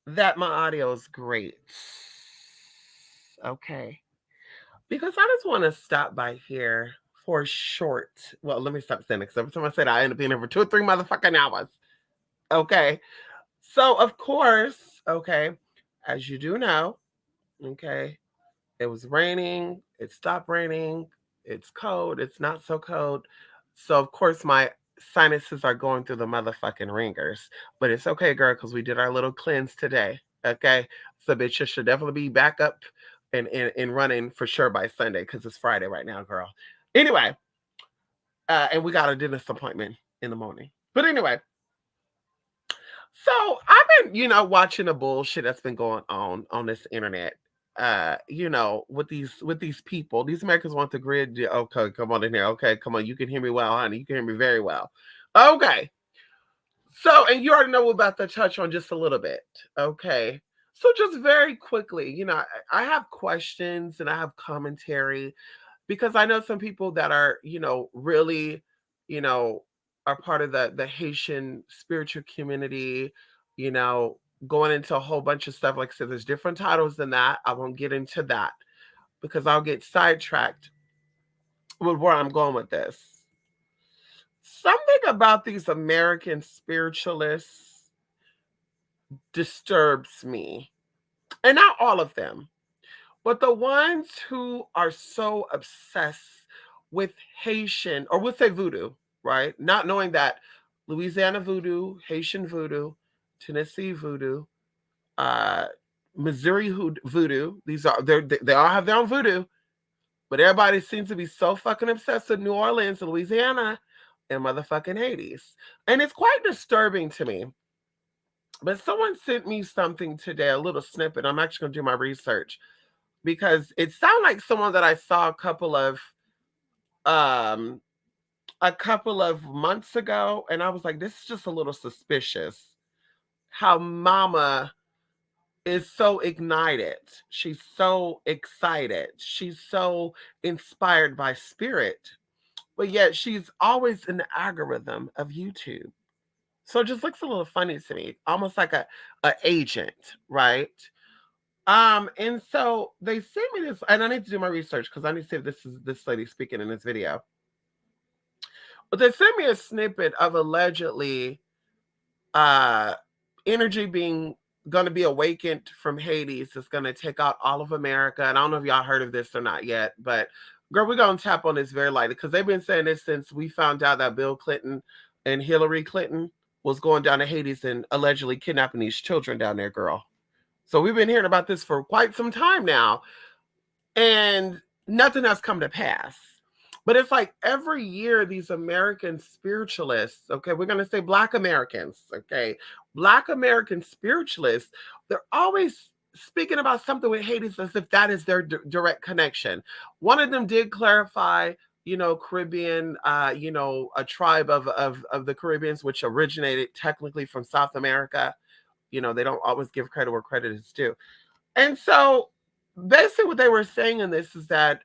that my audio is great. Okay. Because I just want to stop by here for a short. Well, let me stop saying it because every time I say that, I end up being here for 2 or 3 motherfucking hours. Okay. So, of course, okay, as you do know, okay, it was raining, it stopped raining, it's cold, it's not so cold. So, of course, my sinuses are going through the motherfucking ringers. But it's okay, girl, because we did our little cleanse today. Okay. So, bitch, should definitely be back up and running for sure by Sunday because it's Friday right now, girl. Anyway, and we got a dentist appointment in the morning. But anyway, so I've been, watching the bullshit that's been going on this internet. With these people, these Americans want the grid. Okay, come on in here. Okay, come on. You can hear me well, honey. You can hear me very well. Okay. So, and you already know we're about to touch on just a little bit. Okay. So, just very quickly, I have questions and I have commentary because I know some people that are, really, you know, are part of the Haitian spiritual community, you know, going into a whole bunch of stuff. Like I said, there's different titles than that. I won't get into that because I'll get sidetracked with where I'm going with this. Something about these American spiritualists disturbs me. And not all of them, but the ones who are so obsessed with Haitian, or we'll say voodoo, right? Not knowing that Louisiana voodoo, Haitian voodoo, Tennessee voodoo, uh, Missouri voodoo, they all have their own voodoo, but everybody seems to be so fucking obsessed with New Orleans and Louisiana and motherfucking Hades. And it's quite disturbing to me. But someone sent me something today, a little snippet. I'm actually gonna do my research because it sounded like someone that I saw um a couple of months ago, and I was like, this is just a little suspicious. How mama is so ignited. She's so excited. She's so inspired by spirit. But yet she's always in the algorithm of YouTube. So it just looks a little funny to me, almost like a agent, right? And so they sent me this, and I need to do my research because I need to see if this is this lady speaking in this video. But they sent me a snippet of allegedly uh energy being going to be awakened from Hades. It's going to take out all of America. And I don't know if y'all heard of this or not yet, but girl, we're going to tap on this very lightly because they've been saying this since we found out that Bill Clinton and Hillary Clinton was going down to Hades and allegedly kidnapping these children down there, girl. So we've been hearing about this for quite some time now, and nothing has come to pass. But it's like every year, these American spiritualists, okay, we're going to say Black Americans, okay, Black American spiritualists, they're always speaking about something with Hades as if that is their direct connection. One of them did clarify, Caribbean, a tribe of the Caribbeans, which originated technically from South America. They don't always give credit where credit is due. And so basically what they were saying in this is that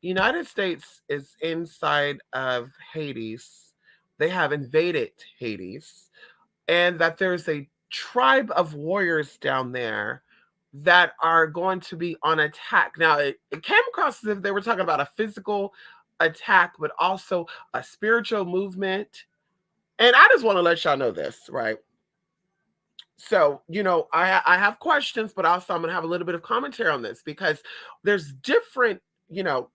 United States is inside of Hades. They have invaded Hades, and that there's a tribe of warriors down there that are going to be on attack. Now, it came across as if they were talking about a physical attack, but also a spiritual movement. And I just want to let y'all know this, right? So, I have questions, but also I'm going to have a little bit of commentary on this because there's different, you know,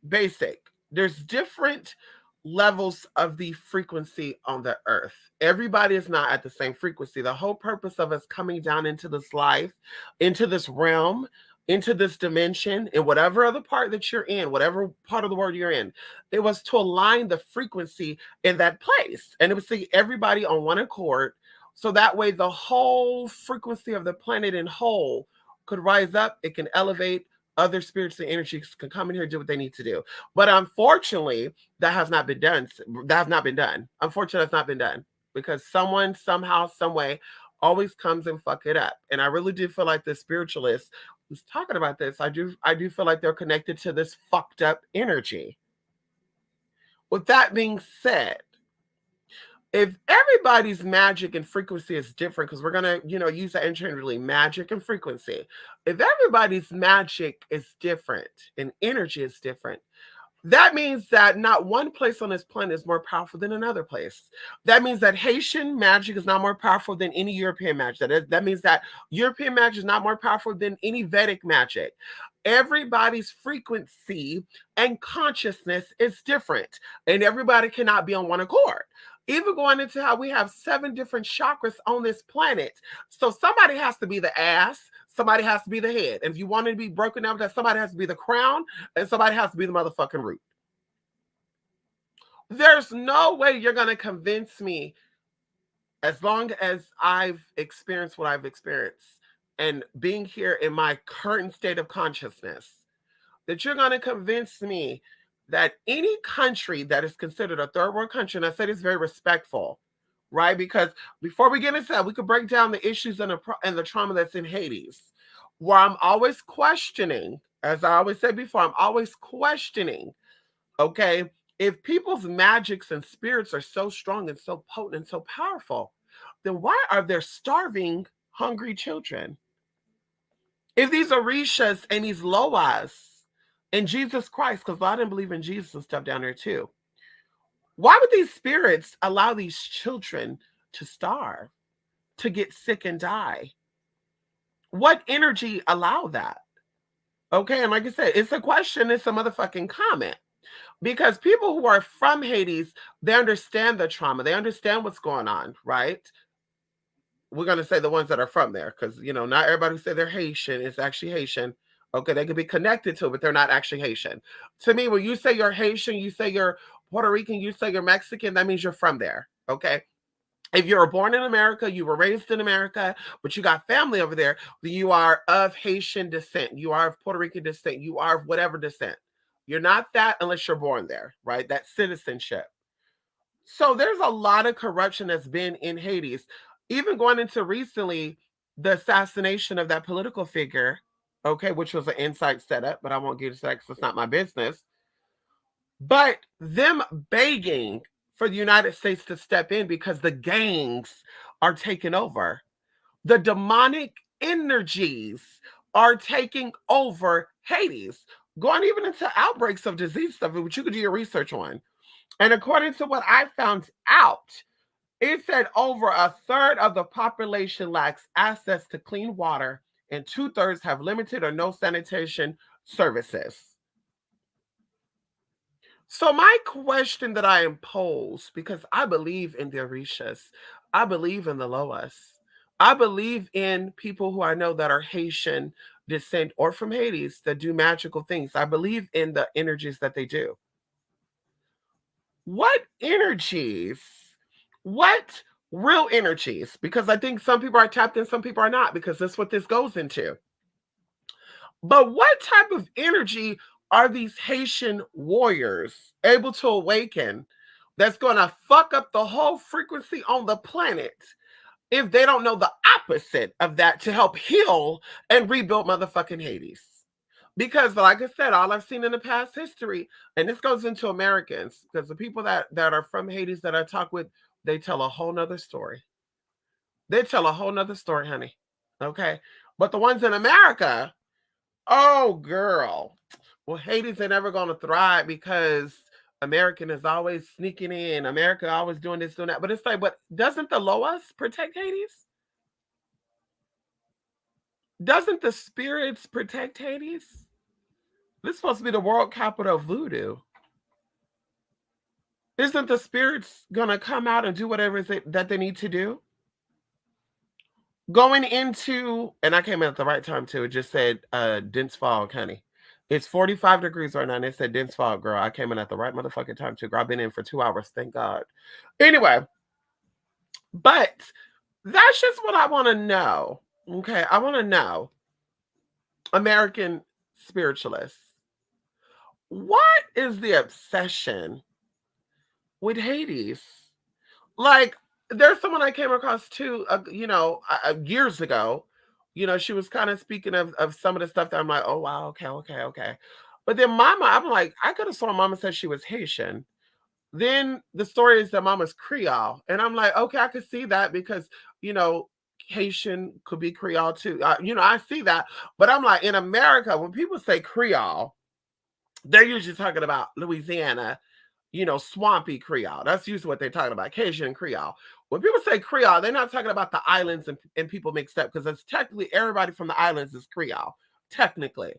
basic, there's different levels of the frequency on the earth. Everybody is not at the same frequency. The whole purpose of us coming down into this life, into this realm, into this dimension, in whatever other part that you're in, whatever part of the world you're in, it was to align the frequency in that place. And it was to get everybody on one accord. So that way the whole frequency of the planet in whole could rise up. It can elevate. Other spirits and energies can come in here and do what they need to do. But unfortunately, that has not been done. That has not been done. Unfortunately, that's not been done because someone, somehow, some way, always comes and fuck it up. And I really do feel like the spiritualist who's talking about this, I do feel like they're connected to this fucked up energy. With that being said, If everybody's magic and frequency is different, because we're gonna, use that interchangeably, magic and frequency. If everybody's magic is different and energy is different, that means that not one place on this planet is more powerful than another place. That means that Haitian magic is not more powerful than any European magic. That means that European magic is not more powerful than any Vedic magic. Everybody's frequency and consciousness is different, and everybody cannot be on one accord. Even going into how we have 7 different chakras on this planet. So somebody has to be the ass, somebody has to be the head. And if you want it to be broken down, that somebody has to be the crown, and somebody has to be the motherfucking root. There's no way you're going to convince me, as long as I've experienced what I've experienced and being here in my current state of consciousness, that you're going to convince me that any country that is considered a third world country, and I say this very respectful, right? Because before we get into that, we could break down the issues and the trauma that's in Hades, where I'm always questioning, as I always said before, I'm always questioning, okay, if people's magics and spirits are so strong and so potent and so powerful, then why are there starving, hungry children? If these Orishas and these Loas and Jesus Christ, because a lot of them believe in Jesus and stuff down there too, why would these spirits allow these children to starve, to get sick and die? What energy allow that? Okay, and like I said, it's a question, it's a motherfucking comment. Because people who are from Hades, they understand the trauma, they understand what's going on, right? We're gonna say the ones that are from there, because not everybody who say they're Haitian is actually Haitian. Okay, they could be connected to it, but they're not actually Haitian. To me, when you say you're Haitian, you say you're Puerto Rican, you say you're Mexican, that means you're from there. Okay. If you were born in America, you were raised in America, but you got family over there, you are of Haitian descent, you are of Puerto Rican descent, you are of whatever descent. You're not that unless you're born there, right? That citizenship. So there's a lot of corruption that's been in Hades. Even going into recently, the assassination of that political figure, okay, which was an inside setup, but I won't get into that because it's not my business. But them begging for the United States to step in because the gangs are taking over. The demonic energies are taking over Hades, going even into outbreaks of disease stuff, which you could do your research on. And according to what I found out, it said over a third of the population lacks access to clean water, and 2/3 have limited or no sanitation services. So my question that I impose, because I believe in the Orishas, I believe in the Loas, I believe in people who I know that are Haitian descent or from Hades that do magical things. I believe in the energies that they do. What energies, what real energies, because I think some people are tapped in, some people are not, because that's what this goes into. But what type of energy are these Haitian warriors able to awaken that's going to fuck up the whole frequency on the planet if they don't know the opposite of that to help heal and rebuild motherfucking Hades? Because, like I said, all I've seen in the past history, and this goes into Americans, because the people that are from Hades that I talk with, they tell a whole nother story. They tell a whole nother story, honey. Okay. But the ones in America, oh, girl. Well, Hades ain't never going to thrive because American is always sneaking in. America always doing this, doing that. But it's like, but doesn't the Loas protect Hades? Doesn't the spirits protect Hades? This is supposed to be the world capital of voodoo. Isn't the spirits going to come out and do whatever that they need to do? Going into, and I came in at the right time too. It just said dense fog, honey. It's 45 degrees right now, and it said dense fog, girl. I came in at the right motherfucking time too, girl. I've been in for 2 hours, thank God. Anyway, but that's just what I want to know. Okay, I want to know, American spiritualists, what is the obsession with Hades? Like, there's someone I came across too, years ago. She was kind of speaking of some of the stuff that I'm like, oh wow, okay, okay, okay. But then Mama, I'm like, I could have sworn Mama said she was Haitian. Then the story is that mama's Creole. And I'm like, okay, I could see that because, you know, Haitian could be Creole too. I see that. But I'm like, in America, when people say Creole, they're usually talking about Louisiana, swampy Creole. That's usually what they're talking about, Cajun Creole. When people say Creole, they're not talking about the islands and people mixed up because it's technically everybody from the islands is Creole, technically.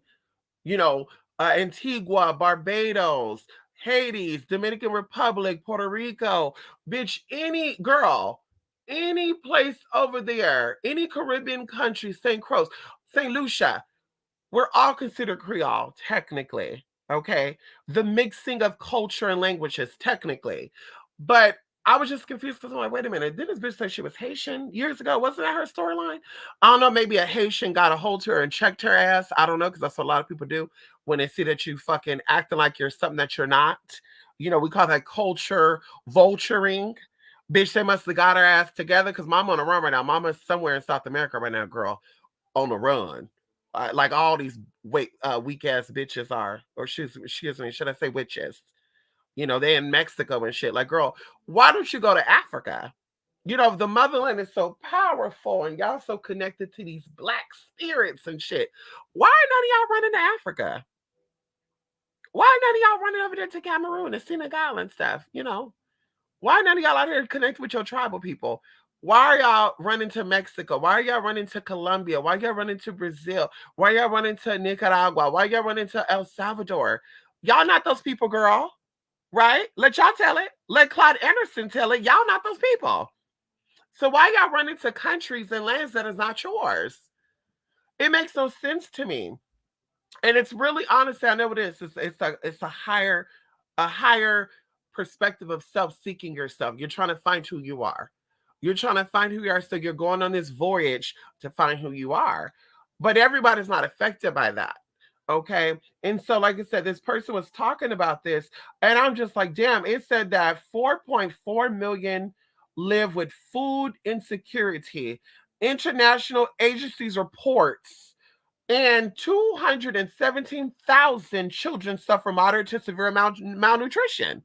You know, Antigua, Barbados, Haiti, Dominican Republic, Puerto Rico, bitch, any girl, any place over there, any Caribbean country, St. Croix, St. Lucia, we're all considered Creole, technically. Okay. The mixing of culture and languages, technically. But I was just confused because I'm like, wait a minute, didn't this bitch say she was Haitian years ago? Wasn't that her storyline? I don't know. Maybe a Haitian got a hold to her and checked her ass. I don't know, because that's what a lot of people do when they see that you fucking acting like you're something that you're not. We call that culture vulturing. Bitch, they must have got her ass together because mama on the run right now. Mama's somewhere in South America right now, girl, on the run. Like all these weak ass bitches are, or excuse me, should I say witches? They in Mexico and shit. Like, girl, why don't you go to Africa? The motherland is so powerful and y'all so connected to these black spirits and shit. Why none of y'all running to Africa? Why none of y'all running over there to Cameroon and Senegal and stuff? Why none of y'all out here connect with your tribal people? Why are y'all running to Mexico? Why are y'all running to Colombia? Why are y'all running to Brazil? Why are y'all running to Nicaragua? Why are y'all running to El Salvador? Y'all not those people, girl. Right? Let y'all tell it. Let Claude Anderson tell it. Y'all not those people. So why y'all running to countries and lands that is not yours? It makes no sense to me. And it's really, honestly, I know it is. It's a higher perspective of self-seeking yourself. You're trying to find who you are. You're trying to find who you are. So you're going on this voyage to find who you are. But everybody's not affected by that. Okay. And so, like I said, this person was talking about this, and I'm just like, damn, it said that 4.4 million live with food insecurity. International agencies reports and 217,000 children suffer moderate to severe malnutrition.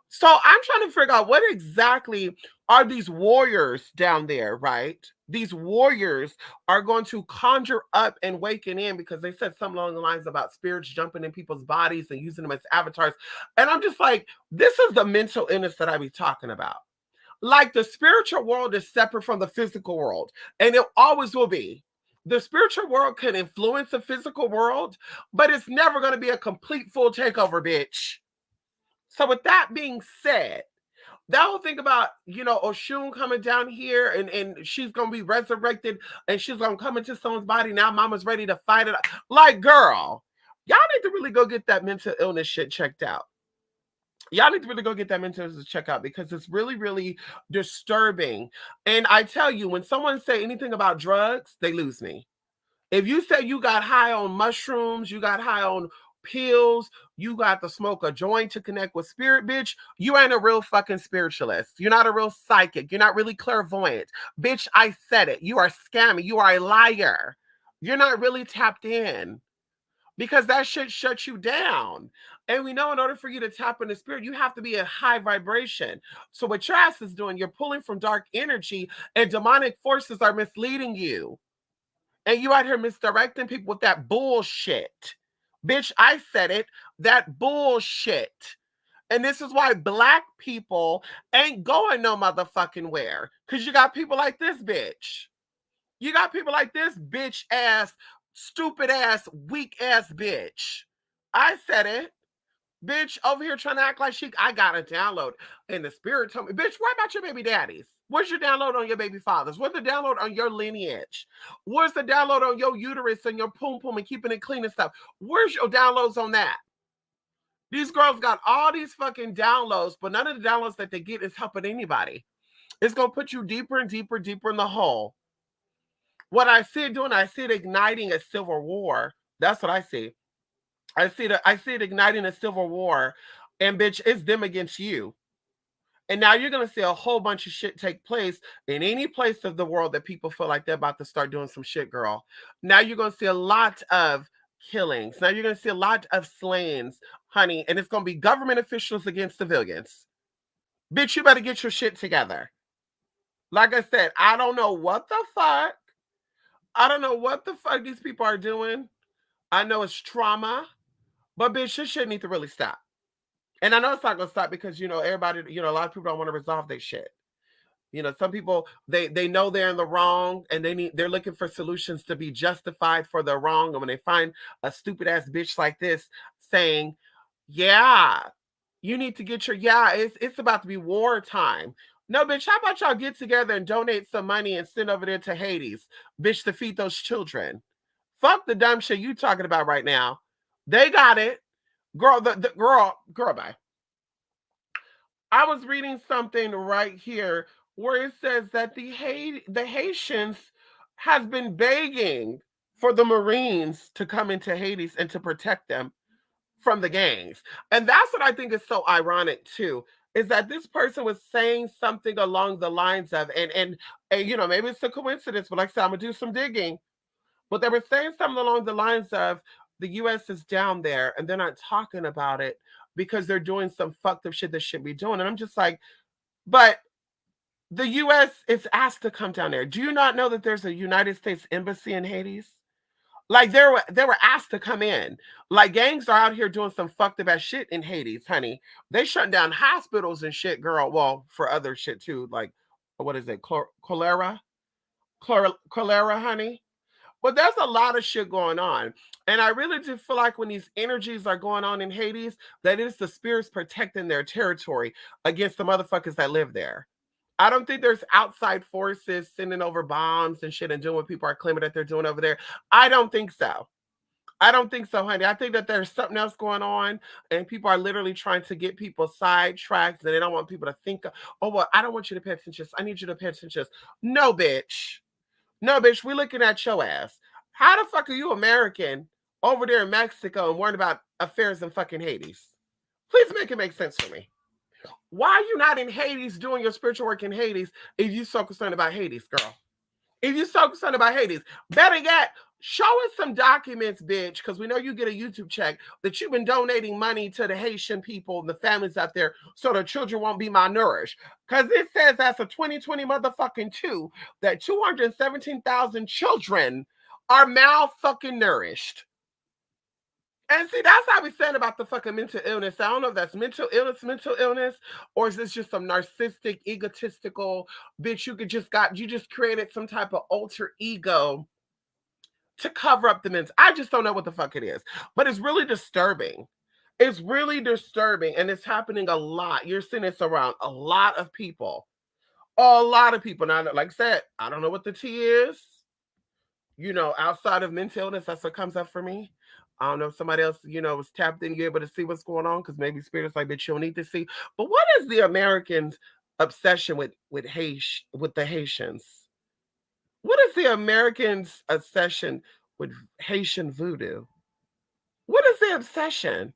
So I'm trying to figure out what exactly are these warriors down there, right? These warriors are going to conjure up and waken in because they said something along the lines about spirits jumping in people's bodies and using them as avatars. And I'm just like, this is the mental illness that I be talking about. Like, the spiritual world is separate from the physical world, and it always will be. The spiritual world can influence the physical world, but it's never going to be a complete full takeover, bitch. So with that being said, that whole thing about, Oshun coming down here and she's going to be resurrected and she's going to come into someone's body. Now mama's ready to fight it. Like, girl, y'all need to really go get that mental illness shit checked out. Y'all need to really go get that mental illness checked out because it's really, really disturbing. And I tell you, when someone say anything about drugs, they lose me. If you say you got high on mushrooms, you got high on pills, you got to smoke a joint to connect with spirit, bitch, you ain't a real fucking spiritualist. You're not a real psychic. You're not really clairvoyant. Bitch, I said it. You are scamming. You are a liar. You're not really tapped in because that shit shuts you down. And we know in order for you to tap into spirit, you have to be a high vibration. So what your ass is doing, you're pulling from dark energy and demonic forces are misleading you. And you out here misdirecting people with that bullshit. Bitch, I said it. That bullshit. And this is why black people ain't going no motherfucking where. Because you got people like this bitch. You got people like this bitch ass, stupid ass, weak ass bitch. I said it. Bitch over here trying to act like I got a download. And the spirit told me, bitch, what about your baby daddies? Where's your download on your baby fathers? Where's the download on your lineage? Where's the download on your uterus and your poom poom and keeping it clean and stuff? Where's your downloads on that? These girls got all these fucking downloads, but none of the downloads that they get is helping anybody. It's going to put you deeper and deeper, deeper in the hole. What I see it doing, I see it igniting a civil war. That's what I see. I see it igniting a civil war, and bitch, it's them against you. And now you're gonna see a whole bunch of shit take place in any place of the world that people feel like they're about to start doing some shit, girl. Now you're gonna see a lot of killings. Now you're going to see a lot of slayings, honey, and it's going to be government officials against civilians. Bitch, you better get your shit together. Like I said, I don't know what the fuck. I don't know what the fuck these people are doing. I know it's trauma, but bitch, this shit need to really stop. And I know it's not gonna stop because everybody, a lot of people don't want to resolve their shit. Some people they know they're in the wrong and they're looking for solutions to be justified for their wrong. And when they find a stupid ass bitch like this saying, "Yeah, you need to get it's about to be wartime." No, bitch, how about y'all get together and donate some money and send over there to Hades, bitch, to feed those children? Fuck the dumb shit you talking about right now. They got it. Girl, the girl, bye. I was reading something right here where it says that the Haitians has been begging for the Marines to come into Hades and to protect them from the gangs. And that's what I think is so ironic too, is that this person was saying something along the lines of, and maybe it's a coincidence, but like I said, I'm gonna do some digging. But they were saying something along the lines of the US is down there and they're not talking about it because they're doing some fucked up shit they shouldn't be doing. And I'm just like, but the US is asked to come down there. Do you not know that there's a United States embassy in Hades? Like they were asked to come in. Like gangs are out here doing some fucked up ass shit in Hades, honey. They shut down hospitals and shit, girl. Well, for other shit too, like what is it, cholera, honey. But there's a lot of shit going on. And I really do feel like when these energies are going on in Hades, that it's the spirits protecting their territory against the motherfuckers that live there. I don't think there's outside forces sending over bombs and shit and doing what people are claiming that they're doing over there. I don't think so. I don't think so, honey. I think that there's something else going on, and people are literally trying to get people sidetracked, and they don't want people to think, oh, well, I don't want you to pay attention. I need you to pay attention. No, bitch. No, bitch, we looking at your ass. How the fuck are you American over there in Mexico and worried about affairs in fucking Hades? Please make it make sense for me. Why are you not in Hades doing your spiritual work in Hades if you so concerned about Hades, girl? If you so concerned about Hades, better yet, show us some documents, bitch, because we know you get a YouTube check that you've been donating money to the Haitian people and the families out there so the children won't be malnourished. Because it says as of 2020 motherfucking 2 that 217,000 children are fucking nourished. And see, that's how we saying about the fucking mental illness. I don't know if that's mental illness, or is this just some narcissistic, egotistical bitch you just created some type of alter ego to cover up the mental. I just don't know what the fuck it is. But it's really disturbing. It's really disturbing. And it's happening a lot. You're seeing this around a lot of people. A lot of people. Now, like I said, I don't know what the T is. Outside of mental illness, that's what comes up for me. I don't know if somebody else, was tapped in, you're able to see what's going on because maybe spirits like, bitch, you don't need to see. But what is the Americans' obsession with the Haitians? What is the Americans' obsession with Haitian voodoo? What is the obsession?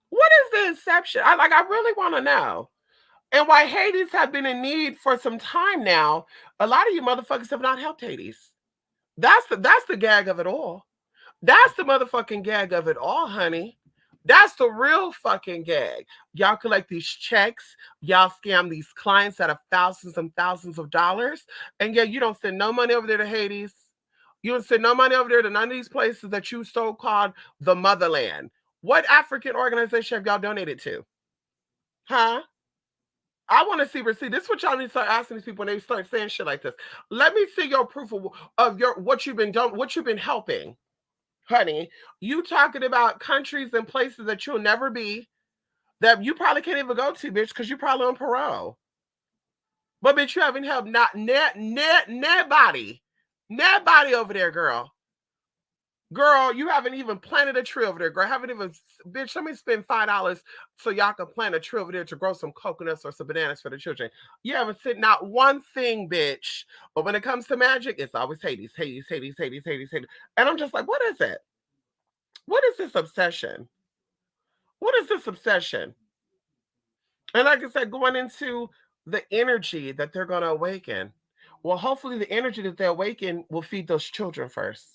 What is the inception? I really want to know. And why Hades have been in need for some time now, a lot of you motherfuckers have not helped Hades. That's the gag of it all. That's the motherfucking gag of it all, honey. That's the real fucking gag. Y'all collect these checks, y'all scam these clients out of thousands and thousands of dollars, and yeah, you don't send no money over there to Hades. You don't send no money over there to none of these places that you so-called the motherland. What African organization have y'all donated to? Huh? I want to see receipt. This is what y'all need to start asking these people when they start saying shit like this. Let me see your proof of your what you've been done, what you've been helping. Honey, you talking about countries and places that you'll never be, that you probably can't even go to, bitch, because you're probably on parole. But bitch, you haven't helped not nobody. Nobody over there, girl. Girl, you haven't even planted a tree over there, girl. Haven't even, bitch, let me spend $5 so y'all can plant a tree over there to grow some coconuts or some bananas for the children. You haven't said not one thing, bitch. But when it comes to magic, it's always Hades, Hades, Hades, Hades, Hades, Hades. And I'm just like, what is it? What is this obsession? What is this obsession? And like I said, going into the energy that they're going to awaken. Well, hopefully the energy that they awaken will feed those children first.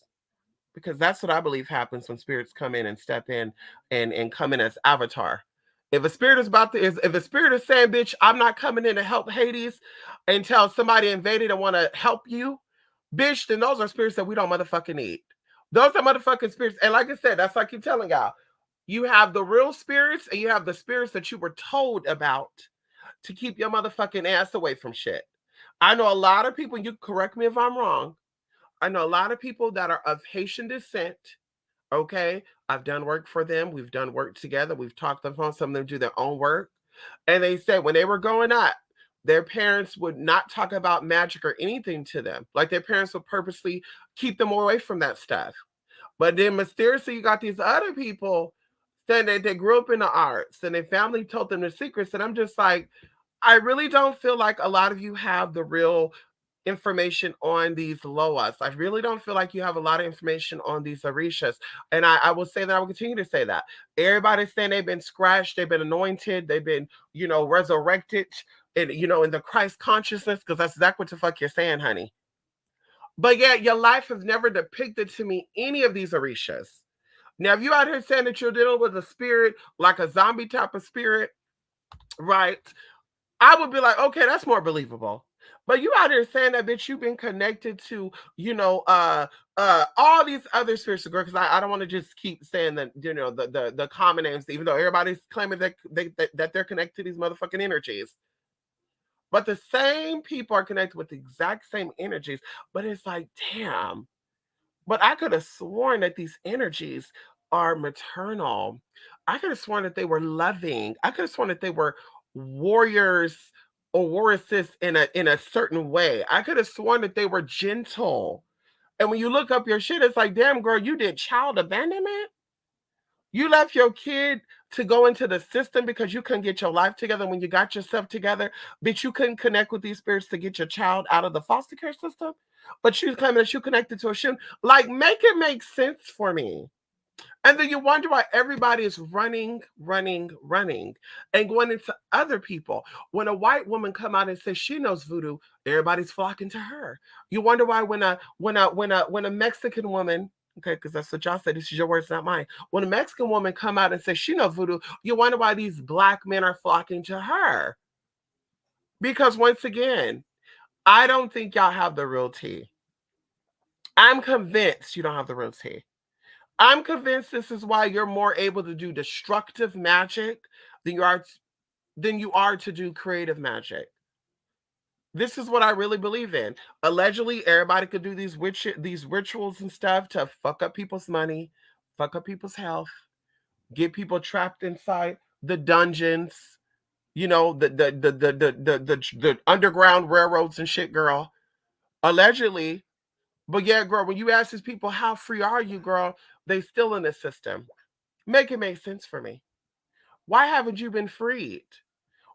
because that's what I believe happens when spirits come in and step in and come in as avatar. If a spirit is about to, if a spirit is saying, "Bitch, I'm not coming in to help Hades," until somebody invaded and want to help you, bitch, then those are spirits that we don't motherfucking need. Those are motherfucking spirits. And like I said, that's like I keep telling y'all. You have the real spirits and you have the spirits that you were told about to keep your motherfucking ass away from shit. I know a lot of people, you correct me if I'm wrong. I know a lot of people that are of Haitian descent. Okay. I've done work for them. We've done work together. We've talked on the phone. Some of them do their own work. And they said when they were growing up, their parents would not talk about magic or anything to them. Like their parents would purposely keep them away from that stuff. But then mysteriously, you got these other people saying that they grew up in the arts and their family told them the secrets. And I'm just like, I really don't feel like a lot of you have the real information on these Loas. I really don't feel like you have a lot of information on these Orishas. And I will say that, I will continue to say that. Everybody's saying they've been scratched, they've been anointed, they've been, resurrected, and in the Christ consciousness, because that's exactly what the fuck you're saying, honey. But yet your life has never depicted to me any of these Orishas. Now, if you out here saying that you're dealing with a spirit, like a zombie type of spirit, right? I would be like, okay, that's more believable. But you out here saying that, bitch, you've been connected to, all these other spirits of girl, because I don't want to just keep saying that, the common names, even though everybody's claiming that they're connected to these motherfucking energies. But the same people are connected with the exact same energies. But it's like, damn. But I could have sworn that these energies are maternal. I could have sworn that they were loving. I could have sworn that they were warriors or warriors in a certain way. I could have sworn that they were gentle. And when you look up your shit, it's like, damn, girl, you did child abandonment. You left your kid to go into the system because you couldn't get your life together. When you got yourself together, bitch, you couldn't connect with these spirits to get your child out of the foster care system. But you claiming that you connected to a shit. Like, make it make sense for me. And then you wonder why everybody is running, running, running, and going into other people. When a white woman come out and says she knows voodoo, everybody's flocking to her. You wonder why when a Mexican woman, okay, because that's what y'all said, this is your words, not mine. When a Mexican woman come out and says she knows voodoo, you wonder why these black men are flocking to her. Because once again, I don't think y'all have the real tea. I'm convinced you don't have the real tea. I'm convinced this is why you're more able to do destructive magic than you are to do creative magic. This is what I really believe in. Allegedly, everybody could do these rituals and stuff to fuck up people's money, fuck up people's health, get people trapped inside the dungeons, the underground railroads and shit, girl. Allegedly. But yeah, girl, when you ask these people how free are you, girl, they still in the system. Make it make sense for me. Why haven't you been freed?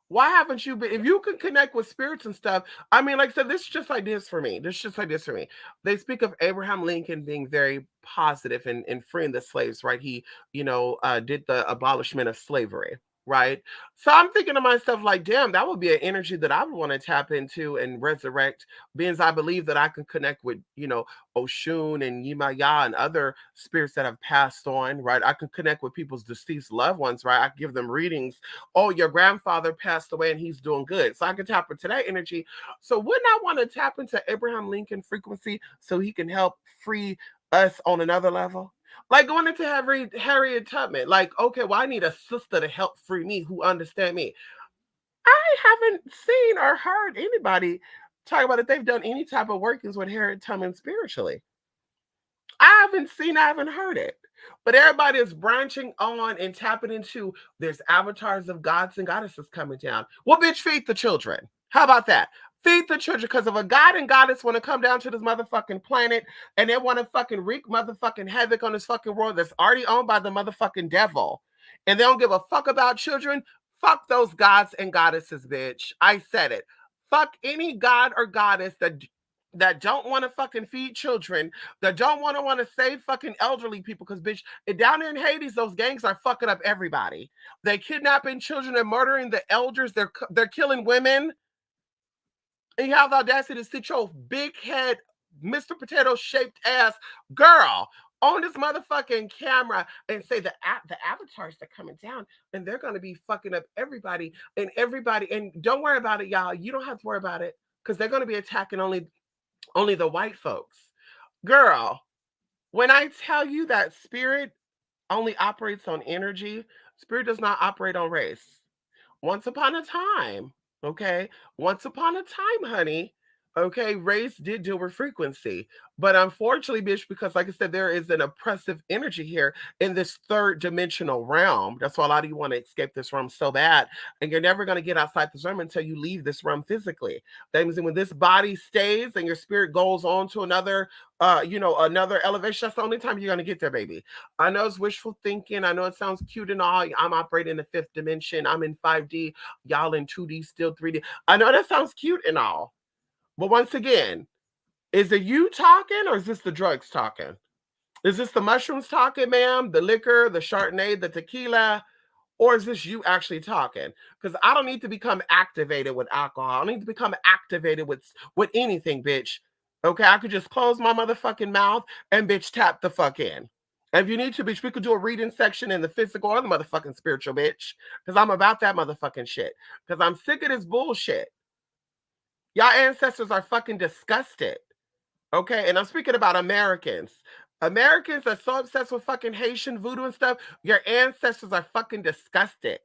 Why haven't you been? If you can connect with spirits and stuff, I mean, like I said, this is just like this for me. This is just like this for me. They speak of Abraham Lincoln being very positive in freeing the slaves, right? He, did the abolishment of slavery, right? So I'm thinking to myself, like, damn, that would be an energy that I would want to tap into and resurrect, being I believe that I can connect with, Oshun and Yimaya and other spirits that have passed on, right? I can connect with people's deceased loved ones, right? I can give them readings. Oh, your grandfather passed away and he's doing good. So I can tap into that energy. So wouldn't I want to tap into Abraham Lincoln frequency so he can help free us on another level? Like going into Harriet Tubman. Like, okay, well, I need a sister to help free me who understand me. I haven't seen or heard anybody talk about if they've done any type of workings with Harriet Tubman spiritually. I haven't heard it. But everybody is branching on and tapping into there's avatars of gods and goddesses coming down. Well, bitch, feed the children. How about that? Feed the children, because if a god and goddess want to come down to this motherfucking planet and they want to fucking wreak motherfucking havoc on this fucking world that's already owned by the motherfucking devil, and they don't give a fuck about children, fuck those gods and goddesses, bitch. I said it. Fuck any god or goddess that don't want to fucking feed children, that don't want to save fucking elderly people. Because bitch, down there in Hades, those gangs are fucking up everybody. They kidnapping children and murdering the elders. They're killing women. And you have the audacity to sit your big head, Mr. Potato shaped ass girl. on this motherfucking camera and say the avatars are coming down and they're gonna be fucking up everybody. And don't worry about it, y'all. You don't have to worry about it because they're gonna be attacking only the white folks. Girl, when I tell you that spirit only operates on energy, spirit does not operate on race. Once upon a time, okay? Once upon a time, honey, okay, race did deal with frequency. But unfortunately, bitch, because like I said, there is an oppressive energy here in this third dimensional realm. That's why a lot of you want to escape this realm so bad. And you're never going to get outside this realm until you leave this realm physically. That means when this body stays and your spirit goes on to another another elevation, that's the only time you're going to get there, baby. I know it's wishful thinking. I know it sounds cute and all. I'm operating in the fifth dimension. I'm in 5D. Y'all in 2D, still 3D. I know that sounds cute and all. But once again, is it you talking or is this the drugs talking? Is this the mushrooms talking, ma'am? The liquor, the Chardonnay, the tequila? Or is this you actually talking? Because I don't need to become activated with alcohol. I don't need to become activated with anything, bitch. Okay, I could just close my motherfucking mouth and bitch tap the fuck in. And if you need to, bitch, we could do a reading section in the physical or the motherfucking spiritual, bitch. Because I'm about that motherfucking shit. Because I'm sick of this bullshit. Y'all ancestors are fucking disgusted. Okay, and I'm speaking about Americans. Americans are so obsessed with fucking Haitian voodoo and stuff. Your ancestors are fucking disgusted.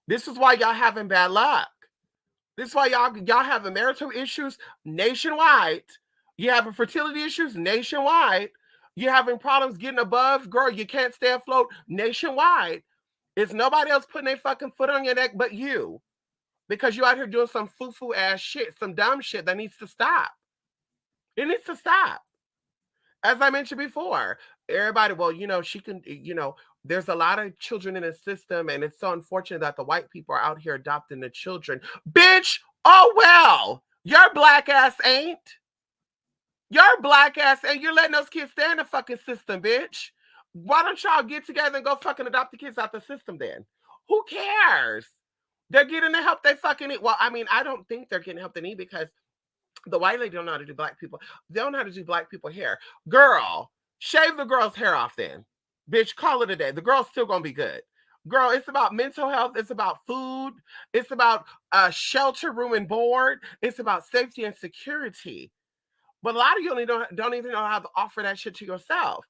This is why y'all having bad luck. This is why y'all having marital issues nationwide. You having fertility issues nationwide. You having problems getting above, girl. You can't stay afloat nationwide. It's nobody else putting their fucking foot on your neck but you, because you out here doing some foo-foo ass shit, some dumb shit that needs to stop. It needs to stop. As I mentioned before, everybody, well, she can, there's a lot of children in the system, and it's so unfortunate that the white people are out here adopting the children. Bitch, oh well, your black ass ain't. Your black ass ain't. You're letting those kids stay in the fucking system, bitch. Why don't y'all get together and go fucking adopt the kids out the system then? Who cares? They're getting the help they fucking need. Well, I mean, I don't think they're getting help they need because the white lady don't know how to do black people. They don't know how to do black people hair. Girl, shave the girl's hair off then. Bitch, call it a day. The girl's still gonna be good. Girl, it's about mental health. It's about food. It's about shelter, room, and board. It's about safety and security. But a lot of you only don't even know how to offer that shit to yourself.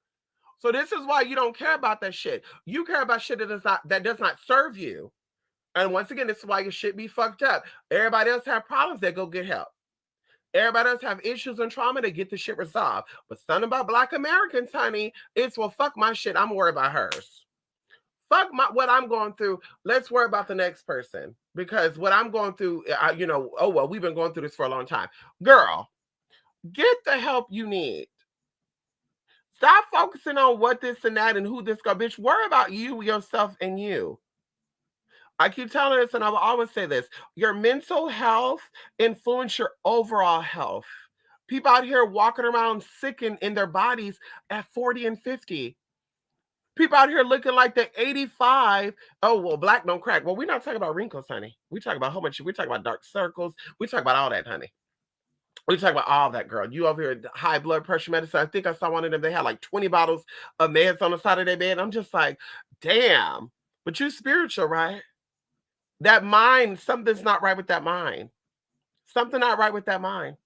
So this is why you don't care about that shit. You care about shit that does not serve you. And once again, this is why your shit be fucked up. Everybody else have problems, they go get help. Everybody else have issues and trauma to get the shit resolved. But something about black Americans, honey, it's, well, fuck my shit. I'm worried about hers. Fuck what I'm going through. Let's worry about the next person. Because what I'm going through, oh, well, we've been going through this for a long time. Girl, get the help you need. Stop focusing on what this and that and who this girl. Bitch, worry about you, yourself, and you. I keep telling this, and I will always say this: your mental health influence your overall health. People out here walking around sick in their bodies at 40 and 50. People out here looking like they're 85. Oh, well, black don't crack. Well, we're not talking about wrinkles, honey. We talk about how much. We talk about dark circles. We talk about all that, honey. We talk about all that, girl. You over here, high blood pressure medicine. I think I saw one of them. They had like 20 bottles of meds on the side of their bed. I'm just like, damn. But you spiritual, right? That mind, something's not right with that mind. Something not right with that mind.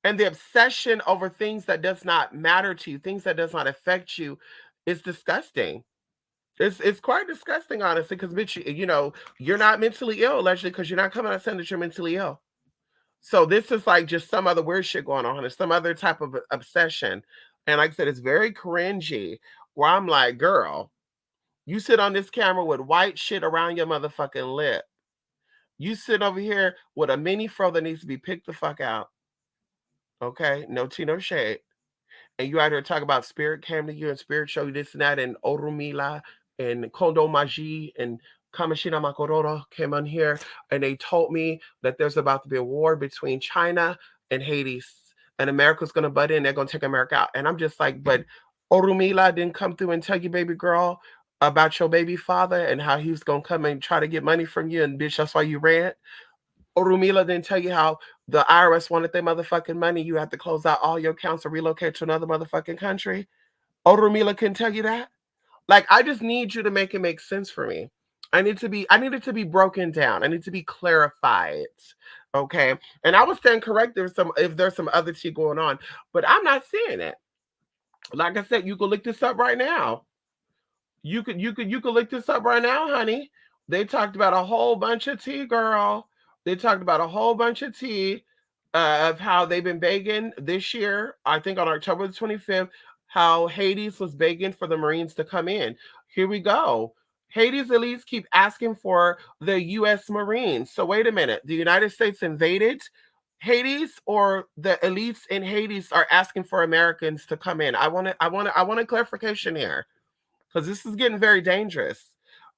And the obsession over things that does not matter to you, things that does not affect you, is disgusting. It's quite disgusting, honestly, because bitch, you're not mentally ill, allegedly, because you're not coming out saying that you're mentally ill. So this is like just some other weird shit going on. There's some other type of obsession. And like I said, it's very cringy, where I'm like, girl, you sit on this camera with white shit around your motherfucking lip. You sit over here with a mini fro that needs to be picked the fuck out. Okay? No tea, no shade. And you out here talk about spirit came to you and spirit showed you this and that, and Orumila and Kondo Maji and Kamashina Makororo came on here and they told me that there's about to be a war between China and Haiti, and America's gonna butt in, they're gonna take America out. And I'm just like, but Orumila didn't come through and tell you, baby girl, about your baby father and how he was gonna come and try to get money from you, and bitch, that's why you ran. Orumila didn't tell you how the IRS wanted their motherfucking money. You have to close out all your accounts and relocate to another motherfucking country. Odormila can tell you that. Like, I just need you to make it make sense for me. I need it to be broken down. I need to be clarified. Okay. And I would stand correct if there's some other tea going on, but I'm not seeing it. Like I said, you can look this up right now. You could look this up right now, honey. They talked about a whole bunch of tea, girl. They talked about a whole bunch of tea of how they've been begging this year. I think on October the 25th, how Hades was begging for the Marines to come in. Here we go. Hades elites keep asking for the U.S. Marines. So wait a minute. The United States invaded Hades, or the elites in Hades are asking for Americans to come in. I want a clarification here, because this is getting very dangerous.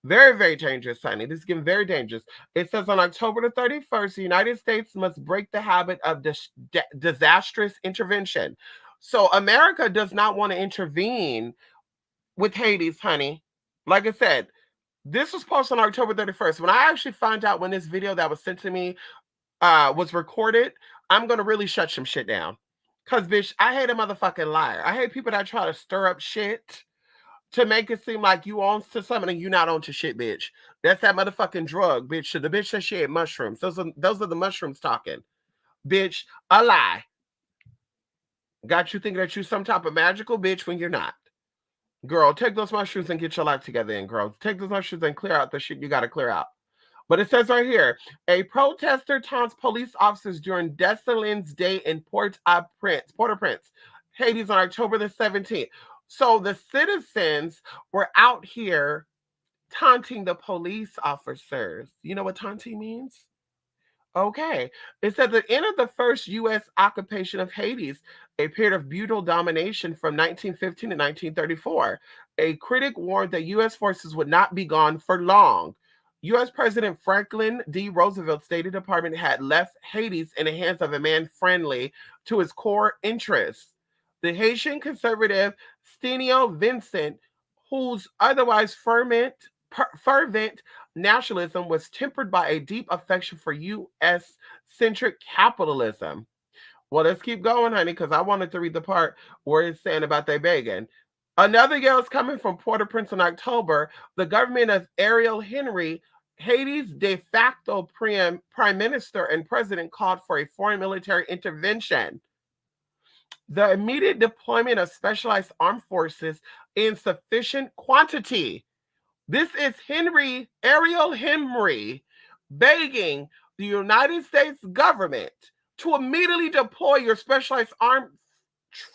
Very, very dangerous, honey. This is getting very dangerous. It says on October the 31st, the United States must break the habit of disastrous intervention. So America does not want to intervene with Hades, honey. Like I said, this was posted on October 31st. When I actually find out when this video that was sent to me was recorded, I'm going to really shut some shit down. Because, bitch, I hate a motherfucking liar. I hate people that try to stir up shit to make it seem like you on to something and you not on to shit, bitch. That's that motherfucking drug, bitch. The bitch said she ate mushrooms. Those are the mushrooms talking. Bitch, a lie. Got you thinking that you some type of magical bitch when you're not. Girl, take those mushrooms and get your life together, and girl, take those mushrooms and clear out the shit you gotta clear out. But it says right here, a protester taunts police officers during Dessalines Day in Port-au-Prince, Haiti on October the 17th. So the citizens were out here taunting the police officers. You know what taunting means? Okay. It said the end of the first U.S. occupation of Haiti, a period of brutal domination from 1915 to 1934. A critic warned that U.S. forces would not be gone for long. U.S. President Franklin D. Roosevelt State Department had left Haiti in the hands of a man friendly to his core interests. The Haitian conservative Stenio Vincent, whose otherwise fervent nationalism was tempered by a deep affection for U.S. centric capitalism. Well, let's keep going, honey, because I wanted to read the part where it's saying about they begging. Another yell is coming from Port-au-Prince in October. The government of Ariel Henry, Haiti's de facto prime minister and president, called for a foreign military intervention. The immediate deployment of specialized armed forces in sufficient quantity. This is Ariel Henry, begging the United States government to immediately deploy your specialized armed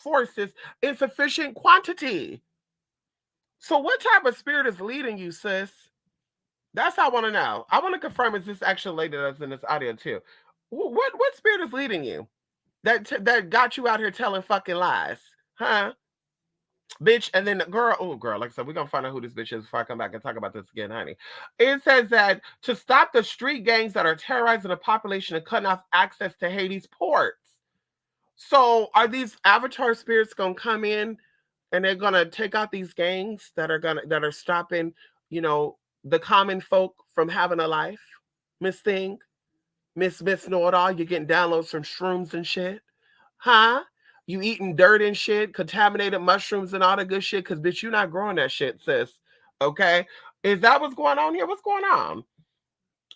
forces in sufficient quantity. So, what type of spirit is leading you, sis? That's how I want to know. I want to confirm, is this actual lady that's in this audio too? What spirit is leading you that got you out here telling fucking lies, huh? Bitch, and then the girl, oh girl, like I said, we're gonna find out who this bitch is before I come back and talk about this again, honey. It says that to stop the street gangs that are terrorizing the population and cutting off access to Haiti's ports. So are these avatar spirits gonna come in and they're gonna take out these gangs that are stopping, you know, the common folk from having a life? Miss Thing, Miss Know It All, you're getting downloads from shrooms and shit. Huh? You eating dirt and shit, contaminated mushrooms and all the good shit, because bitch, you not growing that shit, sis. Okay? Is that what's going on here? What's going on?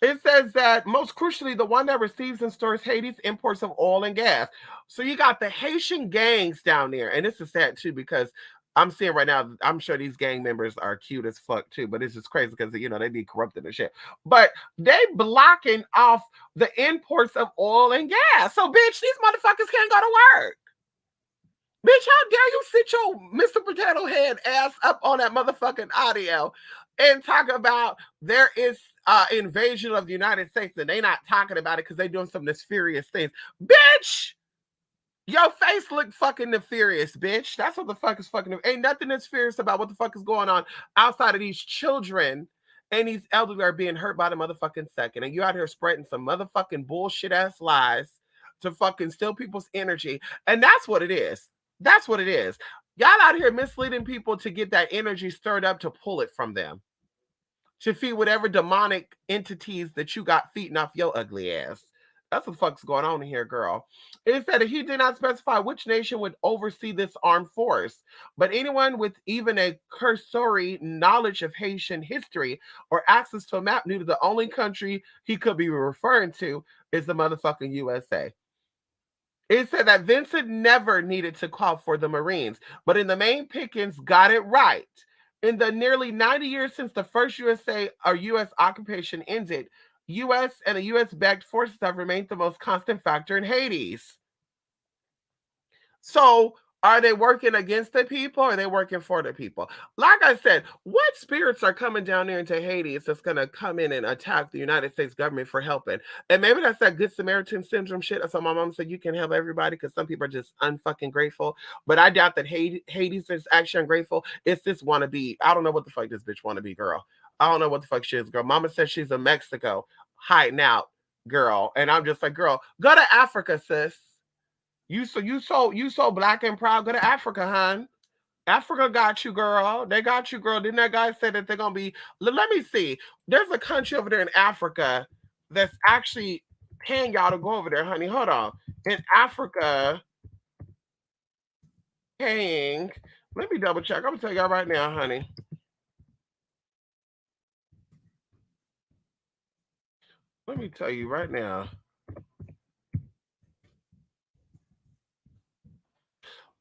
It says that most crucially, the one that receives and stores Haiti's imports of oil and gas. So you got the Haitian gangs down there, and this is sad too because I'm seeing right now. I'm sure these gang members are cute as fuck too, but it's just crazy because they be corrupted and shit. But they blocking off the imports of oil and gas. So bitch, these motherfuckers can't go to work. Bitch, how dare you sit your Mr. Potato Head ass up on that motherfucking audio and talk about there is invasion of the United States and they not talking about it because they doing some nefarious things. Bitch, your face look fucking nefarious, bitch. That's what the fuck is fucking. Ain't nothing nefarious about what the fuck is going on outside of these children and these elderly are being hurt by the motherfucking second. And you out here spreading some motherfucking bullshit ass lies to fucking steal people's energy. And that's what it is. That's what it is. Y'all out here misleading people to get that energy stirred up to pull it from them, to feed whatever demonic entities that you got feeding off your ugly ass. That's what the fuck's going on here, girl. It said that he did not specify which nation would oversee this armed force, but anyone with even a cursory knowledge of Haitian history or access to a map knew that the only country he could be referring to is the motherfucking USA. It said that Vincent never needed to call for the Marines, but in the main Pickens got it right. In the nearly 90 years since the first USA or US occupation ended, US and the US backed forces have remained the most constant factor in Hades. So are they working against the people or are they working for the people? Like I said, what spirits are coming down there into Haiti that's going to come in and attack the United States government for helping? And maybe that's that good Samaritan syndrome shit. So my mom said you can help everybody because some people are just unfucking grateful. But I doubt that Hades is actually ungrateful. It's this wannabe. I don't know what the fuck this bitch wannabe girl. I don't know what the fuck she is, girl. Mama says she's in Mexico hiding out, girl. And I'm just like, girl, go to Africa, sis. You so black and proud. Go to Africa, hon. Africa got you, girl. They got you, girl. Didn't that guy say that they're gonna be? Let me see. There's a country over there in Africa that's actually paying y'all to go over there, honey. Hold on. In Africa, paying. Let me double check. I'm gonna tell y'all right now, honey. Let me tell you right now.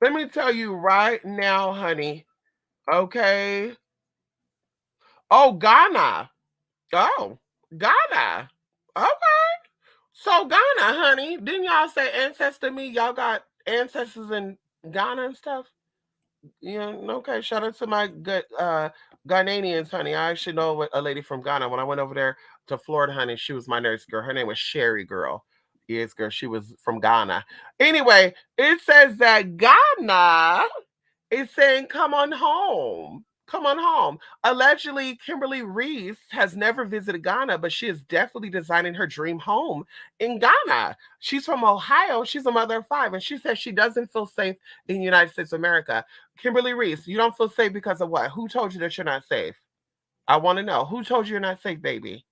Let me tell you right now, honey. Okay. Oh, Ghana. Oh, Ghana. Okay. So Ghana, honey, didn't y'all say ancestor me? Y'all got ancestors in Ghana and stuff? Yeah, okay. Shout out to my good Ghanaians, honey. I actually know a lady from Ghana. When I went over there to Florida, honey, she was my nurse girl. Her name was Sherry Girl. Yes, girl. She was from Ghana. Anyway, it says that Ghana is saying, come on home. Come on home. Allegedly, Kimberly Reese has never visited Ghana, but she is definitely designing her dream home in Ghana. She's from Ohio. She's a mother of five, and she says she doesn't feel safe in the United States of America. Kimberly Reese, you don't feel safe because of what? Who told you that you're not safe? I want to know. Who told you you're not safe, baby?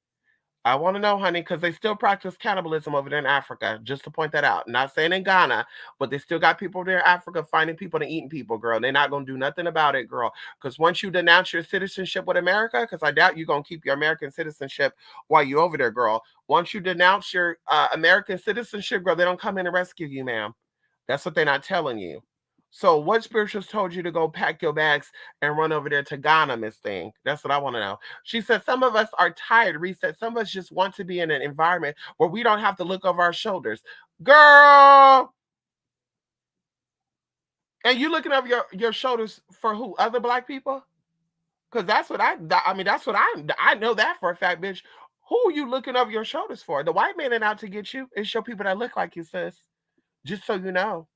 I want to know, honey, because they still practice cannibalism over there in Africa. Just to point that out. Not saying in Ghana, but they still got people there in Africa finding people and eating people, girl. They're not gonna do nothing about it, girl. Because once you denounce your citizenship with America, because I doubt you're gonna keep your American citizenship while you're over there, girl. Once you denounce your American citizenship, girl, they don't come in and rescue you, ma'am. That's what they're not telling you. So, what spirituals told you to go pack your bags and run over there to Ghana, Miss Thing? That's what I want to know. She said, some of us are tired, reset. Some of us just want to be in an environment where we don't have to look over our shoulders. Girl, and you looking over your shoulders for who? Other black people? Because that's what I mean, that's what I know that for a fact, bitch. Who are you looking over your shoulders for? The white man ain't out to get you. It's your people that look like you, sis. Just so you know.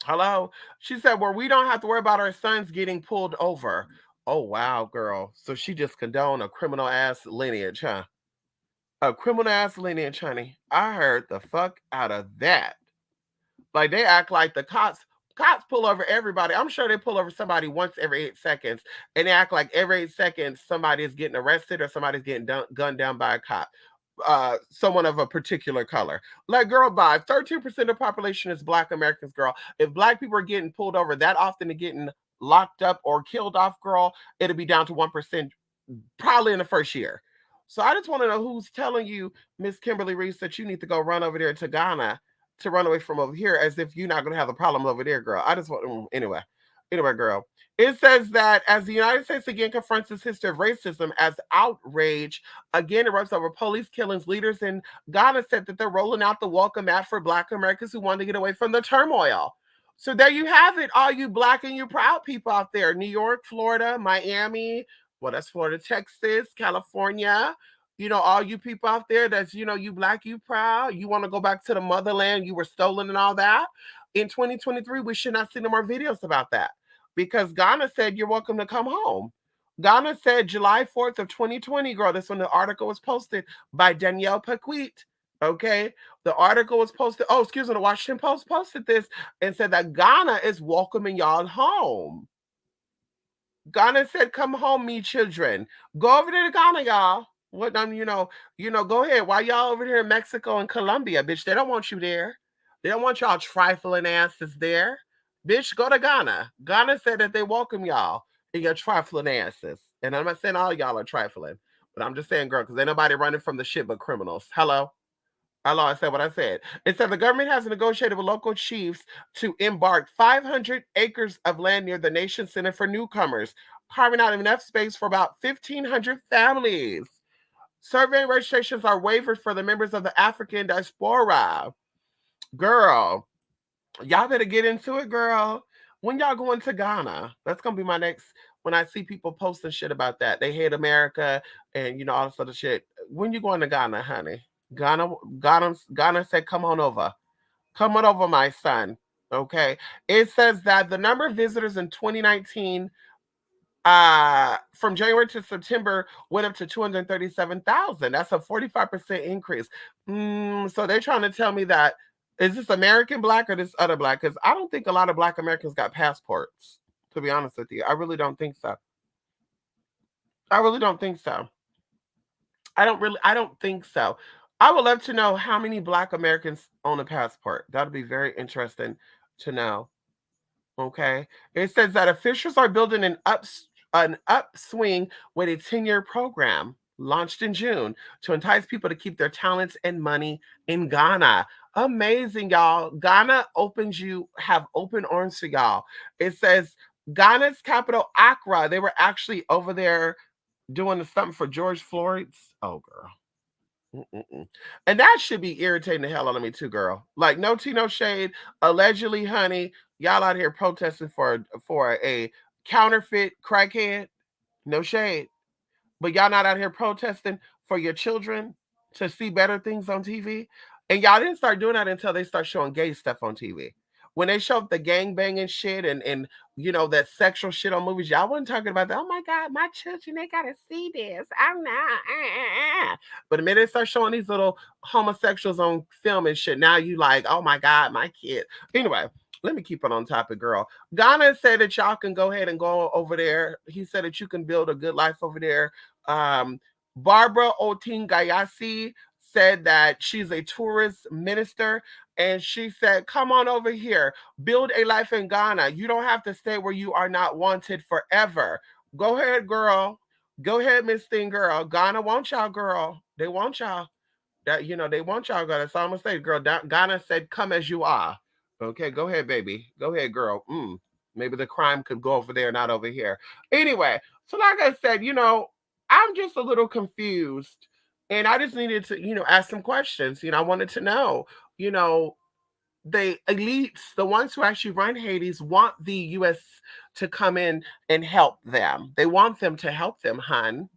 Hello? She said, well, we don't have to worry about our sons getting pulled over. Oh, wow, girl. So she just condoned a criminal ass lineage, huh? A criminal ass lineage, honey. I heard the fuck out of that. Like they act like the cops pull over everybody. I'm sure they pull over somebody once every 8 seconds, and they act like every 8 seconds somebody is getting arrested or somebody's getting gunned down by a cop. Someone of a particular color. Like, girl, by 13% of the population is Black Americans, girl. If Black people are getting pulled over that often and getting locked up or killed off, girl, it'll be down to 1% probably in the first year. So I just want to know who's telling you, Miss Kimberly Reese, that you need to go run over there to Ghana to run away from over here as if you're not going to have a problem over there, girl. I just want, anyway. Anyway, girl. It says that as the United States again confronts its history of racism as outrage again erupts over police killings, leaders in Ghana said that they're rolling out the welcome mat for Black Americans who want to get away from the turmoil. So there you have it, all you Black and you proud people out there. New York, Florida, Miami, well, that's Florida, Texas, California. You know, all you people out there that's, you Black, you proud, you want to go back to the motherland, you were stolen and all that. In 2023, we should not see no more videos about that because Ghana said you're welcome to come home. Ghana said July 4th of 2020, girl. That's when the article was posted by Danielle Paquette. Okay. The article was posted. Oh, excuse me. The Washington Post posted this and said that Ghana is welcoming y'all home. Ghana said, come home, me children. Go over there to Ghana, y'all. What go ahead. Why y'all over here in Mexico and Colombia, bitch? They don't want you there. They don't want y'all trifling asses there. Bitch, go to Ghana. Ghana said that they welcome y'all and your trifling asses. And I'm not saying all y'all are trifling, but I'm just saying, girl, because ain't nobody running from the shit but criminals. Hello? Hello, I said what I said. It said the government has negotiated with local chiefs to embark 500 acres of land near the nation's center for newcomers, carving out enough space for about 1,500 families. Survey registrations are waivers for the members of the African diaspora. Girl, y'all better get into it, girl. When y'all going to Ghana? That's gonna be my next. When I see people posting shit about that, they hate America and all this other shit. When you going to Ghana, honey? Ghana said, "Come on over, come on over, my son." Okay. It says that the number of visitors in 2019 from January to September went up to 237,000. That's a 45% increase. So they're trying to tell me that, is this American black or this other black? Because I don't think a lot of black Americans got passports, to be honest with you. I really don't think so. I really don't think so. I don't think so. I would love to know how many black Americans own a passport. That'd be very interesting to know. Okay. It says that officials are building an upswing with a 10-year program launched in June to entice people to keep their talents and money in Ghana. Amazing, y'all. Ghana opens you, have open arms for y'all. It says Ghana's capital, Accra, they were actually over there doing something for George Floyd's. Oh, girl. Mm-mm-mm. And that should be irritating the hell out of me too, girl. Like no tea, no shade. Allegedly, honey, y'all out here protesting for a counterfeit crackhead. No shade. But y'all not out here protesting for your children to see better things on TV. And y'all didn't start doing that until they start showing gay stuff on TV. When they showed the gang banging shit and that sexual shit on movies, y'all wasn't talking about that. Oh my God, my children, they gotta see this. I'm not. But the minute they start showing these little homosexuals on film and shit, now you like, oh my God, my kid. Anyway, let me keep it on topic, girl. Ghana said that y'all can go ahead and go over there. He said that you can build a good life over there. um, Barbara Otingayasi said that she's a tourist minister, and she said, "Come on over here, build a life in Ghana. You don't have to stay where you are not wanted forever. Go ahead, girl. Go ahead, Miss Thing Girl. Ghana wants y'all, girl. They want y'all. They want y'all, girl. That's all I'm gonna say, girl. Ghana said, "Come as you are." Okay, go ahead, baby. Go ahead, girl. Maybe the crime could go over there, not over here. Anyway, so like I said, I'm just a little confused, and I just needed to, ask some questions. I wanted to know, you know, the elites, the ones who actually run Hades, want the U.S. to come in and help them. They want them to help them, hun.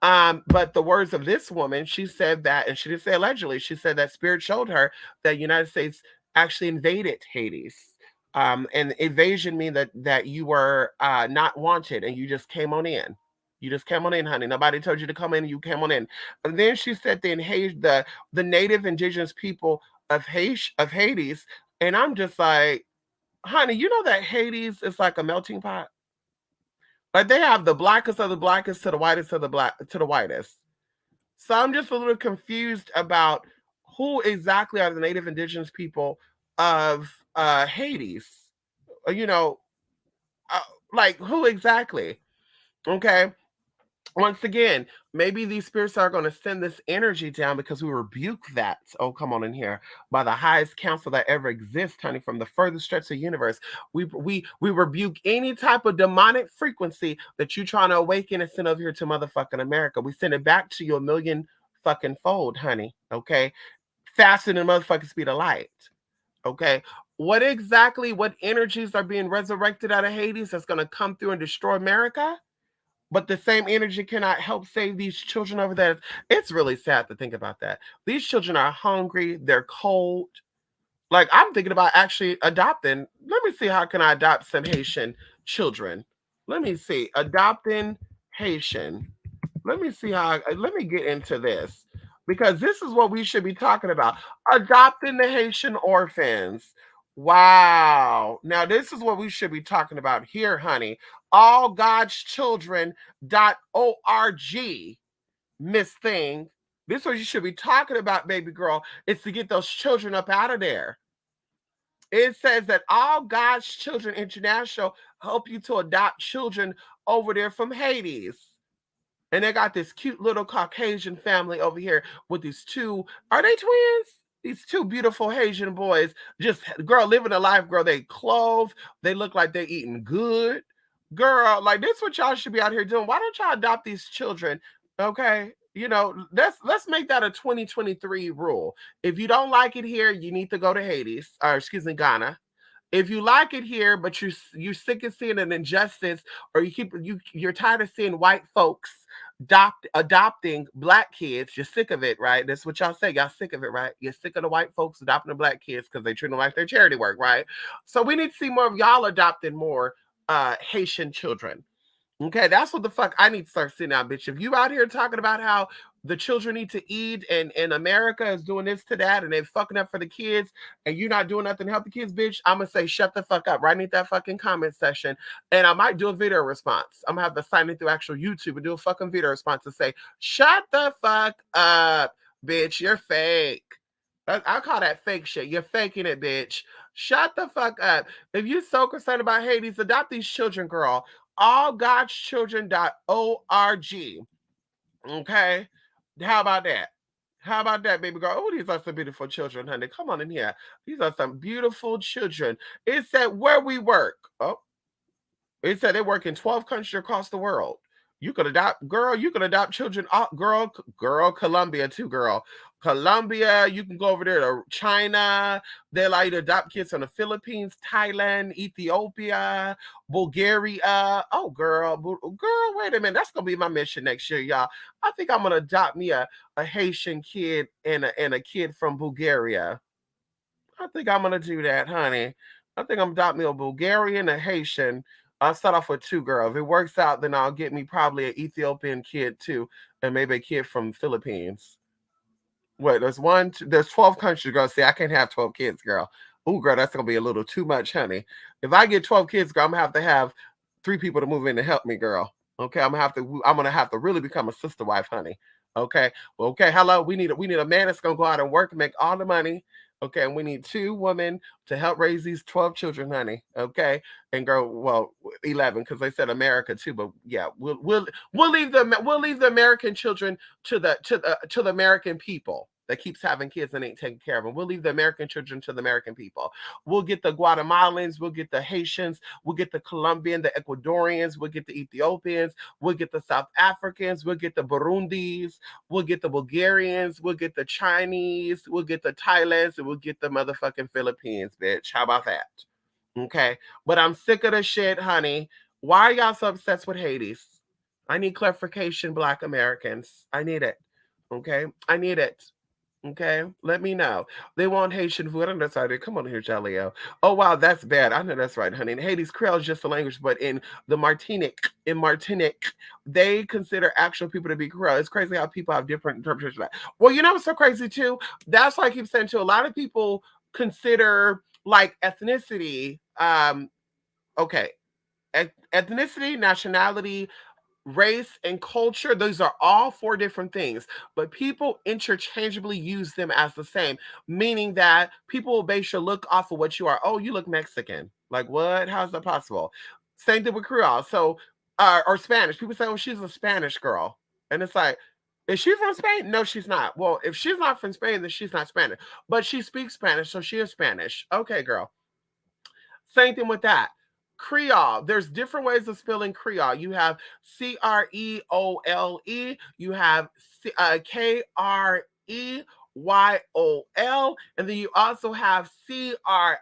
But the words of this woman, she said that, and she didn't say allegedly, she said that Spirit showed her that United States actually invaded Hades. And invasion mean that you were not wanted and you just came on in. You just came on in, honey. Nobody told you to come in, you came on in. And then she said the native indigenous people of Hades. And I'm just like, honey, you know that Hades is like a melting pot? Like they have the blackest of the blackest to the whitest of the black to the whitest. So I'm just a little confused about who exactly are the native indigenous people of Hades. You know, uh, like who exactly? Okay. Once again, maybe these spirits are going to send this energy down because we rebuke that. Oh, come on in here by the highest council that ever exists, honey, from the furthest stretch of the universe. We rebuke any type of demonic frequency that you trying to awaken and send over here to motherfucking America. We send it back to you a million fucking fold, honey. Okay, faster than motherfucking speed of light. Okay. What energies are being resurrected out of Hades that's going to come through and destroy America? But the same energy cannot help save these children over there. It's really sad to think about that. These children are hungry, they're cold. Like I'm thinking about actually adopting. Let me see how can I adopt some Haitian children. Let me see. Adopting Haitian. Let me get into this because this is what we should be talking about. Adopting the Haitian orphans. Wow. Now this is what we should be talking about here, honey. All God's children.org. Miss Thing. This is what you should be talking about, baby girl. Is to get those children up out of there. It says that all God's Children International help you to adopt children over there from Hades. And they got this cute little Caucasian family over here with these two, are they twins? These two beautiful Haitian boys, just girl living a life, girl. They clothed, they look like they eating good. Girl, like this what y'all should be out here doing. Why don't y'all adopt these children? Okay. You know, let's make that a 2023 rule. If you don't like it here, you need to go to Hades, or excuse me, Ghana. If you like it here, but you're sick of seeing an injustice, or you're tired of seeing white folks adopting black kids, you're sick of it, right? That's what y'all say. Y'all sick of it, right? You're sick of the white folks adopting the black kids because they treat them like their charity work, right? So we need to see more of y'all adopting more Haitian children. Okay, that's what the fuck I need to start sitting out, bitch. If you out here talking about how the children need to eat and America is doing this to that and they fucking up for the kids and you're not doing nothing to help the kids, bitch, I'm gonna say shut the fuck up right in that fucking comment section. And I might do a video response. I'm gonna have to sign it through actual YouTube and do a fucking video response and say, shut the fuck up, bitch. You're fake. I call that fake shit. You're faking it, bitch. Shut the fuck up. If you're so concerned about Hades, adopt these children, girl. allgodschildren.org. Okay? How about that? How about that, baby girl? Oh, these are some beautiful children, honey. Come on in here. These are some beautiful children. It said where we work. Oh, it said they work in 12 countries across the world. You could adopt, girl. You could adopt children. Girl, Colombia too, girl. Colombia. You can go over there to China. They allow you to adopt kids from the Philippines, Thailand, Ethiopia, Bulgaria. Oh, girl. Wait a minute. That's gonna be my mission next year, y'all. I think I'm gonna adopt me a Haitian kid and a kid from Bulgaria. I think I'm gonna do that, honey. I think I'm adopting me a Bulgarian, a Haitian. I'll start off with two girls. If it works out, then I'll get me probably an Ethiopian kid too, and maybe a kid from Philippines. Wait, there's 12 countries, girl. See, I can't have 12 kids, girl. Ooh, girl, that's gonna be a little too much, honey. If I get 12 kids, girl, I'm gonna have to have three people to move in to help me, girl. Okay, I'm gonna have to really become a sister wife, honey. Okay. Well, okay, hello. We need a man that's gonna go out and work and make all the money. Okay, and we need two women to help raise these 12 children, honey. Okay. And girl, well, 11, because they said America too, but yeah, we'll leave the American children to the American people that keeps having kids and ain't taking care of them. We'll leave the American children to the American people. We'll get the Guatemalans, we'll get the Haitians, we'll get the Colombian, the Ecuadorians, we'll get the Ethiopians, we'll get the South Africans, we'll get the Burundis, we'll get the Bulgarians, we'll get the Chinese, we'll get the Thailands, and we'll get the motherfucking Philippines, bitch. How about that? Okay. But I'm sick of the shit, honey. Why are y'all so obsessed with Hades? I need clarification, Black Americans. I need it. Okay. I need it. Okay, let me know. They want Haitian food. I know that's right. Come on here, Jaleo. Oh wow, that's bad. I know that's right, honey. In Hades, Creole is just a language, but in Martinique, they consider actual people to be Creole. It's crazy how people have different interpretations of that. Well, you know what's so crazy too? That's why I keep saying too. A lot of people consider like ethnicity. Okay, ethnicity, nationality, race, and culture, those are all four different things, but people interchangeably use them as the same, meaning that people will base your look off of what you are. Oh, you look Mexican. Like, what? How's that possible? Same thing with Creole. So, or Spanish. People say, oh, she's a Spanish girl. And it's like, is she from Spain? No, she's not. Well, if she's not from Spain, then she's not Spanish. But she speaks Spanish, so she is Spanish. Okay, girl. Same thing with that. Creole. There's different ways of spelling Creole. You have Creole. You have Kreyol, and then you also have Criolle.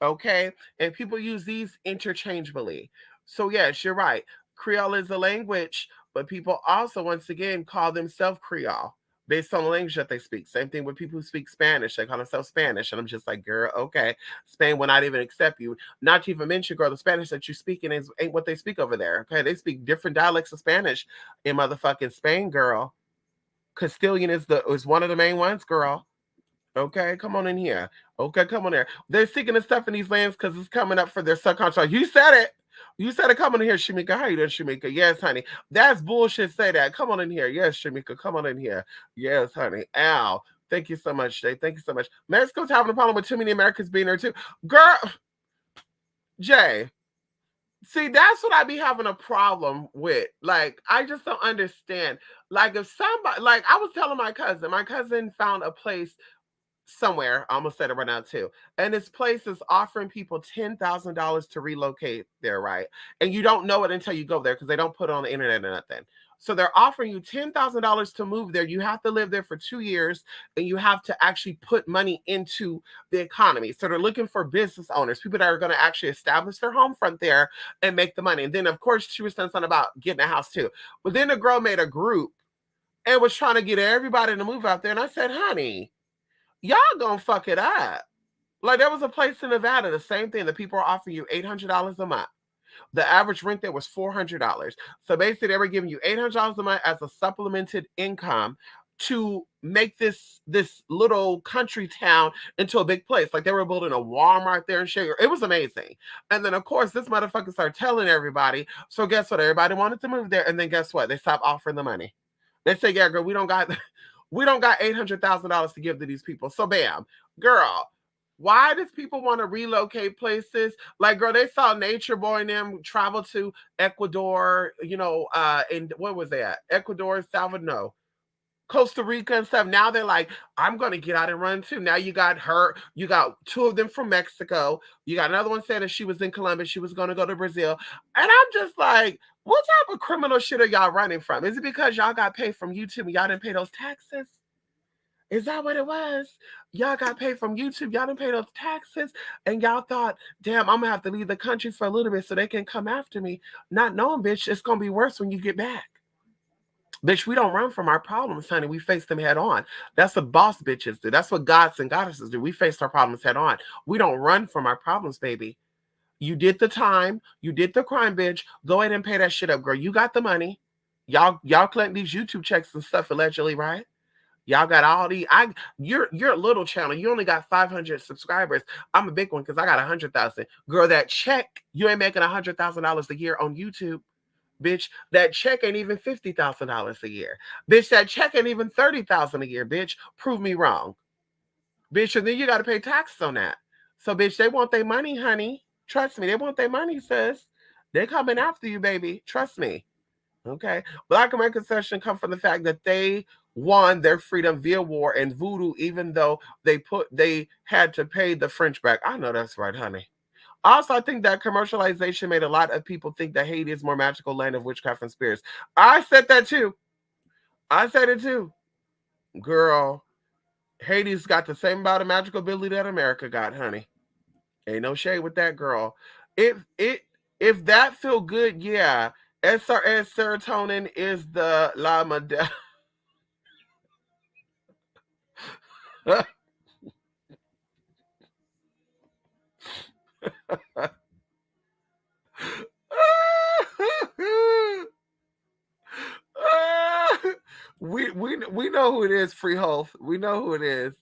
Okay, and people use these interchangeably. So yes, you're right. Creole is a language, but people also, once again, call themselves Creole based on the language that they speak. Same thing with people who speak Spanish. They call themselves Spanish. And I'm just like, girl, okay. Spain will not even accept you. Not to even mention, girl, the Spanish that you speak in ain't what they speak over there. Okay. They speak different dialects of Spanish in motherfucking Spain, girl. Castilian is one of the main ones, girl. Okay, come on in here. Okay, come on there. They're seeking the stuff in these lands because it's coming up for their subcontract. You said it. You said it. Come on in here, Shamika. How you doing, Shamika? Yes, honey. That's bullshit. Say that. Come on in here. Yes, Shamika. Come on in here. Yes, honey. Al. Thank you so much, Jay. Thank you so much. Mexico's having a problem with too many Americans being there too. Girl, Jay. See, that's what I be having a problem with. Like, I just don't understand. Like, if somebody, like, I was telling my cousin found a place somewhere. I almost said it right now too. And this place is offering people $10,000 to relocate there, right? And you don't know it until you go there because they don't put it on the internet or nothing. So they're offering you $10,000 to move there. You have to live there for 2 years and you have to actually put money into the economy. So they're looking for business owners, people that are going to actually establish their home front there and make the money. And then, of course, she was saying something about getting a house too. But then the girl made a group and was trying to get everybody to move out there. And I said, honey, y'all gonna fuck it up. Like there was a place in Nevada, the same thing. The people are offering you $800 a month. The average rent there was $400. So basically, they were giving you $800 a month as a supplemented income to make this little country town into a big place. Like they were building a Walmart there in Sugar. It was amazing. And then of course, this motherfucker started telling everybody. So guess what? Everybody wanted to move there, and then guess what? They stopped offering the money. They say, "Yeah, girl, we don't got." We don't got $800,000 to give to these people. So bam, girl, why does people want to relocate places? Like, girl, they saw Nature Boy and them travel to Ecuador, and what was that? Ecuador, Salvador, no. Costa Rica and stuff. Now they're like, I'm gonna get out and run too. Now you got her, you got two of them from Mexico. You got another one saying that she was in Colombia, she was gonna go to Brazil. And I'm just like, what type of criminal shit are y'all running from? Is it because y'all got paid from YouTube and y'all didn't pay those taxes? Is that what it was? Y'all got paid from YouTube. Y'all didn't pay those taxes. And y'all thought, damn, I'm going to have to leave the country for a little bit so they can come after me. Not knowing, bitch, it's going to be worse when you get back. Bitch, we don't run from our problems, honey. We face them head on. That's what boss bitches do. That's what gods and goddesses do. We face our problems head on. We don't run from our problems, baby. You did the time. You did the crime, bitch. Go ahead and pay that shit up, girl. You got the money. Y'all collect these YouTube checks and stuff allegedly, right? Y'all got all the you're a little channel. You only got 500 subscribers. I'm a big one because I got 100,000. Girl, that check, you ain't making $100,000 a year on YouTube. Bitch, that check ain't even $50,000 a year. Bitch, that check ain't even 30,000 a year, bitch. Prove me wrong. Bitch, and then you gotta pay taxes on that. So bitch, they want their money, honey. Trust me, they want their money, sis. They coming after you, baby. Trust me. Okay. Black American Session come from the fact that they won their freedom via war and voodoo, even though they had to pay the French back. I know that's right, honey. Also, I think that commercialization made a lot of people think that Haiti is more magical land of witchcraft and spirits. I said that too. I said it too. Girl, Haiti's got the same amount of magical ability that America got, honey. Ain't no shade with that, girl. If that feel good, yeah. SRS serotonin is the la Madonna. we know who it is, Free Health. We know who it is.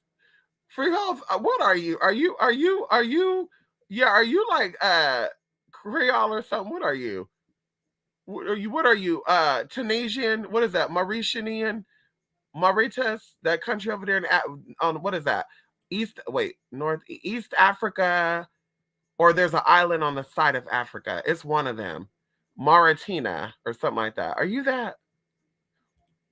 Free Health, what are you? Are you yeah, are you like Creole or something? What are you? What are you? Tunisian? What is that? Mauritian? Mauritius? That country over there on what is that? East Africa, or there's an island on the side of Africa. It's one of them. Mauritania or something like that. Are you that?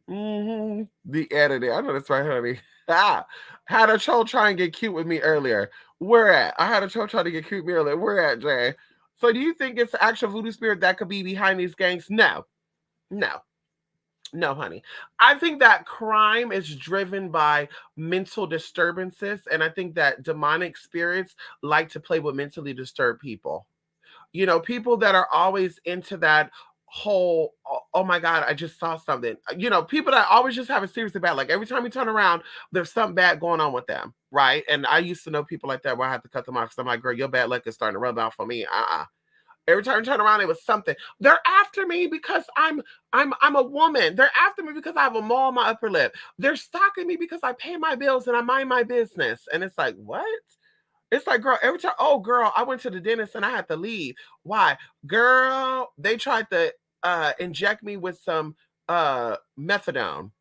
The editor. I know that's right, honey. Ah, had a troll try and get cute with me earlier. Where at? I had a troll try to get cute with me earlier. Where at, Jay? So do you think it's the actual voodoo spirit that could be behind these gangs? No. No. No, honey. I think that crime is driven by mental disturbances, and I think that demonic spirits like to play with mentally disturbed people. People that are always into that whole, oh my God, I just saw something. People that always just have it seriously bad. Like every time you turn around, there's something bad going on with them, right? And I used to know people like that where I had to cut them off because I'm like, girl, your bad luck is starting to rub out for me. Every time I turn around, it was something. They're after me because I'm a woman. They're after me because I have a mole on my upper lip. They're stalking me because I pay my bills and I mind my business. And it's like, what? It's like, girl, every time, oh, girl, I went to the dentist and I had to leave. Why? Girl, they tried to inject me with some methadone.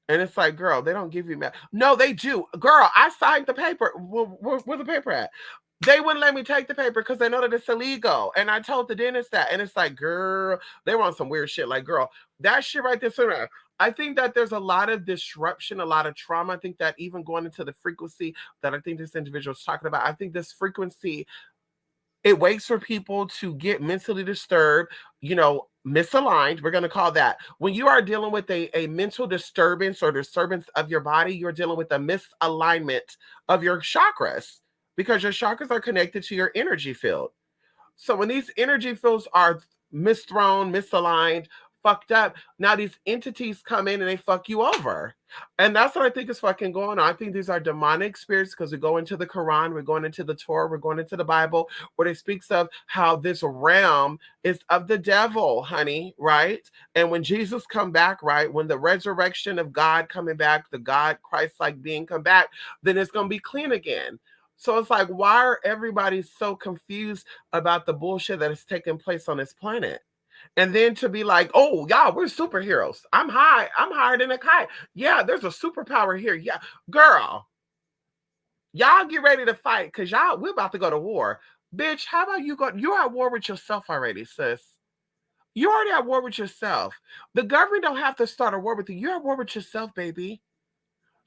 And it's like, girl, they don't give you meth. No, they do. Girl, I signed the paper. Where's the paper at? They wouldn't let me take the paper because they know that it's illegal. And I told the dentist that. And it's like, girl, they were on some weird shit. Like, girl, that shit right there. So I think that there's a lot of disruption, a lot of trauma. I think that even going into the frequency that I think this individual is talking about, I think this frequency, it waits for people to get mentally disturbed, misaligned. We're going to call that. When you are dealing with a mental disturbance or disturbance of your body, you're dealing with a misalignment of your chakras because your chakras are connected to your energy field. So when these energy fields are misthrown, misaligned, fucked up, now these entities come in and they fuck you over. And that's what I think is fucking going on. I think these are demonic spirits because we go into the Quran, we're going into the Torah, we're going into the Bible, where it speaks of how this realm is of the devil, honey, right? And when Jesus come back, right, when the resurrection of God coming back, the God Christ-like being come back, then it's going to be clean again. So it's like, why are everybody so confused about the bullshit that is taking place on this planet? And then to be like, oh, y'all, we're superheroes. I'm higher than a kite. Yeah, there's a superpower here. Yeah, girl, y'all get ready to fight because we're about to go to war. Bitch, how about you go? You're at war with yourself already, sis. You're already at war with yourself. The government don't have to start a war with you. You're at war with yourself, baby.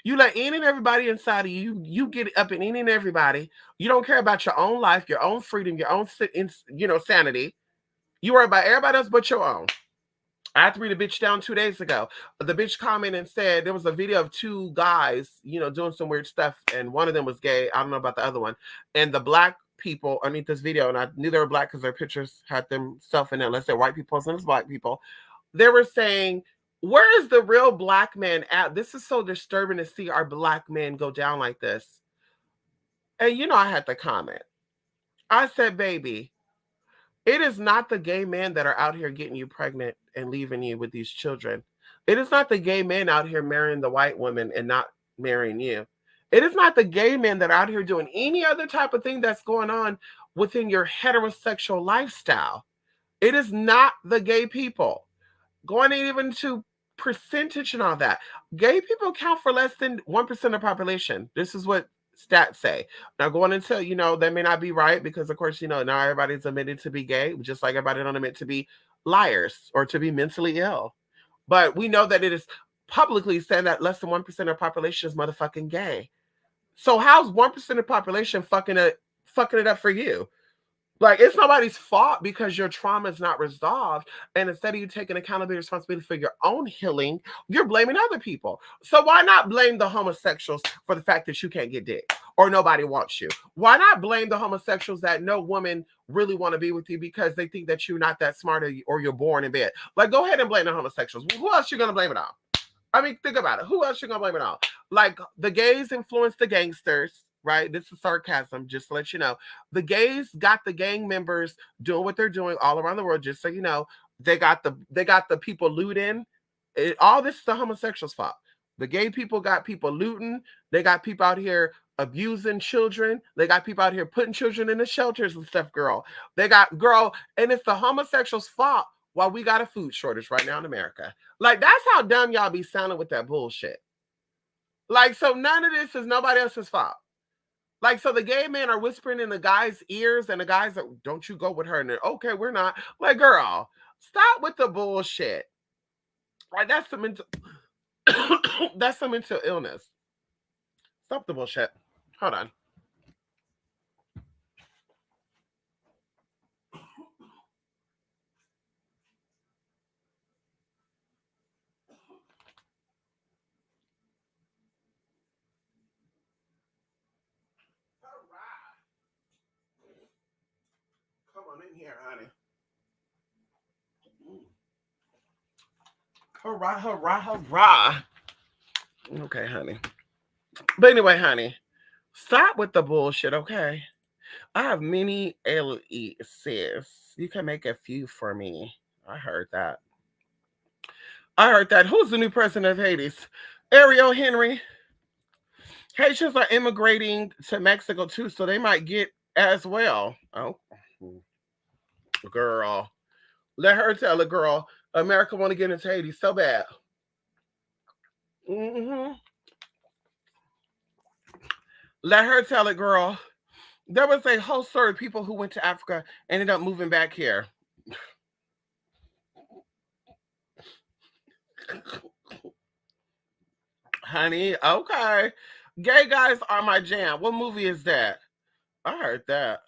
You let any and everybody inside of you, you get up in any and everybody. You don't care about your own life, your own freedom, your own sanity. You worry about everybody else but your own. I had to read a bitch down 2 days ago. The bitch commented and said there was a video of two guys, doing some weird stuff, and one of them was gay. I don't know about the other one. And the black people underneath this video, and I knew they were black because their pictures had themselves in it. Let's say white people, and it's black people. They were saying, where is the real black man at? This is so disturbing to see our black men go down like this. And I had to comment. I said, baby, it is not the gay men that are out here getting you pregnant and leaving you with these children. It is not the gay men out here marrying the white women and not marrying you. It is not the gay men that are out here doing any other type of thing that's going on within your heterosexual lifestyle. It is not the gay people. Going even to percentage and all that. Gay people count for less than 1% of the population. This is what stats say. Now, going into, that may not be right because, of course, now everybody's admitted to be gay, just like everybody don't admit to be liars or to be mentally ill. But we know that it is publicly saying that less than 1% of the population is motherfucking gay. So how's 1% of the population fucking it up for you? Like, it's nobody's fault because your trauma is not resolved. And instead of you taking accountability and responsibility for your own healing, you're blaming other people. So why not blame the homosexuals for the fact that you can't get dick or nobody wants you? Why not blame the homosexuals that no woman really want to be with you because they think that you're not that smart or you're born in bed? Like, go ahead and blame the homosexuals. Who else you going to blame it on? I mean, think about it. Who else you gonna blame it on? Like, the gays influenced the gangsters, right? This is sarcasm, just to let you know. The gays got the gang members doing what they're doing all around the world, just so you know. They got the people looting. All this is the homosexuals' fault. The gay people got people looting. They got people out here abusing children. They got people out here putting children in the shelters and stuff, girl. They got girl, and it's the homosexuals' fault why we got a food shortage right now in America. Like, that's how dumb y'all be sounding with that bullshit. Like, so none of this is nobody else's fault. Like, so the gay men are whispering in the guy's ears, and the guys are, don't you go with her. And they're, okay, we're not. Like, girl, stop with the bullshit. Like, that's some mental, that's some mental illness. Stop the bullshit. Hold on. Come on in here, honey. Hurrah, hurrah, hurrah. Okay, honey. But anyway, honey, stop with the bullshit, okay? I have many LE, sis. You can make a few for me. I heard that. I heard that. Who's the new president of Haiti? Ariel Henry. Haitians are immigrating to Mexico too, so they might get as well. Oh, girl. Let her tell it, girl. America want to get into Haiti so bad. Hmm. Let her tell it, girl. There was a whole story of people who went to Africa ended up moving back here. Honey, okay. Gay guys are my jam. What movie is that? I heard that.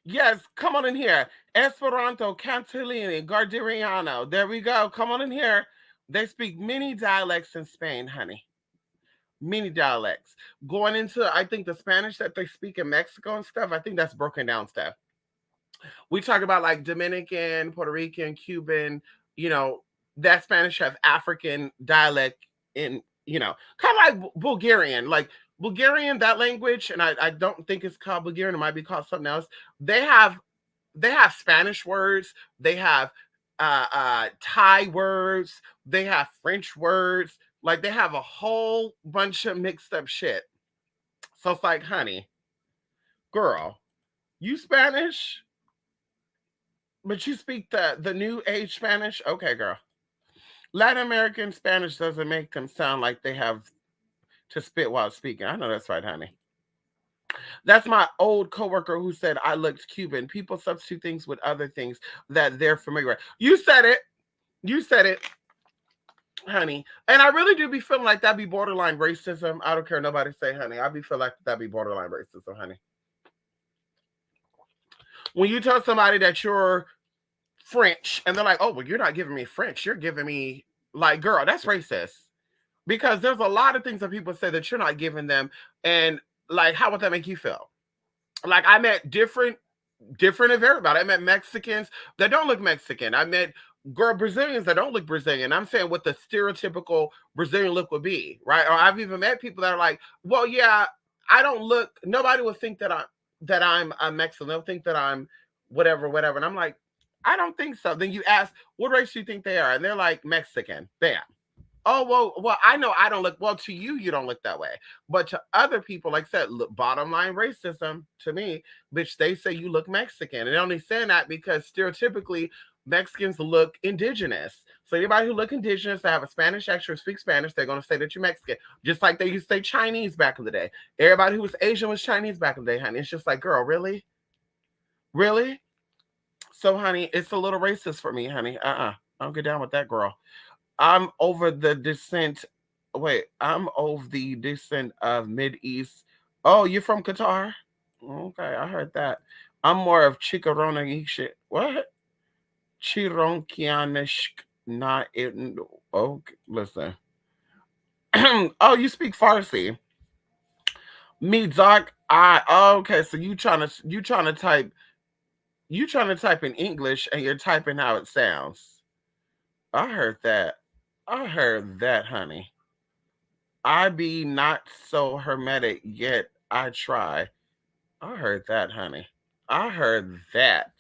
Yes, come on in here. Esperanto, Cantillini, Gardiriano. There we go. Come on in here. They speak many dialects in Spain, honey. Many dialects. Going into, I think, the Spanish that they speak in Mexico and stuff, I think that's broken down stuff. We talk about like Dominican, Puerto Rican, Cuban, you know, that Spanish has African dialect in, kind of like Bulgarian. Like Bulgarian, that language, and I don't think it's called Bulgarian, it might be called something else. They have they have Spanish words, they have Thai words, they have French words, like they have a whole bunch of mixed up shit. So it's like, honey, girl, you Spanish, but you speak the new age Spanish? Okay, girl. Latin American Spanish doesn't make them sound like they have to spit while speaking. I know that's right, honey. That's my old coworker who said I looked Cuban. People substitute things with other things that they're familiar with. You said it. You said it, honey. And I really do be feeling like that'd be borderline racism. I don't care nobody say, honey. I be feeling like that'd be borderline racism, honey. When you tell somebody that you're French and they're like, oh, well, you're not giving me French. You're giving me, like, girl, that's racist. Because there's a lot of things that people say that you're not giving them. And, like, how would that make you feel? Like, I met different of everybody. I met Mexicans that don't look Mexican. I met Brazilians that don't look Brazilian. I'm saying what the stereotypical Brazilian look would be, right? Or I've even met people that are like, well, yeah, I don't look. Nobody would think that I'm a Mexican. They'll think that I'm whatever, whatever. And I'm like, I don't think so. Then you ask, what race do you think they are? And they're like Mexican. Bam. Oh well, I know I don't look well to you. You don't look that way, but to other people, like I said, look, bottom line racism to me, bitch. They say you look Mexican, and they're only saying that because stereotypically Mexicans look indigenous. So anybody who look indigenous, that have a Spanish accent, or speak Spanish, they're gonna say that you're Mexican, just like they used to say Chinese back in the day. Everybody who was Asian was Chinese back in the day, honey. It's just like, girl, really, really. So, honey, it's a little racist for me, honey. I don't get down with that, girl. I'm over the descent. Wait, I'm of the descent of Mid East. Oh, you're from Qatar? Okay, I heard that. I'm more of Chikarona shit. What? Chironkianish, not in. Okay, listen. Oh, you speak Farsi. Me, Doc. Okay. So you trying to type in English and you're typing how it sounds. I heard that. I heard that, honey. I be not so hermetic yet. I try. I heard that, honey. I heard that.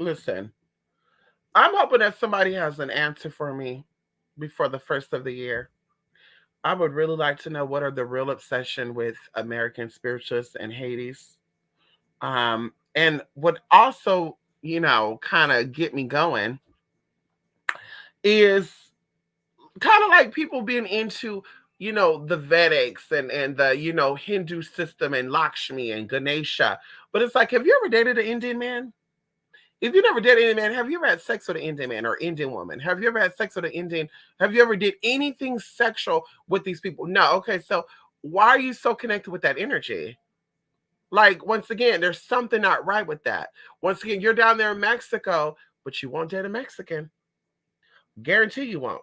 Listen, I'm hoping that somebody has an answer for me before the first of the year. I would really like to know what are the real obsession with American spiritualists and Hades. And what also, kind of get me going is kind of like people being into the Vedics and the Hindu system and Lakshmi and Ganesha. But it's like, have you ever dated an Indian man? If you never dated any man, have you ever had sex with an Indian man or Indian woman? Have you ever had sex with an Indian? Have you ever did anything sexual with these people? No. Okay, so why are you so connected with that energy? Like, once again, there's something not right with that. Once again, you're down there in Mexico, but you won't date a Mexican. Guarantee you won't.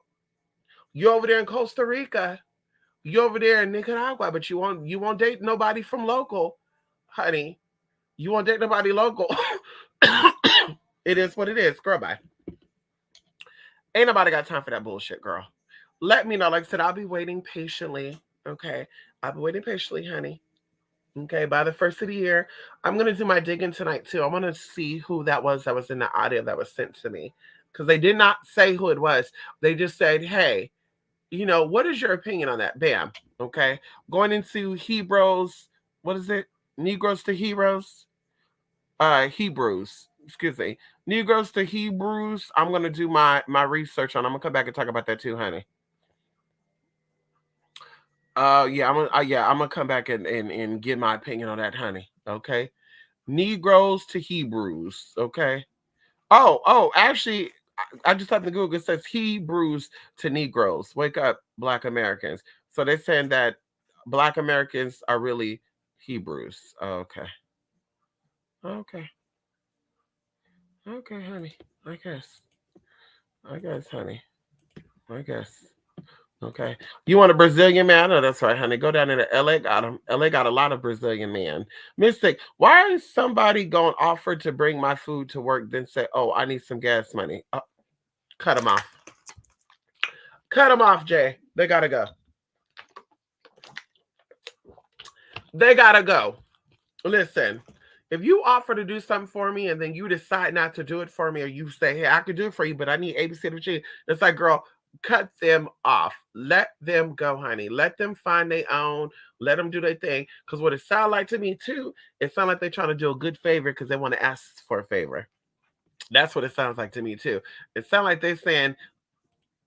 You're over there in Costa Rica. You're over there in Nicaragua, but you won't date nobody from local, honey. You won't date nobody local. It is what it is. Girl, bye. Ain't nobody got time for that bullshit, girl. Let me know. Like I said, I'll be waiting patiently. Okay. I'll be waiting patiently, honey. Okay. By the first of the year, I'm gonna do my digging tonight too. I want to see who that was in the audio that was sent to me. Because they did not say who it was. They just said, hey, what is your opinion on that? Bam. Okay. Going into Hebrews, what is it? Negroes to Heroes? Hebrews. Excuse me. Negroes to Hebrews. I'm gonna do my research on. I'm gonna come back and talk about that too, honey. Yeah, I'm gonna come back and get my opinion on that, honey. Okay. Negroes to Hebrews. Okay. Actually, I just typed in Google. It says Hebrews to Negroes. Wake up, Black Americans. So they're saying that Black Americans are really Hebrews. Okay. Okay. Okay, honey. I guess. I guess, honey. I guess. Okay. You want a Brazilian man? Oh, that's right, honey. Go down into LA. Got them. LA got a lot of Brazilian men. Mystic, why is somebody going to offer to bring my food to work, then say, oh, I need some gas money? Cut them off. Cut them off, Jay. They got to go. They got to go. Listen, if you offer to do something for me and then you decide not to do it for me, or you say, hey, I could do it for you, but I need ABC to achieve, it's like, girl, cut them off. Let them go, honey. Let them find their own. Let them do their thing. Because what it sounds like to me, too, it sounds like they're trying to do a good favor because they want to ask for a favor. That's what it sounds like to me, too. It sounds like they're saying,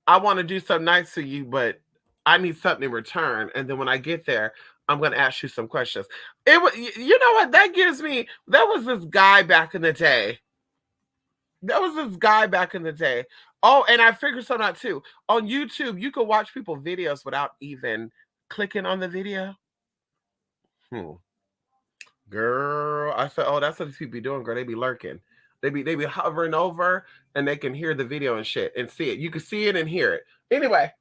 I want to do something nice to you, but I need something in return. And then when I get there, I'm going to ask you some questions. It was, you know what? That gives me, that was this guy back in the day. That was this guy back in the day. Oh, and I figured something out too. On YouTube, you could watch people videos without even clicking on the video. Hmm. Girl, I said, oh, that's what these people be doing, girl. They be lurking. They be hovering over and they can hear the video and shit and see it. You can see it and hear it. Anyway,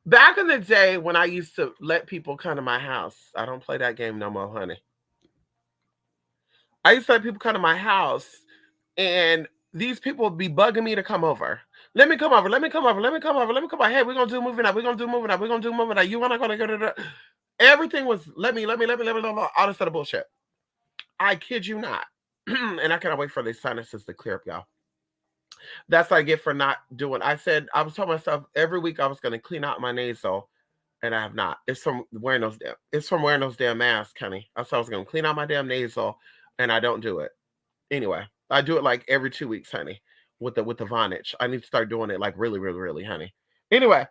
back in the day when I used to let people come to my house, I don't play that game no more, honey. I used to let people come to my house and these people would be bugging me to come over. Let me come over. Let me come over. Let me come over. Let me come over. Hey, we're gonna do a movie night. We're gonna do a movie night. We're gonna do a movie night. You wanna go to everything was all this other bullshit. I kid you not. And I cannot wait for these sinuses to clear up, y'all. That's what I get for not doing. I said I was telling myself every week I was gonna clean out my nasal, and I have not. It's from wearing those damn masks, honey. I said I was gonna clean out my damn nasal, and I don't do it. Anyway, I do it like every 2 weeks, honey, with the Vonage. I need to start doing it like really, really, really, honey. Anyway,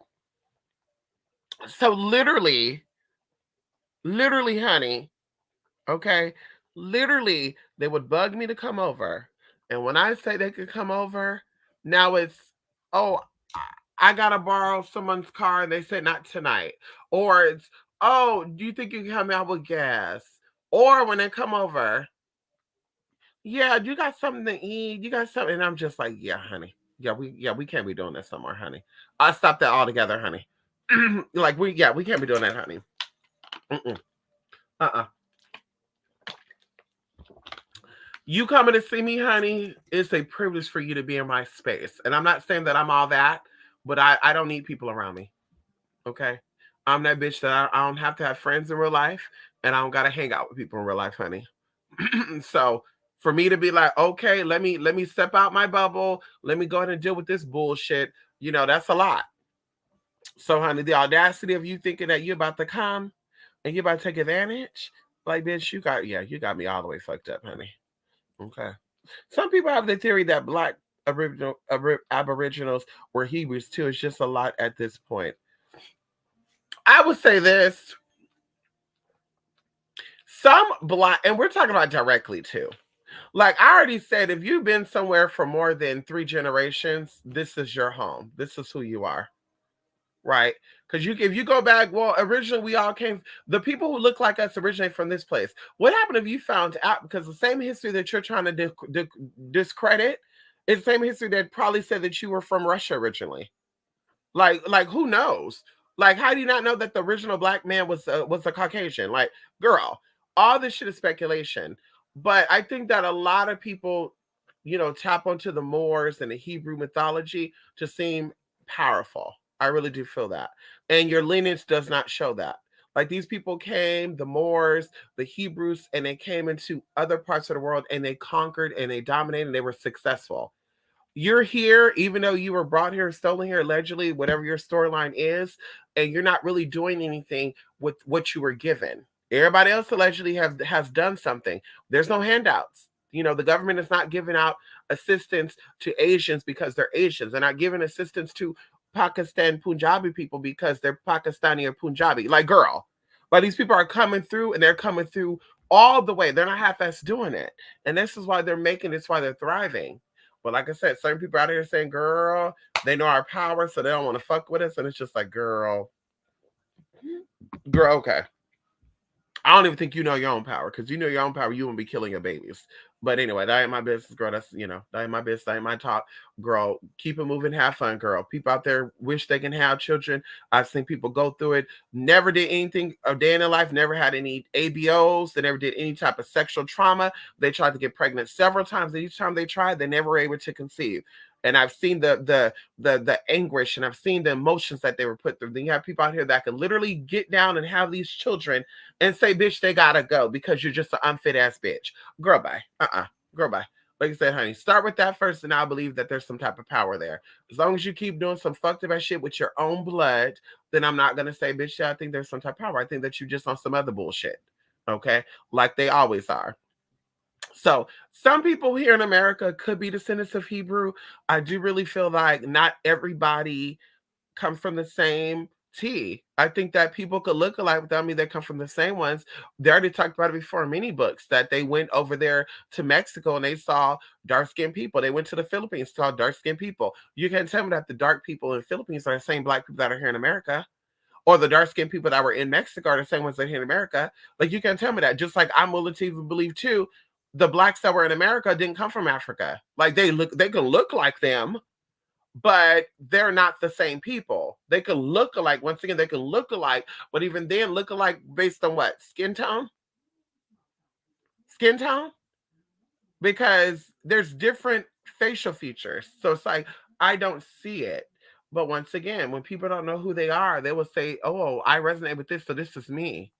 so literally, honey, okay, literally, they would bug me to come over, and when I say they could come over, now it's oh, I gotta borrow someone's car, and they said not tonight, or it's oh, do you think you can help me out with gas? Or when they come over, yeah, you got something to eat. You got something. And I'm just like, yeah, honey. Yeah, we can't be doing this no more, honey. I stopped that altogether, honey. Like we can't be doing that, honey. Mm-mm. Uh-uh. You coming to see me, honey, it's a privilege for you to be in my space. And I'm not saying that I'm all that, but I don't need people around me. Okay. I'm that bitch that I don't have to have friends in real life and I don't gotta hang out with people in real life, honey. So for me to be like, okay, let me step out my bubble, let me go ahead and deal with this bullshit, that's a lot. So, honey, the audacity of you thinking that you're about to come and you're about to take advantage, like, bitch, you got me all the way fucked up, honey. Okay. Some people have the theory that black aboriginals were Hebrews too. It's just a lot at this point. I would say this: some black, and we're talking about directly too. Like I already said, if you've been somewhere for more than 3 generations, this is your home. This is who you are, right? Because if you go back, well, originally we all came. The people who look like us originate from this place. What happened if you found out? Because the same history that you're trying to discredit is the same history that probably said that you were from Russia originally. Like who knows? Like, how do you not know that the original black man was a Caucasian? Like, girl, all this shit is speculation. But I think that a lot of people, tap onto the Moors and the Hebrew mythology to seem powerful. I really do feel that. And your lineage does not show that. Like these people came, the Moors, the Hebrews, and they came into other parts of the world and they conquered and they dominated and they were successful. You're here, even though you were brought here, stolen here, allegedly, whatever your storyline is, and you're not really doing anything with what you were given. Everybody else allegedly has done something. There's no handouts. The government is not giving out assistance to Asians because they're Asians. They're not giving assistance to Pakistan Punjabi people because they're Pakistani or Punjabi. Like, girl. But these people are coming through, and they're coming through all the way. They're not half-ass doing it. And this is why they're making this, why they're thriving. But like I said, certain people out here saying, girl, they know our power, so they don't want to fuck with us. And it's just like, girl, okay. I don't even think you know your own power, because you know your own power, you won't be killing your babies. But anyway, that ain't my business, girl. That ain't my business. That ain't my talk, girl. Keep it moving, have fun, girl. People out there wish they can have children. I've seen people go through it. Never did anything a day in their life. Never had any ABOs. They never did any type of sexual trauma. They tried to get pregnant several times. And each time they tried, they never were able to conceive. And I've seen the anguish, and I've seen the emotions that they were put through. Then you have people out here that can literally get down and have these children and say, bitch, they gotta go because you're just an unfit ass bitch. Girl, bye. Girl, bye. Like I said, honey, start with that first, and I'll believe that there's some type of power there. As long as you keep doing some fucked up ass shit with your own blood, then I'm not gonna say, bitch, yeah, I think there's some type of power. I think that you just on some other bullshit. Okay? Like they always are. So some people here in America could be descendants of Hebrew. I do really feel like not everybody come from the same tea. I think that people could look alike without me. They come from the same ones. They already talked about it before in many books that they went over there to Mexico and they saw dark skinned people. They went to the Philippines, saw dark skinned people. You can't tell me that the dark people in the Philippines are the same black people that are here in America. Or the dark skinned people that were in Mexico are the same ones that are here in America. Like, you can't tell me that. Just like I'm willing to even believe too, the blacks that were in America didn't come from Africa. Like, they can look like them, but they're not the same people. They can look alike. Once again, they can look alike, but even then, look alike based on what? Skin tone? Skin tone? Because there's different facial features. So it's like, I don't see it. But once again, when people don't know who they are, they will say, oh, I resonate with this, so this is me.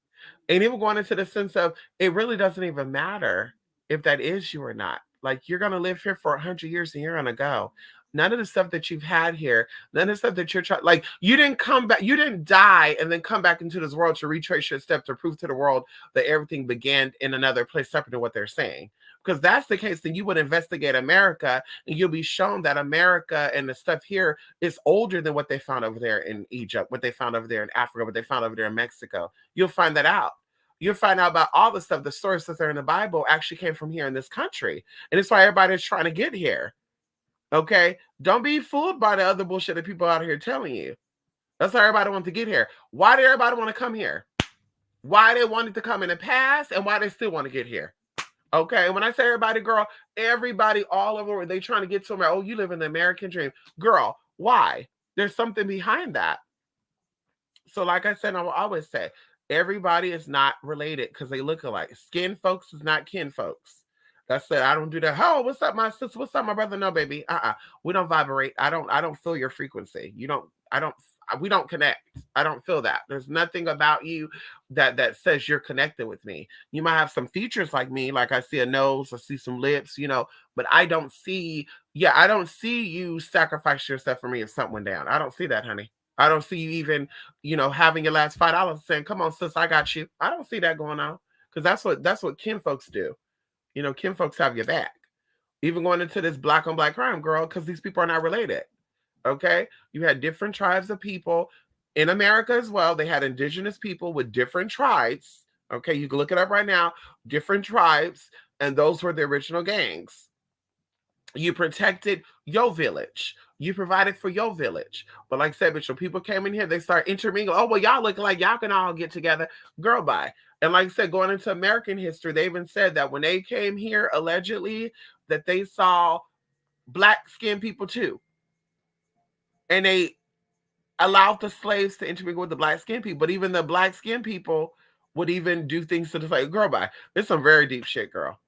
And even going into the sense of, it really doesn't even matter if that is you or not. Like, you're gonna live here for 100 years and you're gonna go. None of the stuff that you've had here, none of the stuff that you're trying, like, you didn't come back, you didn't die and then come back into this world to retrace your steps to prove to the world that everything began in another place separate to what they're saying. Because that's the case, then you would investigate America and you'll be shown that America and the stuff here is older than what they found over there in Egypt, what they found over there in Africa, what they found over there in Mexico. You'll find that out. You'll find out about all the stuff, the stories that are in the Bible actually came from here in this country. And it's why everybody's trying to get here. Okay? Don't be fooled by the other bullshit that people out here telling you. That's why everybody wants to get here. Why did everybody want to come here? Why they wanted to come in the past and why they still want to get here. Okay, and when I say everybody, girl, everybody all over, they trying to get to America. Oh, you live in the American dream. Girl, why? There's something behind that. So, like I said, I will always say, everybody is not related because they look alike. Skin folks is not kin folks. That's it. I don't do that. Oh, what's up, my sister? What's up, my brother? No, baby. We don't vibrate. I don't feel your frequency. You don't, I don't, we don't connect. I don't feel that. There's nothing about you that says you're connected with me. You might have some features like me, like I see a nose, I see some lips, but I don't see, yeah, I don't see you sacrifice yourself for me if something went down. I don't see that, honey. I don't see you even, having your last $5 saying, "Come on, sis, I got you." I don't see that going on because that's what kin folks do. Kin folks have your back. Even going into this black on black crime, girl, because these people are not related. Okay, you had different tribes of people in America as well. They had indigenous people with different tribes. Okay, you can look it up right now. Different tribes, and those were the original gangs. You protected your village. You provided for your village. But like I said, bitch, when people came in here, they start intermingling. Oh, well, y'all look like y'all can all get together. Girl, bye. And like I said, going into American history, they even said that when they came here, allegedly, that they saw black skinned people too. And they allowed the slaves to intermingle with the black skinned people. But even the black skinned people would even do things to the slave. Girl, bye. It's some very deep shit, girl.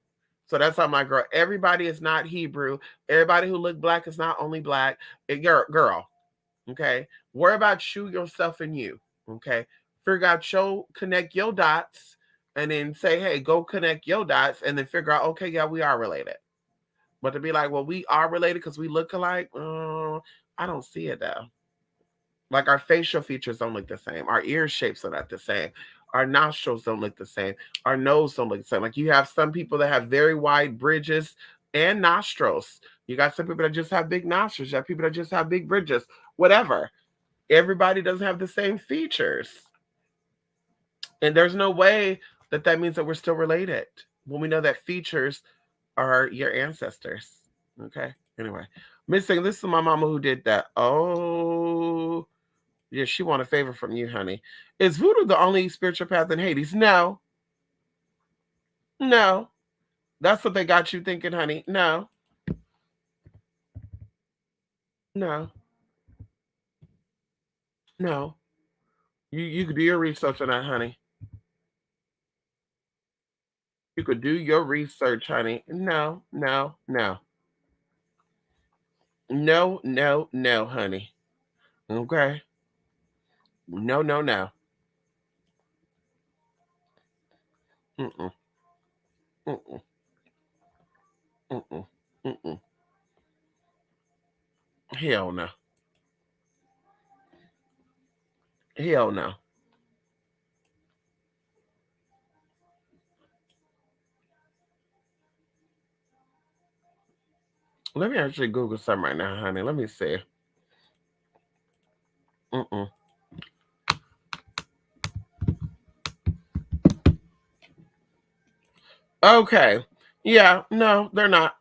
So that's how my girl. Everybody is not Hebrew. Everybody who look black is not only black. Girl, okay. Worry about you, yourself, and you. Okay. Figure out connect your dots, and then say, hey, go connect your dots, and then figure out, okay, yeah, we are related. But to be like, well, we are related because we look alike, I don't see it though. Like our facial features don't look the same. Our ear shapes are not the same. Our nostrils don't look the same. Our nose don't look the same. Like you have some people that have very wide bridges and nostrils. You got some people that just have big nostrils. You have people that just have big bridges. Whatever. Everybody doesn't have the same features. And there's no way that that means that we're still related when we know that features are your ancestors. Okay. Anyway, missing. This is my mama who did that. Oh, yeah, she want a favor from you, honey. Is voodoo the only spiritual path in Hades? No, no. That's what they got you thinking, honey. No, no, no. You could do your research on that, honey. You could do your research, honey. No, no, no, no, no, no, honey. Okay. No, no, no. Mm-mm, mm-mm, mm-mm, mm-mm. Hell no. Hell no. Let me actually Google something right now, honey. Let me see. Mm-mm. Okay. Yeah, no, they're not.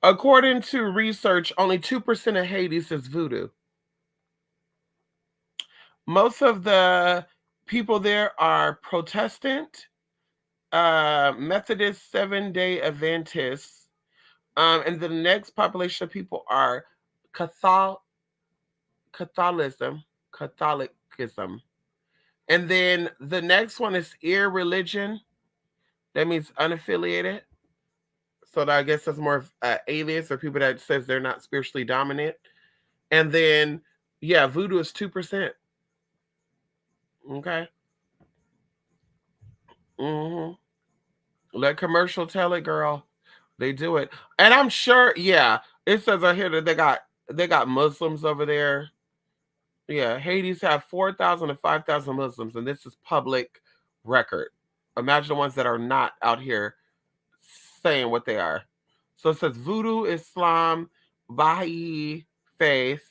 According to research, only 2% of Hades is voodoo. Most of the people there are Protestant, Methodist, Seven-Day Adventists, and the next population of people are Catholic, Catholicism, Catholicism, and then the next one is irreligion. That means unaffiliated. So that I guess that's more of alias or people that says they're not spiritually dominant. And then, yeah, voodoo is 2%. Okay. Hmm. Let commercial tell it, girl. They do it. And I'm sure, yeah, it says right here that they got Muslims over there. Yeah, Hades have 4,000 to 5,000 Muslims, and this is public record. Imagine the ones that are not out here saying what they are. So it says voodoo, Islam, Baha'i faith,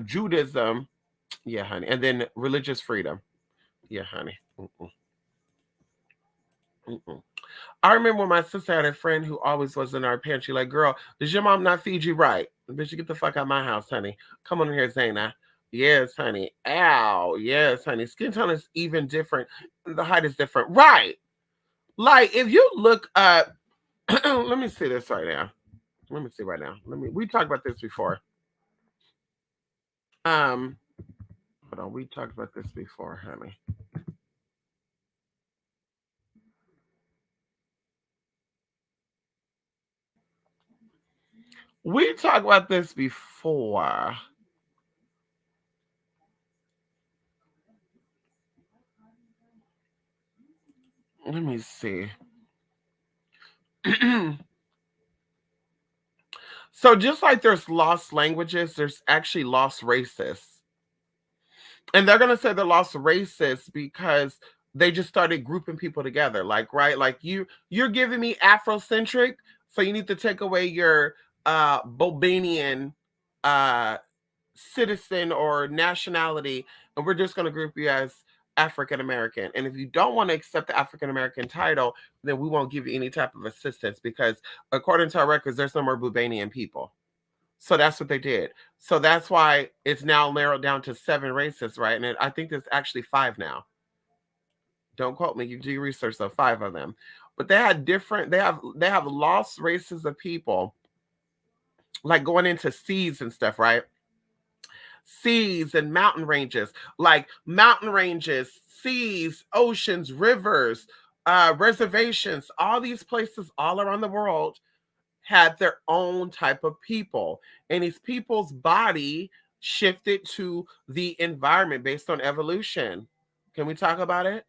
Judaism, yeah, honey, and then religious freedom. Yeah, honey. Mm-mm, mm-mm. I remember when my sister had a friend who always was in our pantry, like, girl, does your mom not feed you right? Bitch, you get the fuck out of my house, honey. Come on in here, Zayna. Yes, honey. Ow. Yes, honey. Skin tone is even different. The height is different. Right. Like, if you look up, let me see this right now. Let me see right now. We talked about this before. Um, hold on, we talked about this before, honey. We talked about this before. Let me see. So just like there's lost languages, there's actually lost races. And they're gonna say they're lost races because they just started grouping people together. Like, right, like you're giving me Afrocentric, so you need to take away your Bobanian uh citizen or nationality, and we're just gonna group you as African American. And if you don't want to accept the African American title, then we won't give you any type of assistance because according to our records, there's no more Bubanian people. So that's what they did. So that's why it's now narrowed down to 7 races, right? And I think there's actually 5 now. Don't quote me. You do your research. So 5 of them, but they had different. They have lost races of people, like going into seas and stuff, right? Seas and mountain ranges, like mountain ranges, seas, oceans, rivers, reservations. All these places all around the world had their own type of people, and these people's body shifted to the environment based on evolution. Can we talk about it?